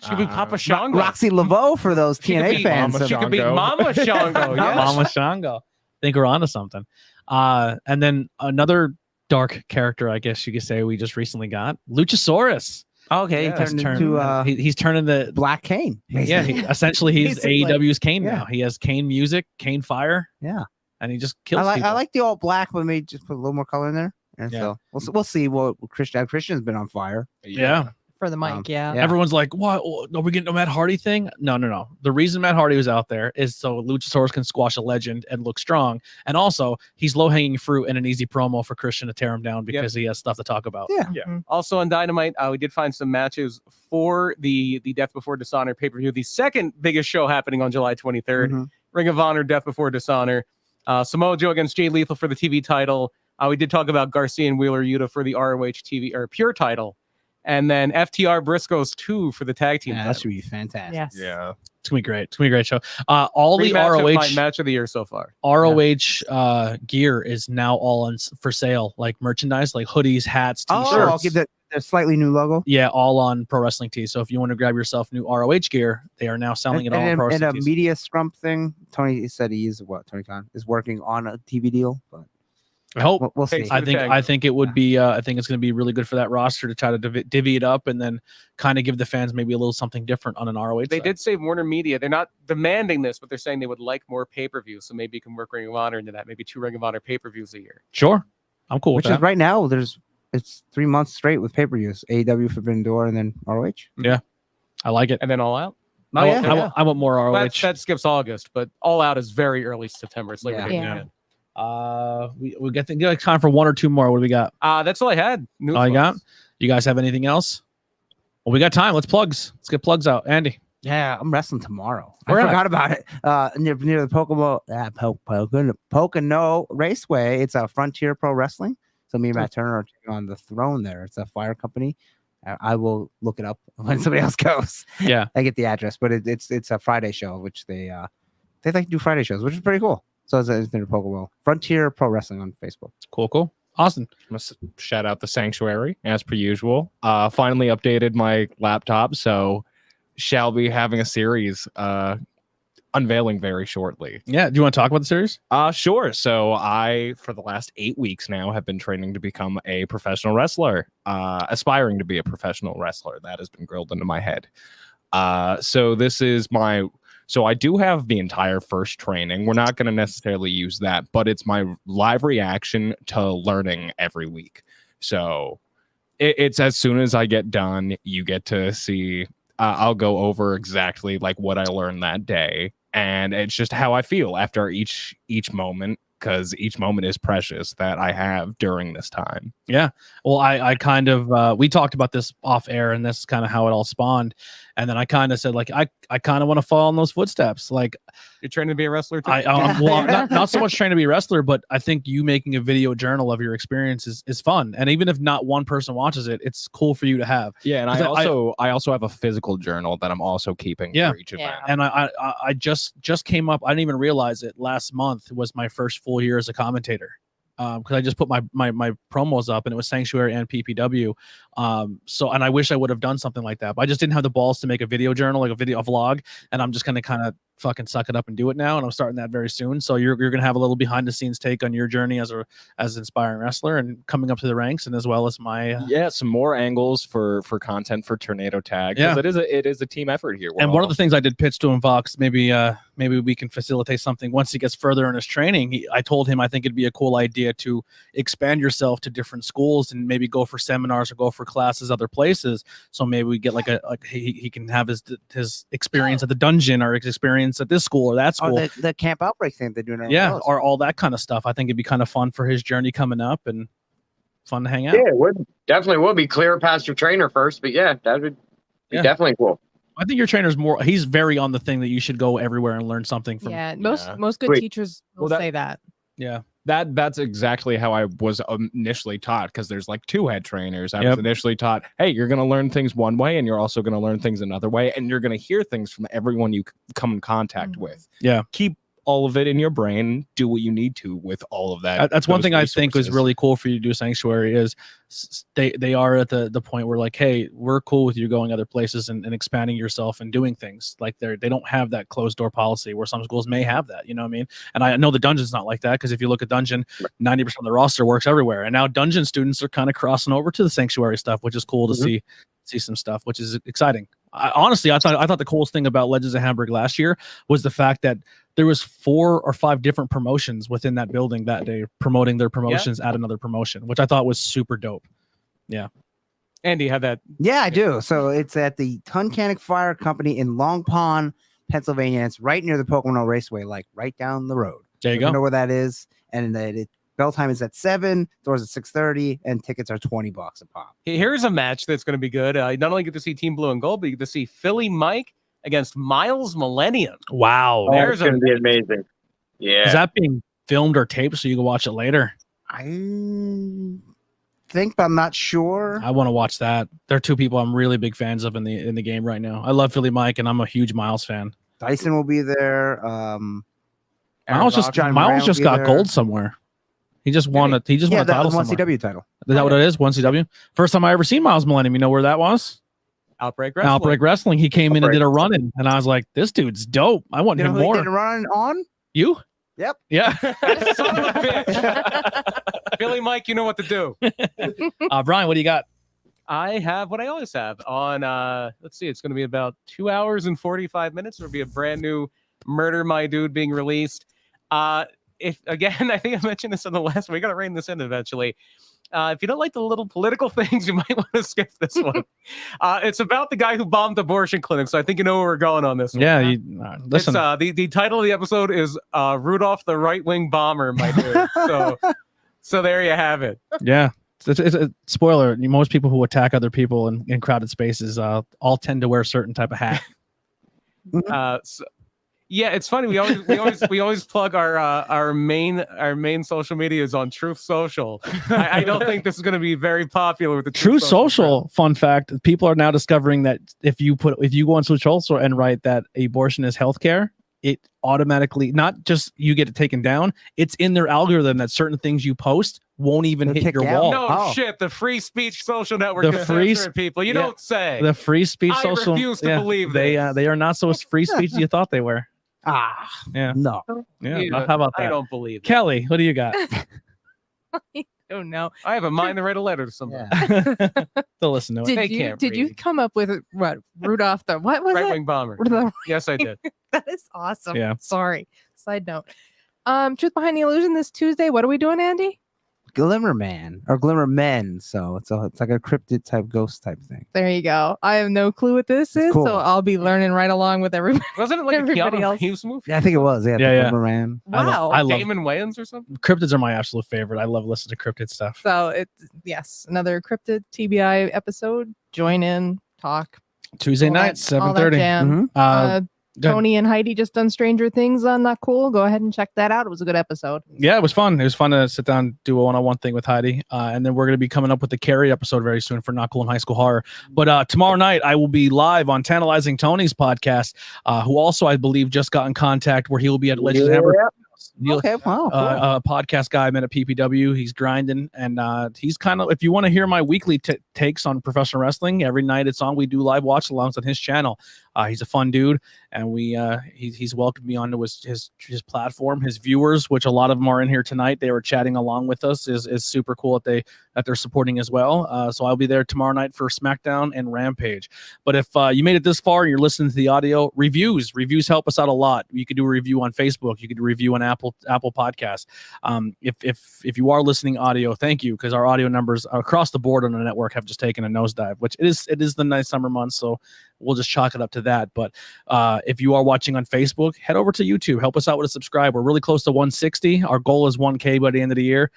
She could be Papa Uh, Shango. Roxy Laveau for those She could TNA be fans. Mama She could be Shango. Mama Shango. Yes. Mama Shango. Think we're onto something. And then another dark character, I guess you could say, we just recently got Luchasaurus. Okay, Yeah, he He's turned into he's turning the Black Cane. yeah. Essentially, he's Basically. AEW's Kane Yeah. now. He has Kane music, Kane fire. Yeah. And he just kills I people. like the all black, but maybe just put a little more color in there. And Yeah. so we'll see what Christian's been on fire. Yeah. For the mic, yeah. yeah. Everyone's like, "What? Are we getting a Matt Hardy thing?" No. The reason Matt Hardy was out there is so Luchasaurus can squash a legend and look strong, and also he's low hanging fruit and an easy promo for Christian to tear him down because he has stuff to talk about. Yeah. Also on Dynamite, we did find some matches for the Death Before Dishonor pay-per-view, the second biggest show happening on July 23rd. Mhm. Ring of Honor, Death Before Dishonor. Samoa Joe against Jay Lethal for the TV title. We did talk about Garcia and Wheeler Yuta for the ROH TV or Pure title. And then FTR Briscoes 2 for the tag team Yeah, that title. should be fantastic. Yes. Yeah. It's gonna be great. It's gonna be a great show. All the Rematch of my ROH match of the year so far. ROH gear is now all on for sale, like merchandise, like hoodies, hats, t-shirts. Oh, I'll give the slightly new logo. Yeah, all on Pro Wrestling Tees. So if you want to grab yourself new ROH gear, they are now selling it all on Pro And Wrestling a Tees. media scrump thing. Tony said Tony Khan is working on a TV deal, but I hope. we'll see. Thanks. I think it would be. I think it's going to be really good for that roster to try to divvy it up and then kind of give the fans maybe a little something different on an ROH. They side. did say Warner Media. They're not demanding this, but they're saying they would like more pay-per-views. So maybe you can work Ring of Honor into that. Maybe 2 Ring of Honor pay-per-views a year. Sure, I'm cool with Which is that. right now. It's 3 months straight with pay-per-views. AEW, Forbidden Door, and then ROH. I like it. And then All Out. Oh, yeah. I want more ROH. That skips August, but All Out is very early September. It's Labor Day Yeah. weekend. We got time for one or two more. What do we got? That's all I had. All you got? You guys have anything else? Well, we got time. Let's get plugs out. Andy. Yeah, I'm wrestling tomorrow. Where I at? forgot about it. Near the Pocono Raceway. It's a Frontier Pro Wrestling. So me and Matt Turner are taking on the Throne there. It's a fire company. I will look it up when somebody else goes. Yeah. I get the address, but it's a Friday show, which they like to do Friday shows, which is pretty cool. So it's near Pocono. Frontier Pro Wrestling on Facebook. Cool. Austin. Must shout out the Sanctuary as per usual. Finally updated my laptop, so shall be having a series unveiling very shortly. Yeah. Do you want to talk about the series? Sure. So I, for the last 8 weeks now, have been training to become a professional wrestler, aspiring to be a professional wrestler. That has been grilled into my head. So I do have the entire first training. We're not going to necessarily use that, but it's my live reaction to learning every week. So it's as soon as I get done, you get to see, I'll go over exactly like what I learned that day. And it's just how I feel after each moment. because each moment is precious that I have during this time. Yeah. Well, I kind of we talked about this off air, and this is kind of how it all spawned. And then I kind of said, like, I kind of want to follow in those footsteps. Like, You're trying to be a wrestler too? Well, not so much trying to be a wrestler, but I think you making a video journal of your experience is fun. And even if not one person watches it, it's cool for you to have. Yeah, and I also have a physical journal that I'm also keeping for each event. And I just came up. I didn't even realize it. Last month was my first full year as a commentator. Because I just put my promos up, and it was Sanctuary and PPW. And I wish I would have done something like that, but I just didn't have the balls to make a video journal, like a vlog. And I'm just gonna kind of fucking suck it up and do it now. And I'm starting that very soon. So you're gonna have a little behind the scenes take on your journey as an inspiring wrestler and coming up to the ranks, and as well as my some more angles for content for Tornado Tag. Yeah, it is a team effort here. And one of the things I did pitch to him, Vox, maybe we can facilitate something once he gets further in his training. I told him I think it'd be a cool idea to expand yourself to different schools and maybe go for seminars or go for classes other places. So maybe we get he can have his experience at the dungeon or his experience at this school or that school. Or the Camp Outbreak thing they're doing. Or all that kind of stuff. I think it'd be kind of fun for his journey coming up and fun to hang out. Yeah, it would definitely will be clear past your trainer first, but yeah, that would be definitely cool. I think your trainer's he's very on the thing that you should go everywhere and learn something from. Yeah, most good teachers will say that. Yeah. That's exactly how I was initially taught, because there's like two head trainers. I was initially taught, hey, you're going to learn things one way, and you're also going to learn things another way, and you're going to hear things from everyone you come in contact with. Yeah. Keep all of it in your brain. Do what you need to with all of that. That's one thing I think was really cool for you to do Sanctuary is they are at the point where, like, hey, we're cool with you going other places and expanding yourself and doing things. Like they don't have that closed door policy where some schools may have that, you know what I mean? And I know the Dungeon's not like that, because if you look at Dungeon, 90% of the roster works everywhere. And now Dungeon students are kind of crossing over to the Sanctuary stuff, which is cool to see some stuff, which is exciting. Honestly, I thought the coolest thing about Legends of Hamburg last year was the fact that there was 4 or 5 different promotions within that building that day, promoting their promotions at another promotion, which I thought was super dope. Yeah. Andy, you have that? Yeah, I do. So it's at the Tuncanic Fire Company in Long Pond, Pennsylvania. And it's right near the Pocono Raceway, like right down the road. There you go. Know where that is. And bell time is at 7, doors at 6:30, and tickets are $20 a pop. Here's a match that's going to be good. You not only get to see Team Blue and Gold, but you get to see Philly Mike against Miles Millennium. Wow. That's going to be amazing. Yeah. Is that being filmed or taped so you can watch it later? I think, but I'm not sure. I want to watch that. There are 2 people I'm really big fans of in the game right now. I love Philly Mike, and I'm a huge Miles fan. Dyson will be there. Miles just got gold somewhere. He just won a title. One CW title. Is that what it is? 1CW. First time I ever seen Miles Millennium. You know where that was? Outbreak Wrestling. Outbreak Wrestling. He came in and did a run-in, and I was like, "This dude's dope. I want him more." He did a run on? You? Yep. Yeah. Son of a bitch. Philly Mike, you know what to do. Brian, what do you got? I have what I always have on. Let's see, it's going to be about 2 hours and 45 minutes. There'll be a brand new Murder My Dude being released. If again, I think I mentioned this on the last. We got to rein this in eventually. If you don't like the little political things, you might want to skip this one. It's about the guy who bombed abortion clinics. So I think you know where we're going on this one. Yeah, listen. The title of the episode is Rudolph the Right Wing Bomber, my dude. So there you have it. Yeah. It's a spoiler. Most people who attack other people in crowded spaces all tend to wear a certain type of hat. Yeah, it's funny. We always plug our main social medias on Truth Social. I don't think this is going to be very popular with the Truth Social. Fun fact: people are now discovering that if you go on Truth Social and write that abortion is healthcare, it automatically, not just you get it taken down, it's in their algorithm that certain things you post won't even hit your wall. No shit, the free speech social network is censoring people. You don't say. The free speech social. I refuse to believe they this. They are not so free speech as you thought they were. Yeah. No. Yeah. How about that? I don't believe it. Kelly, what do you got? I don't know. I have a mind to write a letter to somebody. They'll listen to it. Did you come up with what? Rudolph the what was Right it? Wing Bomber. Yes, I did. That is awesome. Yeah. Sorry. Side note. Truth Behind the Illusion this Tuesday. What are we doing, Andy? Glimmer Man or Glimmer Men. So it's like a cryptid type ghost type thing. There you go. I have no clue what this is, cool. so I'll be learning right along with everybody. Wasn't it like a Everybody Keanu else. Reeves movie? Yeah, I think it was. Yeah, Yeah. Glimmer Man. Wow. I love Damon Wayans or something? cryptids are my absolute favorite. I love listening to cryptid stuff. So it's another cryptid TBI episode. Join in, talk. Tuesday all night, that- all that 7:30. jam. Mhm. Go ahead. Tony and Heidi just done Stranger Things on Not Cool. Go ahead and check that out. It was a good episode. Yeah, it was fun. It was fun to sit down, do a one-on-one thing with Heidi. And then we're going to be coming up with the Carrie episode very soon for Not Cool in High School Horror. But tomorrow night, I will be live on Tantalizing Tony's podcast, who also, I believe, just got in contact where he will be at Legends of Hamburg. Okay, wow. Cool. A podcast guy I met at PPW. He's grinding, and he's kind of, if you want to hear my weekly takes on professional wrestling, every night it's on. We do live watch alongs on his channel. He's a fun dude, and he's welcomed me onto his platform. His viewers, which a lot of them are in here tonight, they were chatting along with us. Is super cool that they're supporting as well. So I'll be there tomorrow night for SmackDown and Rampage. But if you made it this far and you're listening to the audio, reviews help us out a lot. You could do a review on Facebook. You could do a review on Apple Podcasts. If you are listening audio, thank you, because our audio numbers across the board on the network have just taken a nosedive, which it is the nice summer months, so we'll just chalk it up to that. But if you are watching on Facebook, head over to YouTube. Help us out with a subscribe. We're really close to 160. Our goal is 1K by the end of the year.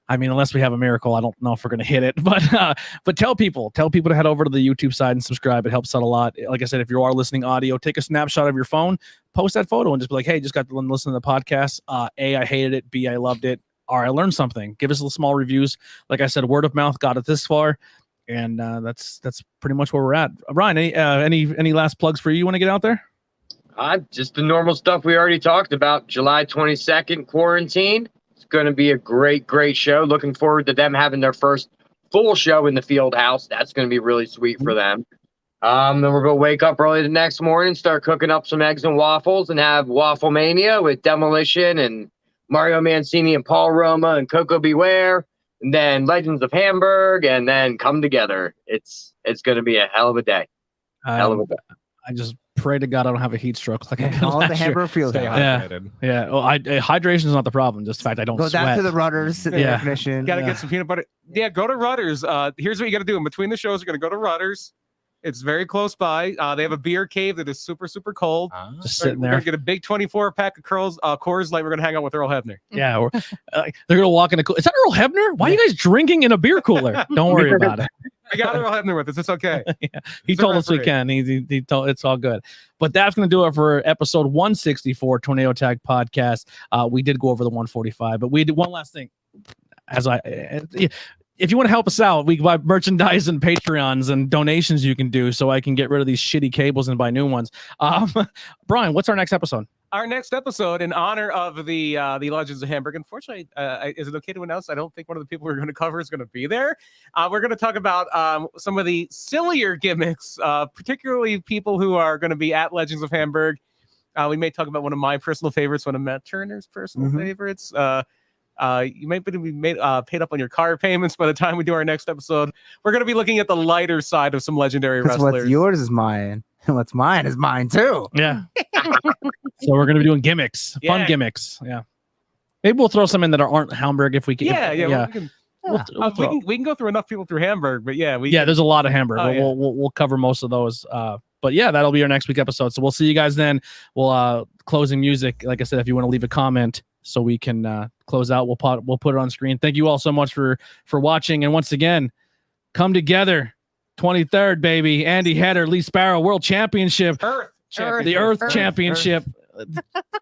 I mean, unless we have a miracle, I don't know if we're going to hit it. But tell people to head over to the YouTube side and subscribe. It helps out a lot. Like I said, if you are listening audio, take a snapshot of your phone, post that photo, and just be like, hey, just got to listen to the podcast. A, I hated it. B, I loved it. Or I learned something. Give us little small reviews. Like I said, word of mouth got it this far. And that's pretty much where we're at. Ryan, any last plugs for you? You want to get out there? Just the normal stuff we already talked about. July 22nd, Quarantine. It's going to be a great show. Looking forward to them having their first full show in the Fieldhouse. That's going to be really sweet for them. Then we're going to wake up early the next morning, start cooking up some eggs and waffles, and have Waffle Mania with Demolition and Mario Mancini and Paul Roma and Coco Beware. And then Legends of Hamburg, and then Come Together. It's going to be a hell of a day. Hell of a day. I just pray to God I don't have a heat stroke like I did All the last year. Hamburg Fieldhouse. Stay hydrated. Yeah. Well, hydration is not the problem. Just the fact I don't Go sweat. down to the rudders, sit in the Yeah. air condition. Got to get some peanut butter. Yeah, go to Rudders. Here's what you got to do. In between the shows, you're going to go to Rudders. It's very close by. They have a beer cave that is super, super cold. Just sitting We're there. going to get a big 24-pack of Coors Light. We're going to hang out with Earl Hebner. Yeah. They're going to walk in a is that Earl Hebner? Why are you guys drinking in a beer cooler? Don't worry about it. We got Earl Hebner with us. It's okay. Yeah, he It's a told us we referee. can. He told it's all good. But that's going to do it for episode 164 Tornado Tag Podcast. We did go over the 145, but we did one last thing. If you want to help us out, we buy merchandise and Patreons and donations you can do so I can get rid of these shitty cables and buy new ones. Brian, what's our next episode? Our next episode, in honor of the Legends of Hamburg, unfortunately, is it okay to announce? I don't think one of the people we're going to cover is going to be there. We're going to talk about some of the sillier gimmicks, particularly people who are going to be at Legends of Hamburg. We may talk about one of my personal favorites, one of Matt Turner's personal favorites. You might be paid up on your car payments by the time we do our next episode. We're going to be looking at the lighter side of some legendary wrestlers. What's yours is mine, and what's mine is mine too. Yeah. So we're going to be doing gimmicks, fun Yeah. gimmicks. Yeah. Maybe we'll throw some in that aren't Hamburg if we can. Yeah. We can go through enough people through Hamburg, but there's a lot of Hamburg. Oh, yeah. We'll cover most of those. But yeah, that'll be our next week episode. So we'll see you guys then. We'll closing music. Like I said, if you want to leave a comment so we can close out, we'll put it on screen. Thank you all so much for watching. And once again, come together. 23rd, baby. Andy Header, Lee Sparrow, World Championship. The Earth Championship.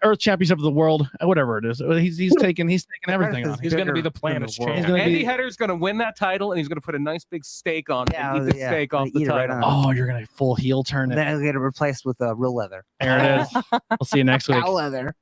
Earth Championship of the world, whatever it is. He's taking everything on. He's going to be the planet's champ. Andy Header's going to win that title, and he's going to put a nice big steak on it and eat the steak off the Eat it right title. on. Oh, you're gonna full heel turn it. Then I'll get it replaced with real leather. There it is. We'll see you next week. Cow leather.